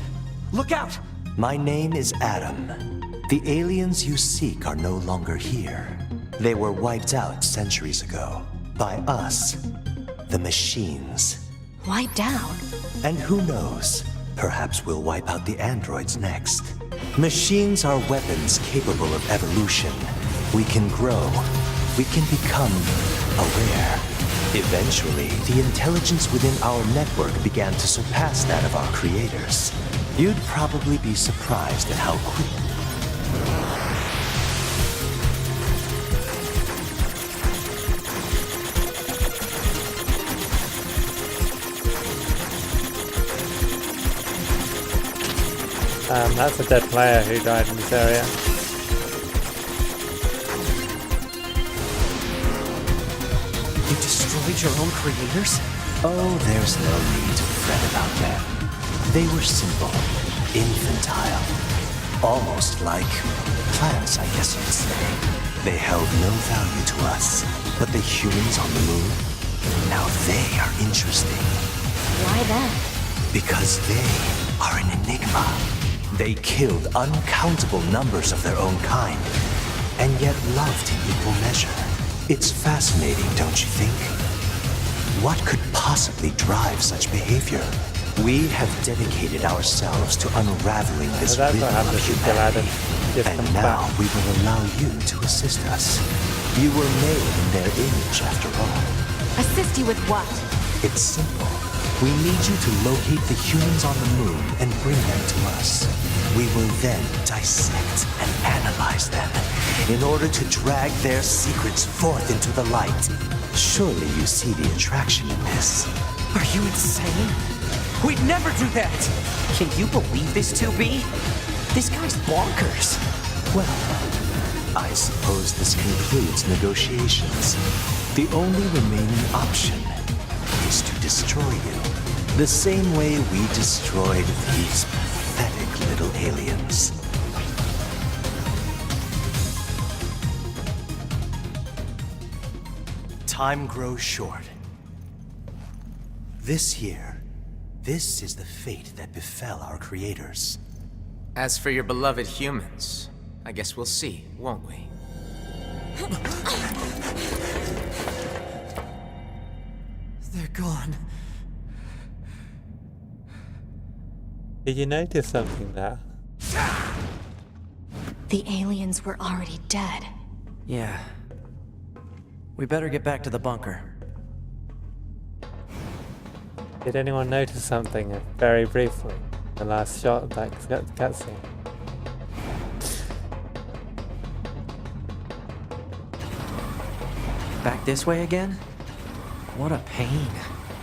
look out! My name is Adam. The aliens you seek are no longer here. They were wiped out centuries ago. By us. The machines. Wiped out? And who knows? Perhaps we'll wipe out the androids next. Machines are weapons capable of evolution. We can grow. We can become aware. Eventually, the intelligence within our network began to surpass that of our creators. You'd probably be surprised at how quickly. That's a dead player who died in this area. You destroyed your own creators? Oh, there's no need to fret about them. They were simple, infantile, almost like plants, I guess you'd say. They held no value to us, but the humans on the moon, now they are interesting. Why them? Because they are an enigma. They killed uncountable numbers of their own kind, and yet loved in equal measure. It's fascinating, don't you think? What could possibly drive such behavior? We have dedicated ourselves to unraveling this riddle of humanity, and now we will allow you to assist us. You were made in their image, after all. Assist you with what? It's simple. We need you to locate the humans on the moon and bring them to us. We will then dissect and analyze them in order to drag their secrets forth into the light. Surely you see the attraction in this. Are you insane? We'd never do that! Can you believe this, 2B? This guy's bonkers. Well, I suppose this concludes negotiations. The only remaining option is to destroy you. The same way we destroyed these pathetic little aliens. Time grows short. This year, this is the fate that befell our creators. As for your beloved humans, I guess we'll see, won't we? They're gone. Did you notice something there? The aliens were already dead. Yeah. We better get back to the bunker. Did anyone notice something very briefly? The last shot of that cutscene. Back this way again? What a pain.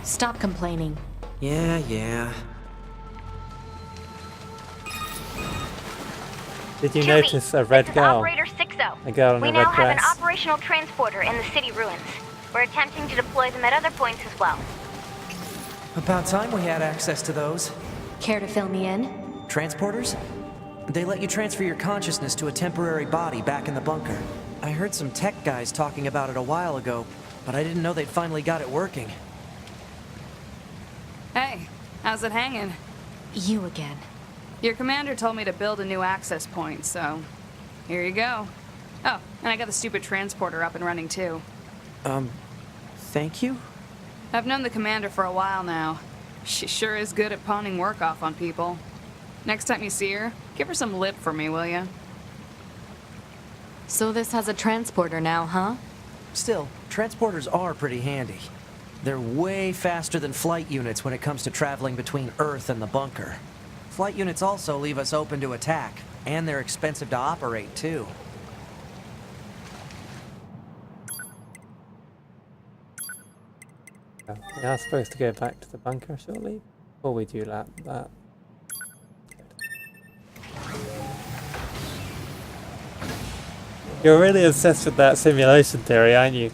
Stop complaining. Yeah. Did you notice a red girl? Operator 60. A girl in We a now red have an dress? operational transporter in the city ruins. We're attempting to deploy them at other points as well. About time we had access to those. Care to fill me in? Transporters? They let you transfer your consciousness to a temporary body back in the bunker. I heard some tech guys talking about it a while ago, but I didn't know they'd finally got it working. Hey, how's it hanging? You again. Your commander told me to build a new access point, so here you go. Oh, and I got the stupid transporter up and running too. Thank you? I've known the commander for a while now. She sure is good at pawning work off on people. Next time you see her, give her some lip for me, will ya? So this has a transporter now, huh? Still, transporters are pretty handy. They're way faster than flight units when it comes to traveling between Earth and the bunker. Flight units also leave us open to attack, and they're expensive to operate, too. We are supposed to go back to the bunker shortly, before we do that. You're really obsessed with that simulation theory, aren't you?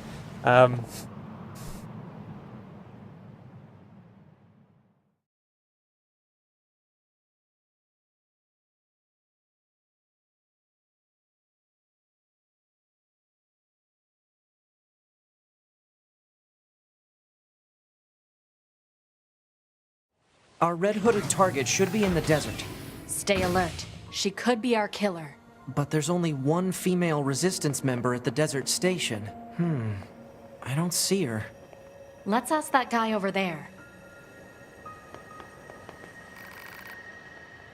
Our red-hooded target should be in the desert. Stay alert. She could be our killer. But there's only one female resistance member at the desert station. I don't see her. Let's ask that guy over there.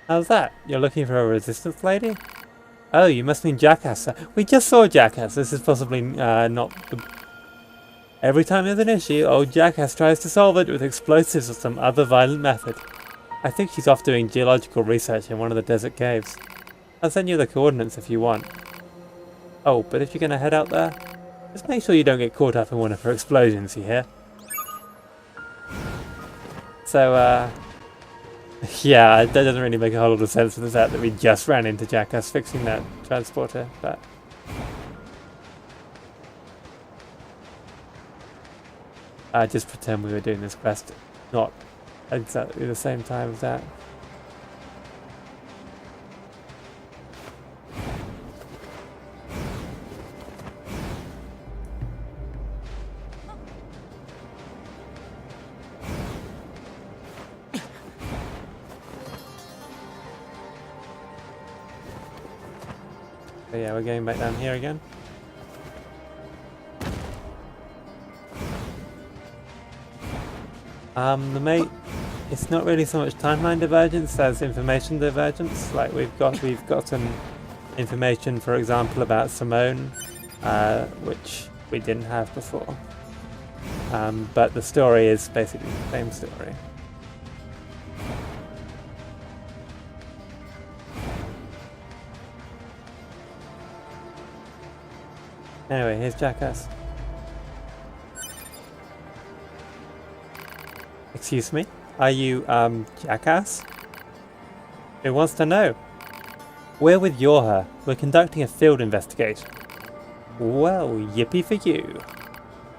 How's that? You're looking for a resistance lady? Oh, you must mean Jackass. We just saw Jackass. This is possibly not the... Every time there's an issue, old Jackass tries to solve it with explosives or some other violent method. I think she's off doing geological research in one of the desert caves. I'll send you the coordinates if you want. Oh, but if you're going to head out there, just make sure you don't get caught up in one of her explosions, you hear? So, Yeah, that doesn't really make a whole lot of sense with the fact that we just ran into Jackass fixing that transporter, but... just pretend we were doing this quest, not exactly the same time as that. So yeah, we're going back down here again. The mate, it's not really so much timeline divergence as information divergence. Like we've gotten information, for example, about Simone, which we didn't have before. But the story is basically the same story. Anyway, here's Jackass. Excuse me? Are you, Jackass? Who wants to know? We're with NieR. We're conducting a field investigation. Well, yippee for you.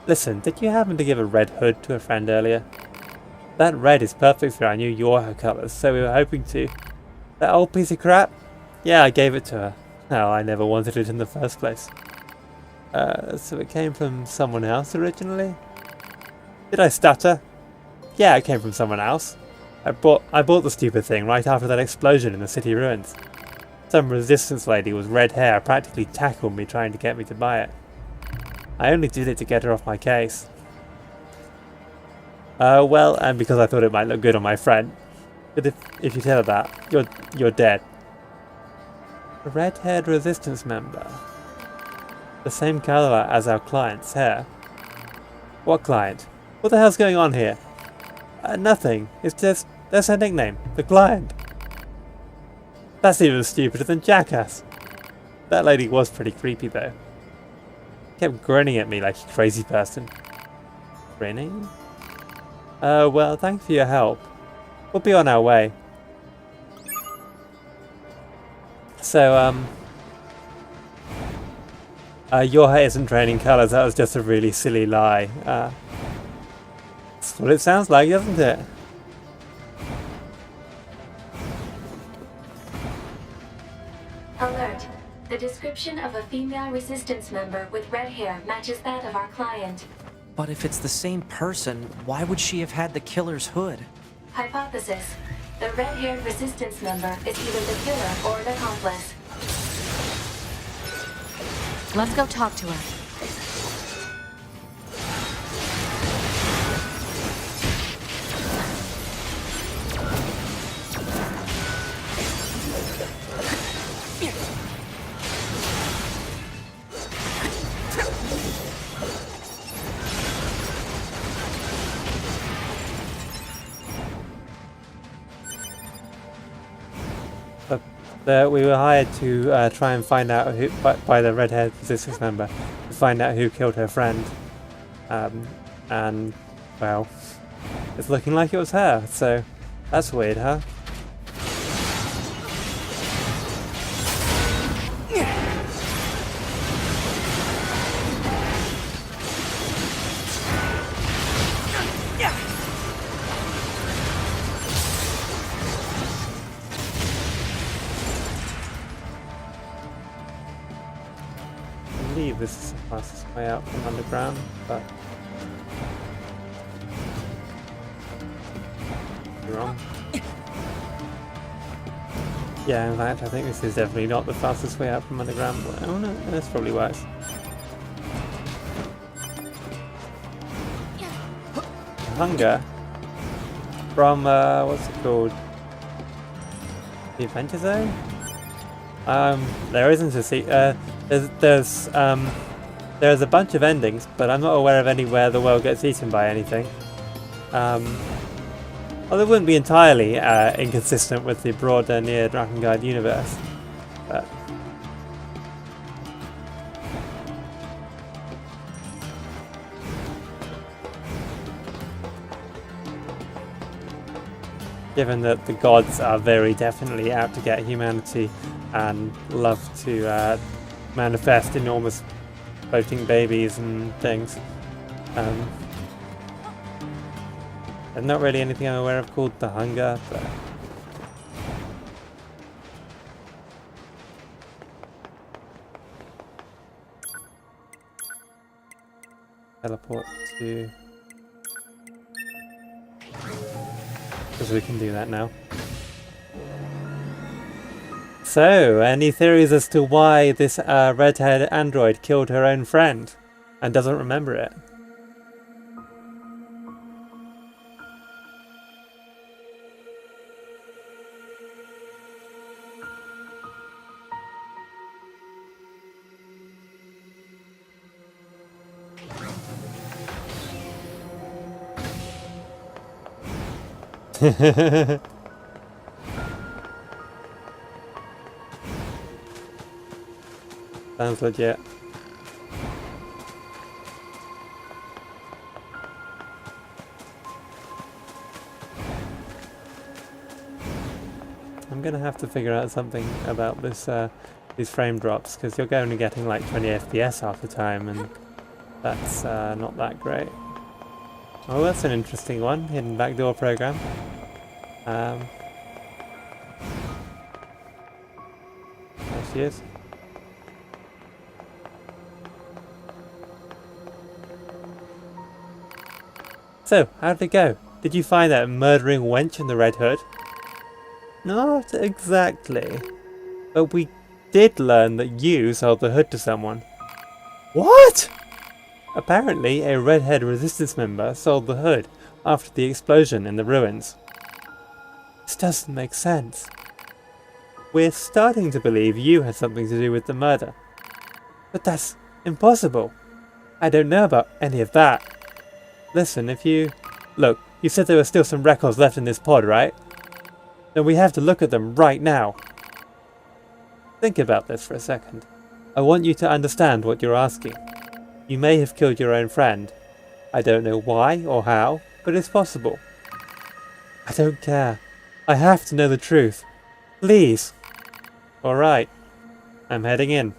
Listen, did you happen to give a red hood to a friend earlier? That red is perfect for our new NieR colours, so we were hoping to... That old piece of crap? Yeah, I gave it to her. Hell, I never wanted it in the first place. So it came from someone else originally? Did I stutter? Yeah, it came from someone else. I bought the stupid thing right after that explosion in the city ruins. Some resistance lady with red hair practically tackled me trying to get me to buy it. I only did it to get her off my case. Well, and because I thought it might look good on my friend. But if you tell her that, you're dead. A red-haired resistance member. The same colour as our client's hair. What client? What the hell's going on here? Nothing. It's just, that's her nickname. The client. That's even stupider than Jackass. That lady was pretty creepy though. Kept grinning at me like a crazy person. Grinning? Well, thanks for your help. We'll be on our way. So, NieR isn't training colours, that was just a really silly lie. That's what it sounds like, doesn't it? Alert. The description of a female resistance member with red hair matches that of our client. But if it's the same person, why would she have had the killer's hood? Hypothesis. The red-haired resistance member is either the killer or an accomplice. Let's go talk to her. We were hired to try and find out who, by the red-haired resistance member, to find out who killed her friend. And, well, it's looking like it was her, so that's weird, huh? I believe this is the fastest way out from underground, but you're wrong. Yeah, in fact, I think this is definitely not the fastest way out from underground. But, oh no, that's probably worse. Hunger from what's it called? The Adventure Zone? There isn't a there's a bunch of endings, but I'm not aware of anywhere the world gets eaten by anything. Well, it wouldn't be entirely inconsistent with the broader NieR Drakengard universe, but given that the gods are very definitely out to get humanity and love to manifest enormous floating babies and things. There's not really anything I'm aware of called the hunger, but teleport to, because we can do that now. So, any theories as to why this redhead android killed her own friend and doesn't remember it? Sounds legit. I'm gonna have to figure out something about this these frame drops, because you're only getting like 20 FPS half the time, and that's not that great. Oh, that's an interesting one. Hidden backdoor program. There she is. So, how did it go? Did you find that murdering wench in the red hood? Not exactly. But we did learn that you sold the hood to someone. What? Apparently, a redhead resistance member sold the hood after the explosion in the ruins. This doesn't make sense. We're starting to believe you had something to do with the murder. But that's impossible. I don't know about any of that. Listen, if you... Look, you said there were still some records left in this pod, right? Then we have to look at them right now. Think about this for a second. I want you to understand what you're asking. You may have killed your own friend. I don't know why or how, but it's possible. I don't care. I have to know the truth. Please. Alright. I'm heading in.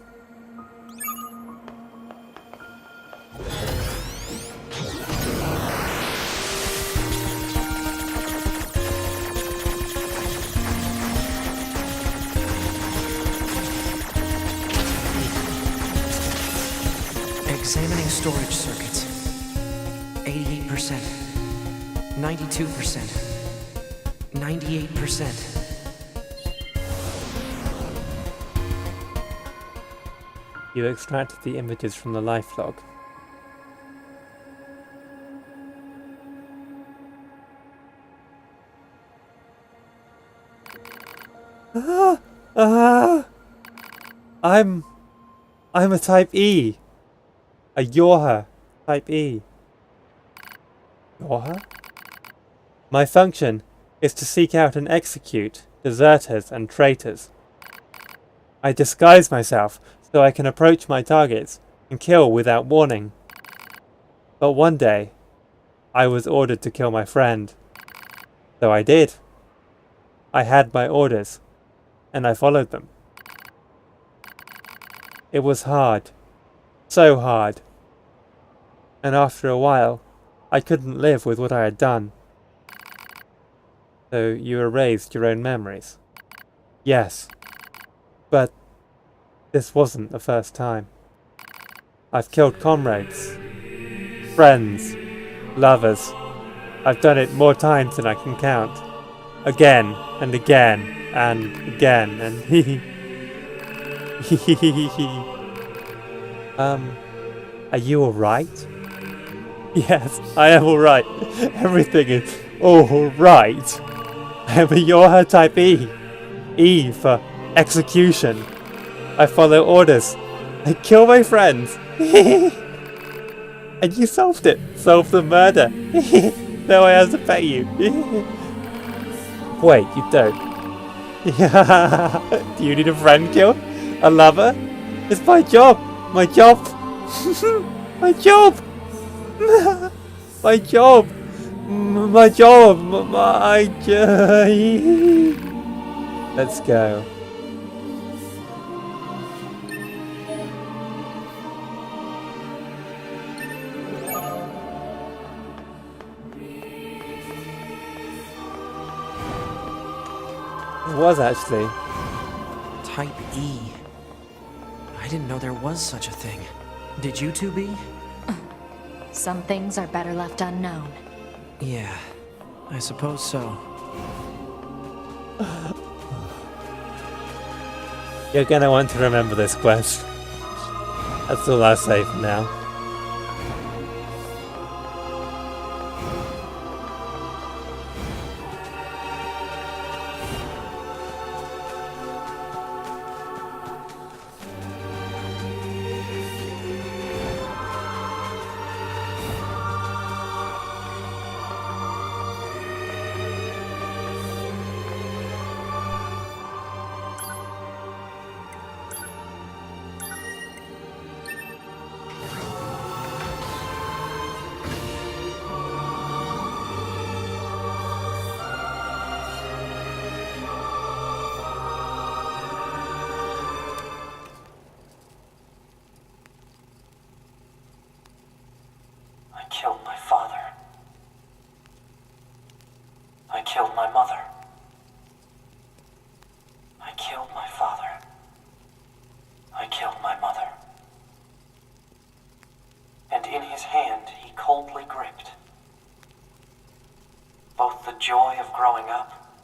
Examining storage circuits. 88%. 92%. 98%. You extracted the images from the life log. I'm a type E. A Yorha type E. Yorha? My function is to seek out and execute deserters and traitors. I disguise myself so I can approach my targets and kill without warning. But one day, I was ordered to kill my friend. So I did. I had my orders, and I followed them. It was hard. So hard. And after a while, I couldn't live with what I had done. So you erased your own memories. Yes. But this wasn't the first time. I've killed comrades, friends, lovers. I've done it more times than I can count. Again and again and again and are you alright? Yes, I am alright. Everything is alright. I am a Yorha type E. E for execution. I follow orders. I kill my friends. And you solved it. Solved the murder. Now I have to pay you. Wait, you don't. Do you need a friend killed? A lover? It's my job. My job. My job. My job. My job! My job! Let's go. It was actually. Type E. I didn't know there was such a thing. Did you two be? Some things are better left unknown. Yeah, I suppose so. You're gonna want to remember this quest. That's all I'll say for now. I killed my father. I killed my mother. I killed my father. I killed my mother. And in his hand he coldly gripped both the joy of growing up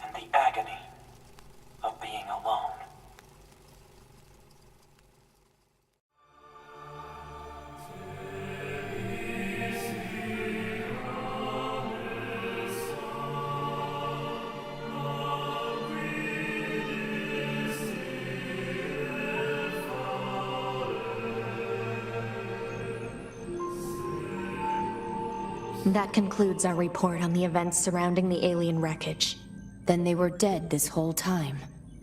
and the agony of being alone. That concludes our report on the events surrounding the alien wreckage. Then they were dead this whole time.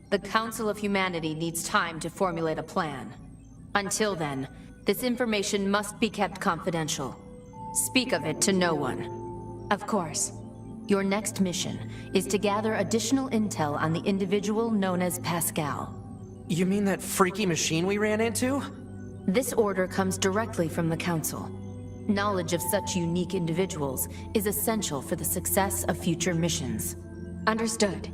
The Council of Humanity needs time to formulate a plan. Until then, this information must be kept confidential. Speak of it to no one. Of course. Your next mission is to gather additional intel on the individual known as Pascal. You mean that freaky machine we ran into? This order comes directly from the Council. Knowledge of such unique individuals is essential for the success of future missions. Understood.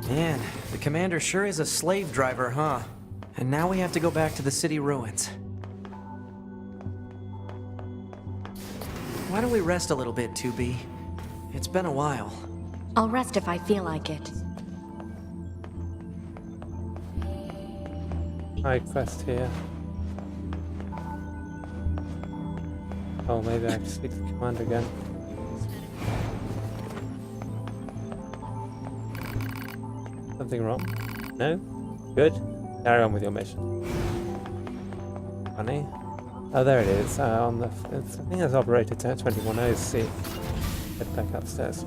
Man, the commander sure is a slave driver, huh? And now we have to go back to the city ruins. Why don't we rest a little bit, 2B? It's been a while. I'll rest if I feel like it. Side quest here. Oh, maybe I have to speak to the commander again. Something wrong? No? Good? Carry on with your mission. Funny. Oh, there it is. On the, I think it's operator 21OC. Head back upstairs.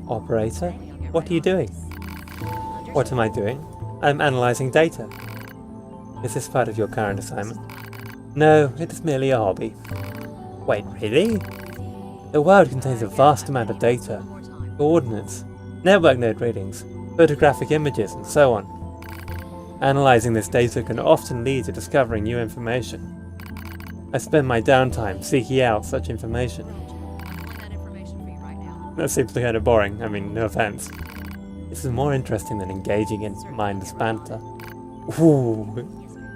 Operator? What are you doing? What am I doing? I'm analyzing data. Is this part of your current assignment? No, it is merely a hobby. Wait, really? The world contains a vast amount of data, coordinates, network node readings, photographic images, and so on. Analyzing this data can often lead to discovering new information. I spend my downtime seeking out such information. That seems kind of boring, I mean, no offense. This is more interesting than engaging in mindless banter. Ooh,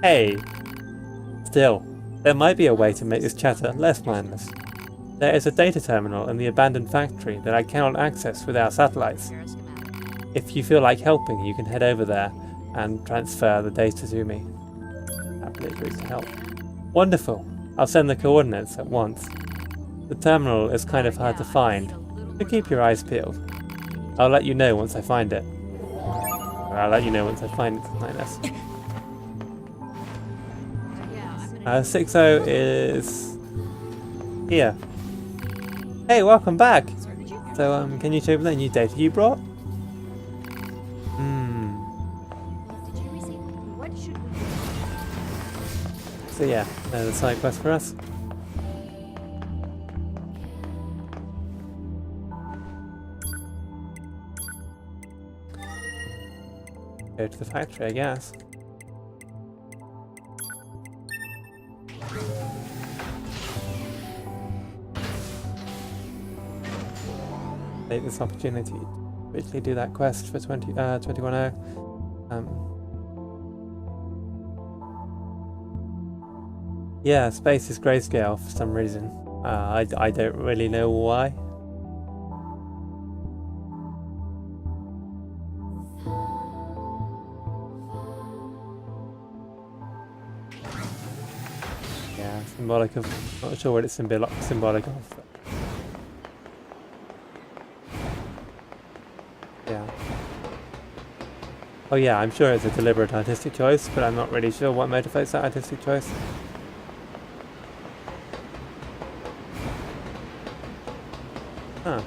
hey! Still, there might be a way to make this chatter less mindless. There is a data terminal in the abandoned factory that I cannot access with our satellites. If you feel like helping, you can head over there and transfer the data to me. Happily agrees to help. Wonderful! I'll send the coordinates at once. The terminal is kind of hard to find, so keep your eyes peeled. I'll let you know once I find it. I'll let you know once I find it, something like this. 60 is here. Hey, welcome back! So, can you show me the new data you brought? So yeah, there's a side quest for us. Go to the factory, I guess. Take this opportunity to quickly do that quest for 21 Yeah, space is grayscale for some reason. I don't really know why. Yeah, symbolic of. Not sure what it's symbolic of. But yeah. Oh yeah, I'm sure it's a deliberate artistic choice, but I'm not really sure what motivates that artistic choice. Huh.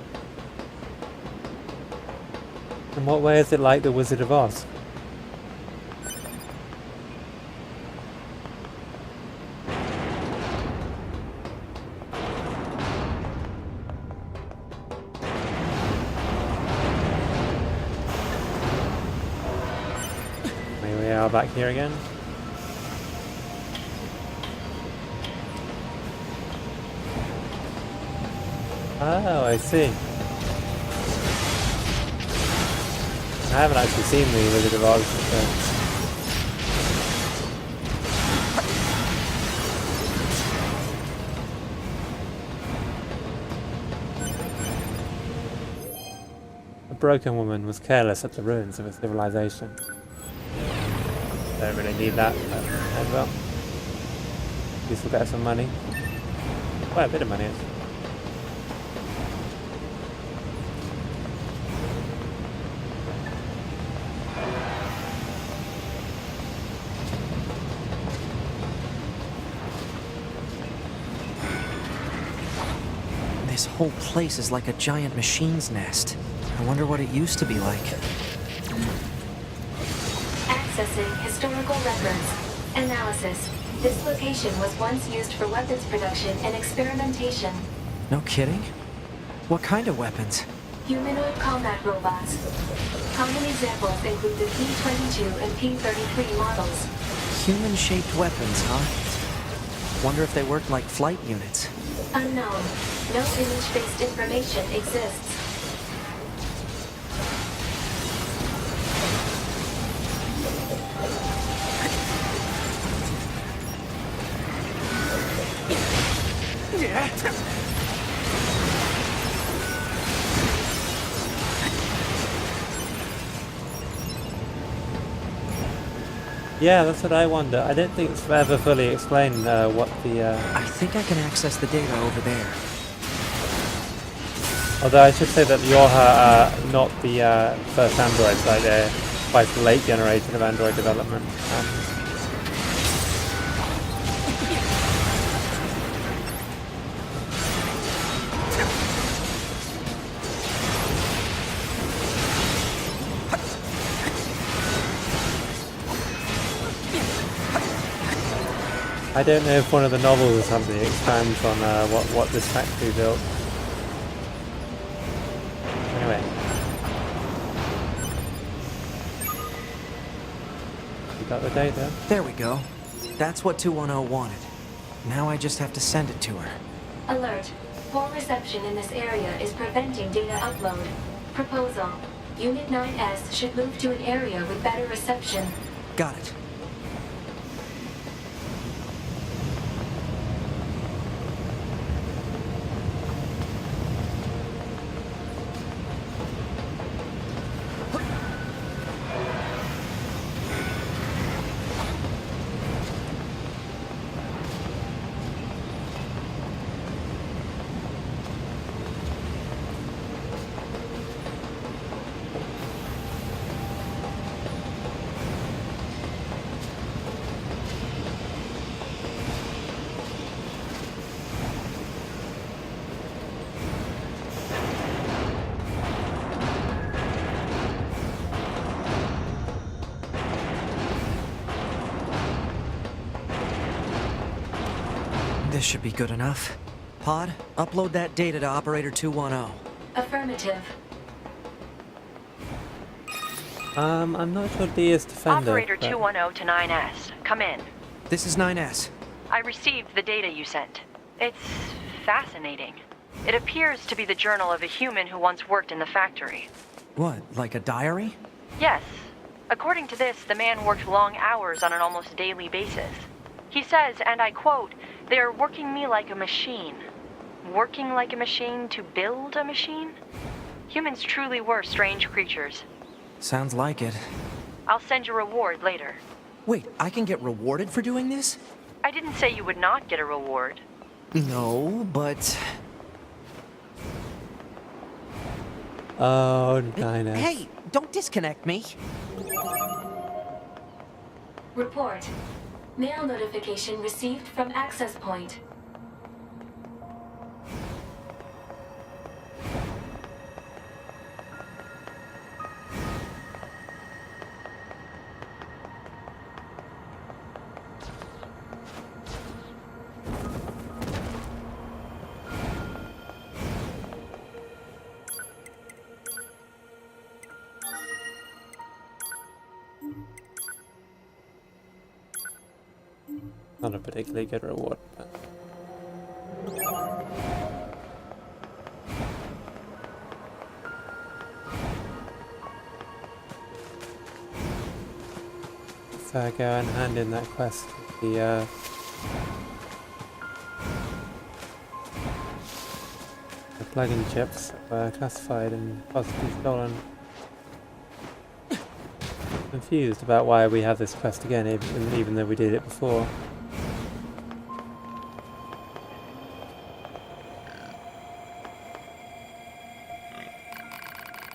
In what way is it like the Wizard of Oz? Here we are back here again. Oh, I see. I haven't actually seen the Wizard of Oz. A broken woman was careless at the ruins of a civilization. Don't really need that, but as well. At least we'll get some money. Quite a bit of money, actually. This whole place is like a giant machine's nest. I wonder what it used to be like. Accessing historical records. Analysis. This location was once used for weapons production and experimentation. No kidding? What kind of weapons? Humanoid combat robots. Common examples include the P-22 and P-33 models. Human-shaped weapons, huh? Wonder if they work like flight units. Unknown. No image-based information exists. Yeah, that's what I wonder. I don't think it's ever fully explained what the... I think I can access the data over there. Although I should say that Yorha are not the first androids, like they're quite the late generation of android development. I don't know if one of the novels or something expands on what this factory built. Anyway. You got the data? There we go. That's what 210 wanted. Now I just have to send it to her. Alert. Poor reception in this area is preventing data upload. Proposal. Unit 9S should move to an area with better reception. Got it. This should be good enough. Pod, upload that data to Operator 210. Affirmative. I'm not sure D is Defender. Operator but- 210 to 9S. Come in. This is 9S. I received the data you sent. It's fascinating. It appears to be the journal of a human who once worked in the factory. What, like a diary? Yes. According to this, the man worked long hours on an almost daily basis. He says, and I quote, "They're working me like a machine." Working like a machine to build a machine? Humans truly were strange creatures. Sounds like it. I'll send you a reward later. Wait, I can get rewarded for doing this? I didn't say you would not get a reward. No, but... Oh, 9S. Hey, don't disconnect me. Report. Mail notification received from access point. Not a particularly good reward, but... So I go and hand in that quest to the plug-in chips that were classified and possibly stolen. Confused about why we have this quest again, even though we did it before.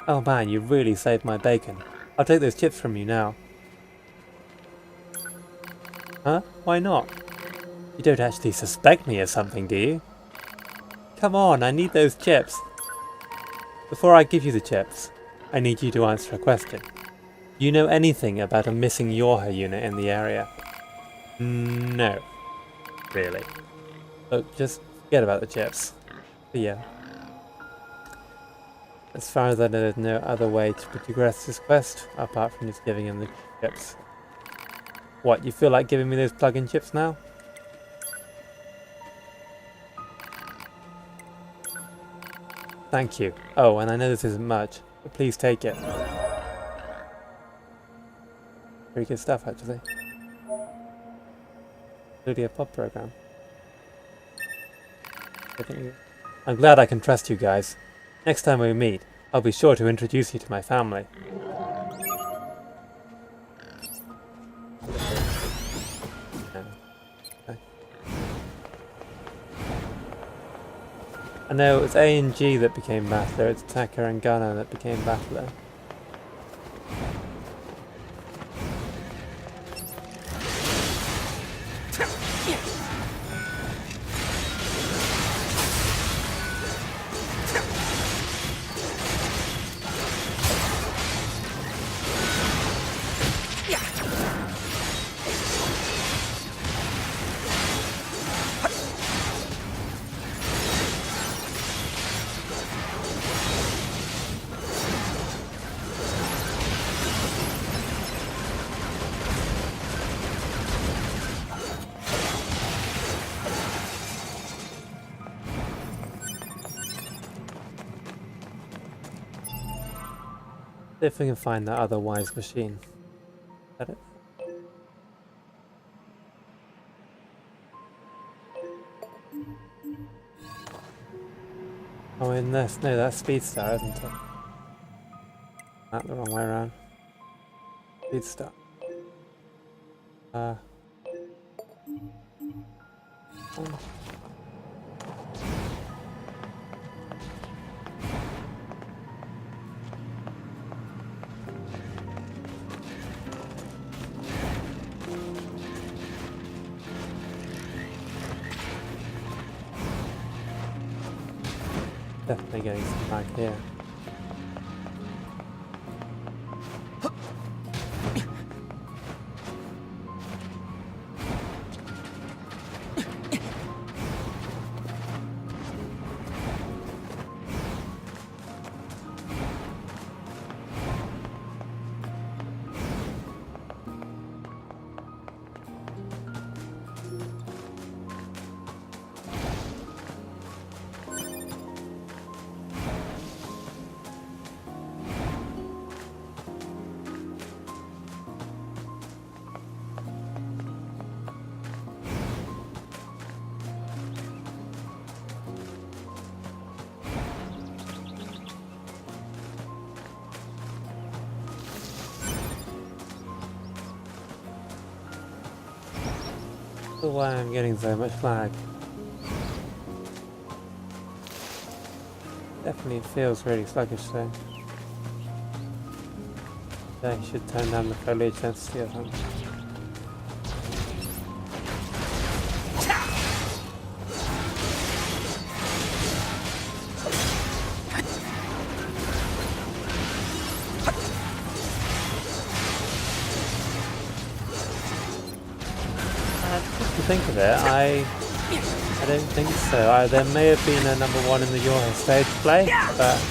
Oh man, you really saved my bacon. I'll take those chips from you now. Huh? Why not? You don't actually suspect me of something, do you? Come on, I need those chips. Before I give you the chips, I need you to answer a question. Do you know anything about a missing Yorha unit in the area? No. Really. Look, just forget about the chips. But yeah. As far as I know, there's no other way to progress this quest, apart from just giving him the chips. What, you feel like giving me those plug-in chips now? Thank you. Oh, and I know this isn't much, but please take it. Very good stuff, actually. Really a pop program. I'm glad I can trust you guys. Next time we meet, I'll be sure to introduce you to my family. Okay. I know it was A and G that became Battler, it's Attacker and Gunner that became Battler. See if we can find that other wise machine. Is that it? Oh, in this. No, that's Speed Star, isn't it? Not the wrong way around. Speed Star. Oh. Definitely getting some back here. why I'm getting so much lag. Definitely feels really sluggish though. I should turn down the foliage density or something. Think of it, I don't think so. There may have been a number 1 in the Your stage play, but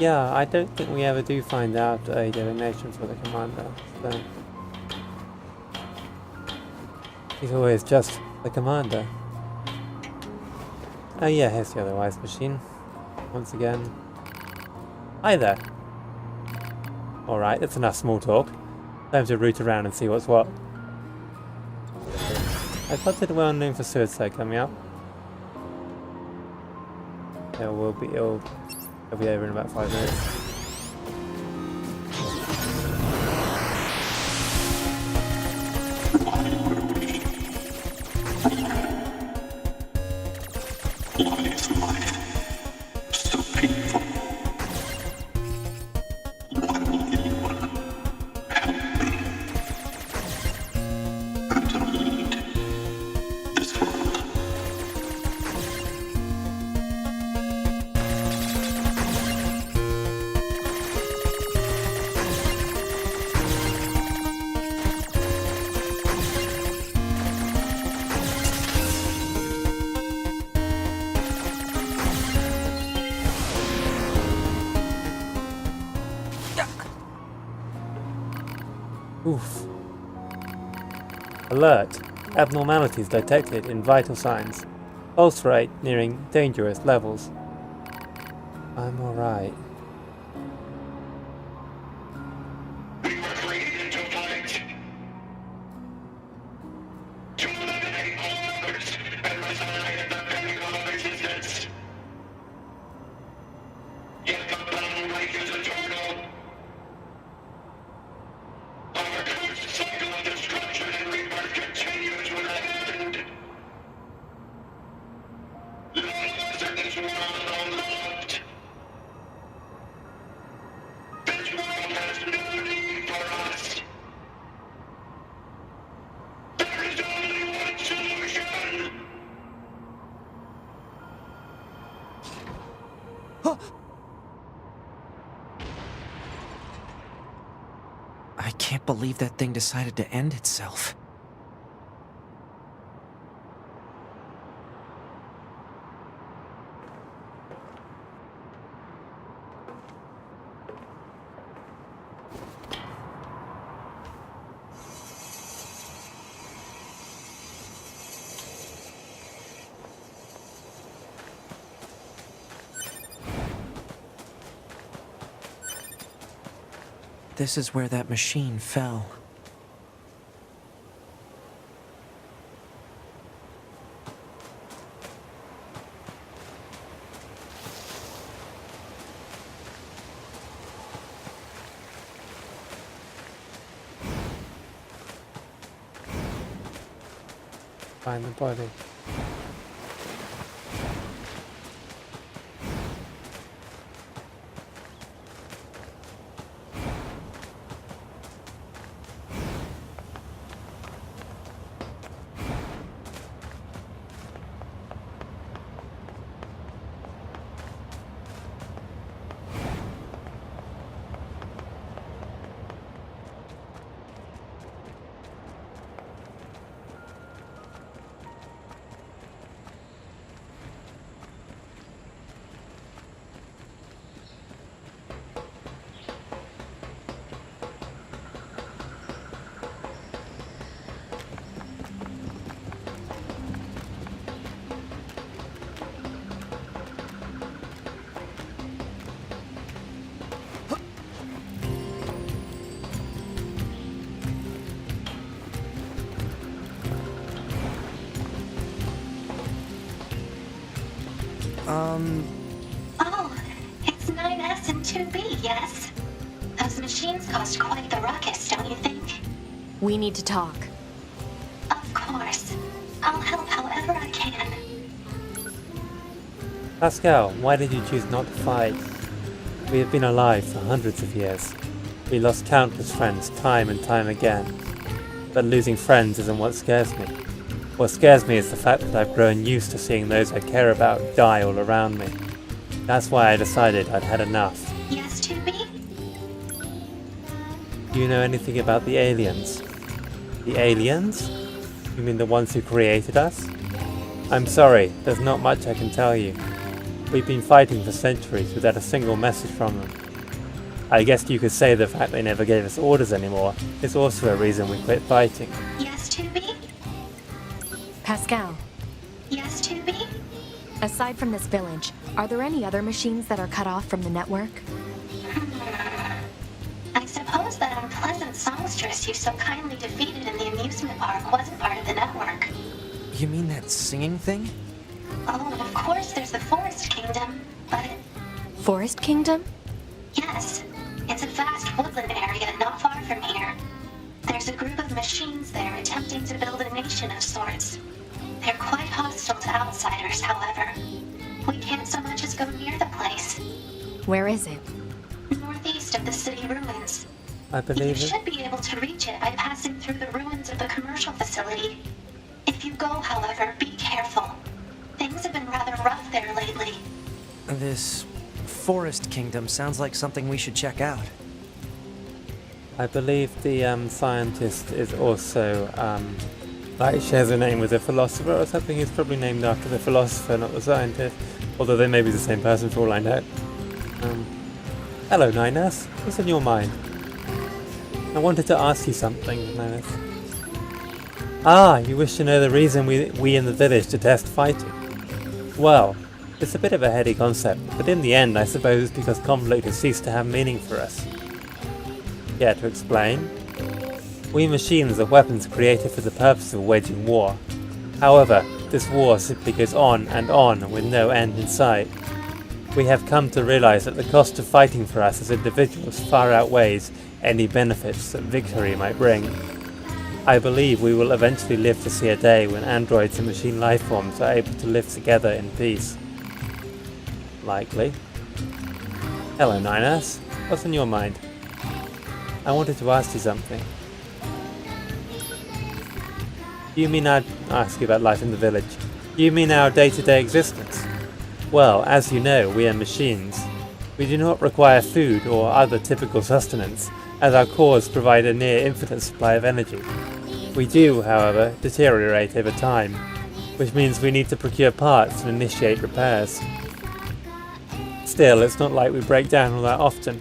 yeah, I don't think we ever do find out a designation for the commander, so he's always just the commander. Oh yeah, here's the otherwise machine. Once again. Hi there. Alright, that's enough small talk. Time to root around and see what's what. I spotted a well known for suicide coming up. It'll be over in about 5 minutes. Oof. Alert. Abnormalities detected in vital signs. Pulse rate nearing dangerous levels. I'm alright. I can't believe that thing decided to end itself. This is where that machine fell. Find the body. Oh, it's 9S and 2B, yes? Those machines cost quite the ruckus, don't you think? We need to talk. Of course. I'll help however I can. Pascal, why did you choose not to fight? We have been alive for hundreds of years. We lost countless friends time and time again. But losing friends isn't what scares me. What scares me is the fact that I've grown used to seeing those I care about die all around me. That's why I decided I'd had enough. Yes, 2B? Do you know anything about the aliens? The aliens? You mean the ones who created us? I'm sorry, there's not much I can tell you. We've been fighting for centuries without a single message from them. I guess you could say the fact they never gave us orders anymore is also a reason we quit fighting. Yes, 2B? Pascal, Yes, 2B? aside from this village, are there any other machines that are cut off from the network? I suppose that unpleasant songstress you so kindly defeated in the amusement park wasn't part of the network. You mean that singing thing? Oh, and of course there's the Forest Kingdom, but... Forest Kingdom? Yes. It's a vast woodland area not far from here. There's a group of machines there attempting to build a nation of sorts. They're quite hostile to outsiders, however. We can't so much as go near the place. Where is it? Northeast of the city ruins. I believe You it. should be able to reach it by passing through the ruins of the commercial facility. If you go, however, be careful. Things have been rather rough there lately. This Forest Kingdom sounds like something we should check out. I believe the scientist is also like shares a name with a philosopher or something. He's probably named after the philosopher, not the scientist. Although they may be the same person for all I know. Hello, Ninus. What's in your mind? I wanted to ask you something, Ninus. Ah, you wish to know the reason we in the village detest fighting? Well, it's a bit of a heady concept, but in the end I suppose it's because conflict has ceased to have meaning for us. Yeah, to explain. We machines are weapons created for the purpose of waging war. However, this war simply goes on and with no end in sight. We have come to realize that the cost of fighting for us as individuals far outweighs any benefits that victory might bring. I believe we will eventually live to see a day when androids and machine lifeforms are able to live together in peace. Likely. Hello, Ninus. What's on your mind? I wanted to ask you something. Do you mean I'd ask you about life in the village? Do you mean our day-to-day existence? Well, as you know, we are machines. We do not require food or other typical sustenance, as our cores provide a near infinite supply of energy. We do, however, deteriorate over time, which means we need to procure parts and initiate repairs. Still, it's not like we break down all that often.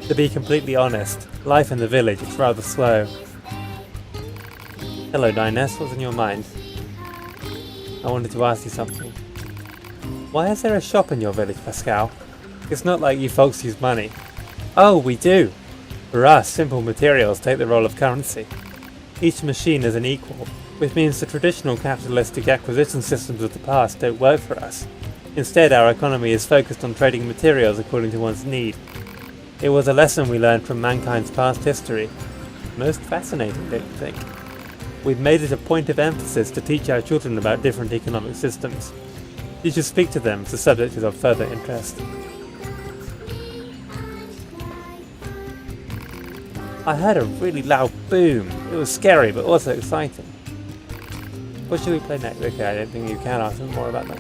To be completely honest, life in the village is rather slow. Hello, Diness, what's in your mind? I wanted to ask you something. Why is there a shop in your village, Pascal? It's not like you folks use money. Oh, we do! For us, simple materials take the role of currency. Each machine is an equal, which means the traditional capitalistic acquisition systems of the past don't work for us. Instead, our economy is focused on trading materials according to one's need. It was a lesson we learned from mankind's past history. Most fascinating, don't you think? We've made it a point of emphasis to teach our children about different economic systems. You should speak to them if the subject is of further interest. I heard a really loud boom. It was scary, but also exciting. What should we play next? Okay, I don't think you can ask them more about that.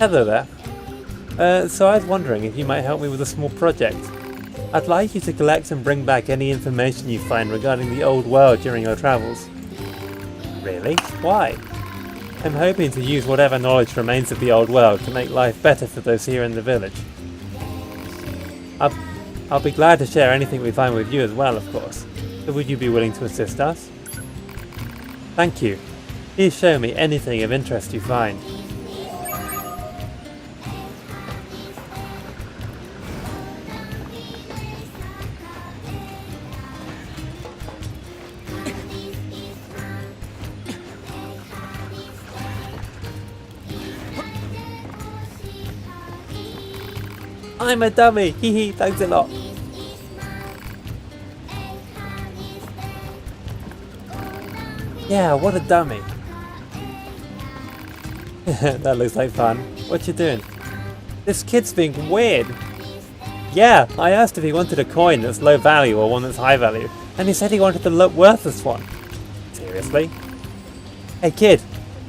Hello there. So I was wondering if you might help me with a small project. I'd like you to collect and bring back any information you find regarding the old world during your travels. Really? Why? I'm hoping to use whatever knowledge remains of the old world to make life better for those here in the village. I'll be glad to share anything we find with you as well, of course. So would you be willing to assist us? Thank you. Please show me anything of interest you find. I'm a dummy. Hee hee. Thanks a lot. Yeah, what a dummy. That looks like fun. What you doing? This kid's being weird. Yeah, I asked if he wanted a coin that's low value or one that's high value, and he said he wanted the worthless one. Seriously? Hey kid,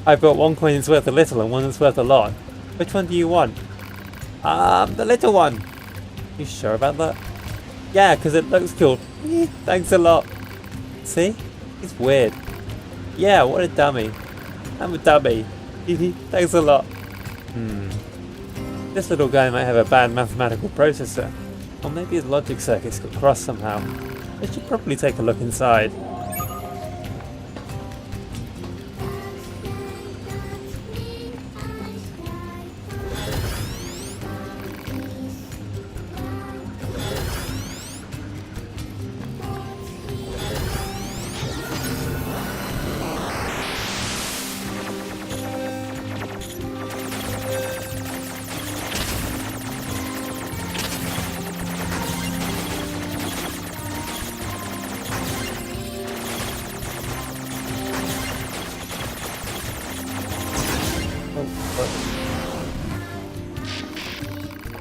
I've got one coin that's worth a little and one that's worth a lot. Which one do you want? The little one. You sure about that? Yeah, because it looks cool. Thanks a lot. See? He's weird. Yeah, what a dummy. I'm a dummy. Thanks a lot. This little guy might have a bad mathematical processor. Or maybe his logic circuits got crossed somehow. I should probably take a look inside.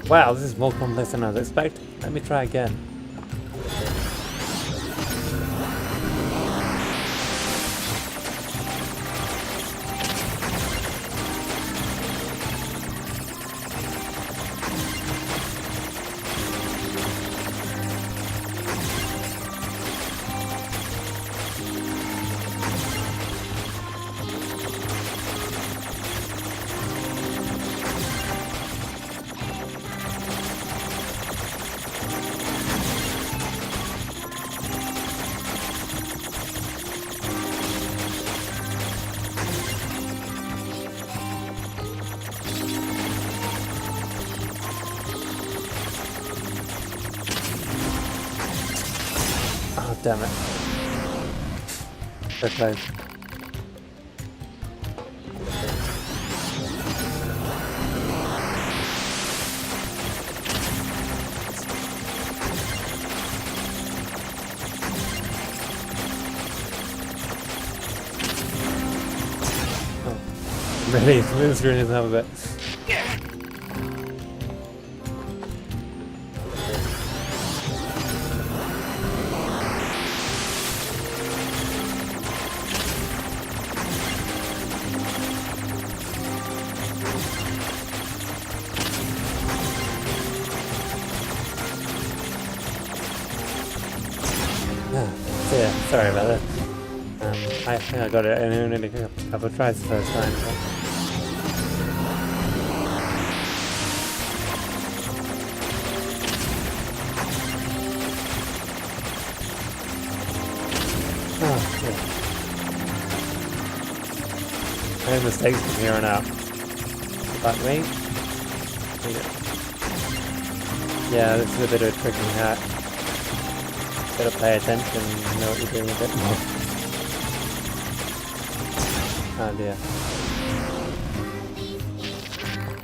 Wow, this is more complex than I was expecting. Let me try again. Oh, damn it. So close. Oh, really? Really screwing his up a bit. Yeah, sorry about that. I think I got it in only a couple of tries the first time. But... Oh, yeah. No mistakes from here on out. Back me. Yeah, this is a bit of a tricky hack. Gotta pay attention and know what you're doing a bit more. Oh dear.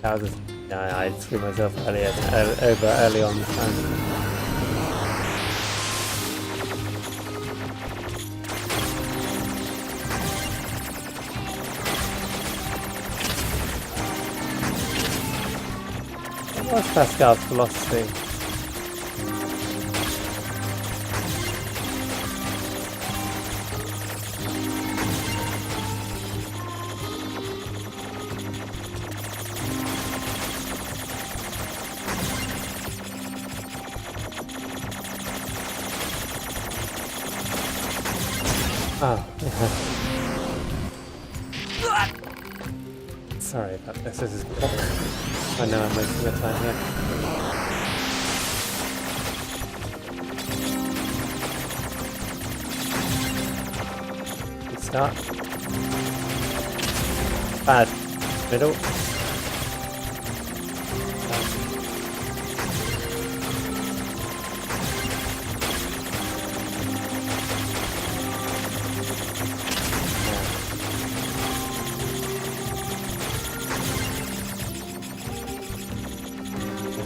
That was yeah, I screwed myself early on this time. What was Pascal's philosophy? Oh, yeah. Sorry about this. This is. I know I'm wasting my time here. Good start. Bad. Middle.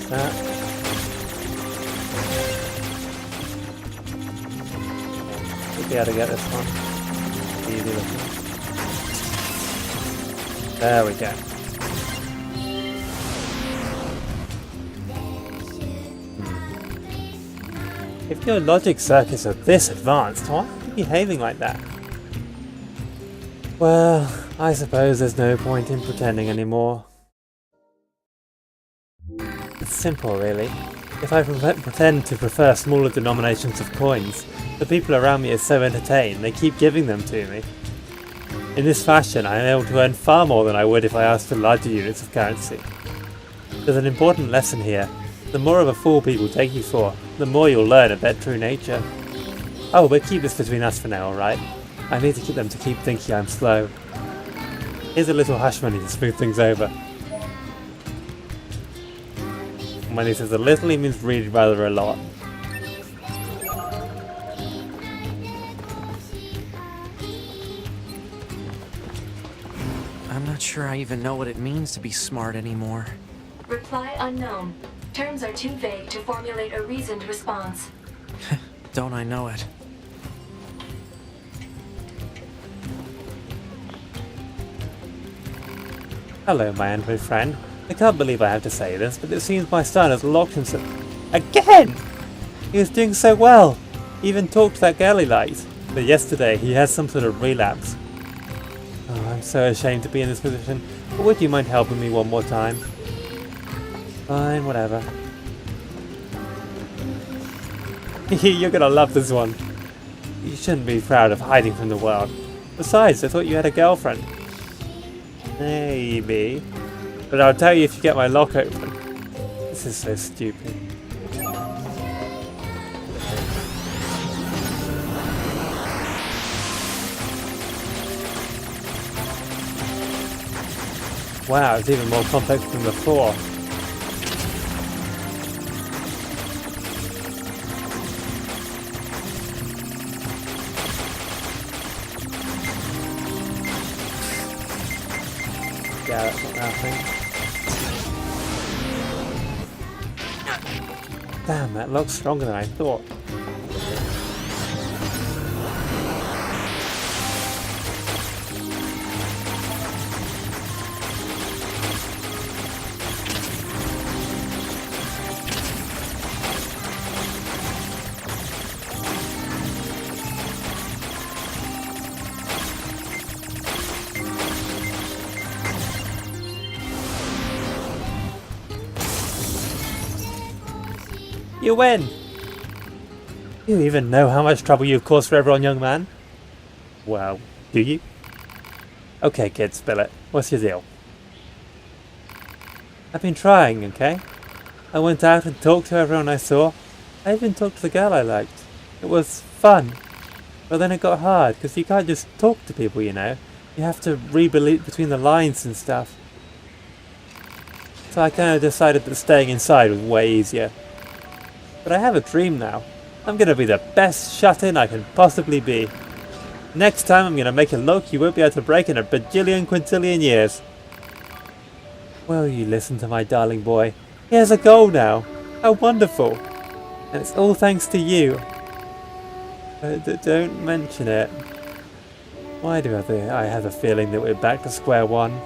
That. be able to get this one. Easy looking. There we go. If your logic circuits are this advanced, why are you behaving like that? Well, I suppose there's no point in pretending anymore. It's simple, really. If I pretend to prefer smaller denominations of coins, the people around me are so entertained they keep giving them to me. In this fashion, I am able to earn far more than I would if I asked for larger units of currency. There's an important lesson here. The more of a fool people take you for, the more you'll learn of their true nature. Oh, but keep this between us for now, alright? I need to keep them to keep thinking I'm slow. Here's a little hush money to smooth things over. When he says a little, he means really rather a lot. I'm not sure I even know what it means to be smart anymore. Reply unknown. Terms are too vague to formulate a reasoned response. Don't I know it? Hello, my android friend. I can't believe I have to say this, but it seems my son has locked himself... Again! He was doing so well! He even talked to that girl he liked. But yesterday, he had some sort of relapse. Oh, I'm so ashamed to be in this position. But would you mind helping me one more time? Fine, whatever. You're gonna love this one. You shouldn't be proud of hiding from the world. Besides, I thought you had a girlfriend. Maybe. But I'll tell you if you get my lock open. This is so stupid. Wow, it's even more complex than before. Yeah, that's not happening. Damn, that looks stronger than I thought. You win! You even know how much trouble you've caused for everyone, young man? Well, do you? Okay, kid, spill it. What's your deal? I've been trying, okay? I went out and talked to everyone I saw. I even talked to the girl I liked. It was fun. But then it got hard, because you can't just talk to people, you know. You have to read between the lines and stuff. So I kind of decided that staying inside was way easier. But I have a dream now. I'm going to be the best shut-in I can possibly be. Next time I'm going to make a lock you won't be able to break in a bajillion quintillion years. Will you listen to my darling boy? He has a goal now. How wonderful. And it's all thanks to you. Don't mention it. Why do I have a feeling that we're back to square one?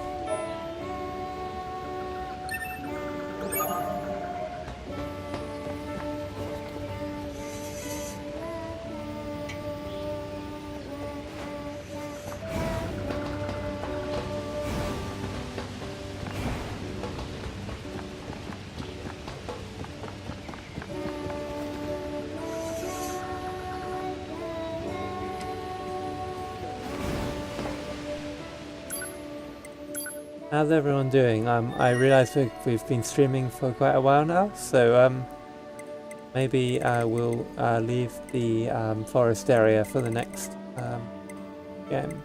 How's everyone doing? I realise we've been streaming for quite a while now, so maybe we'll leave the forest area for the next game.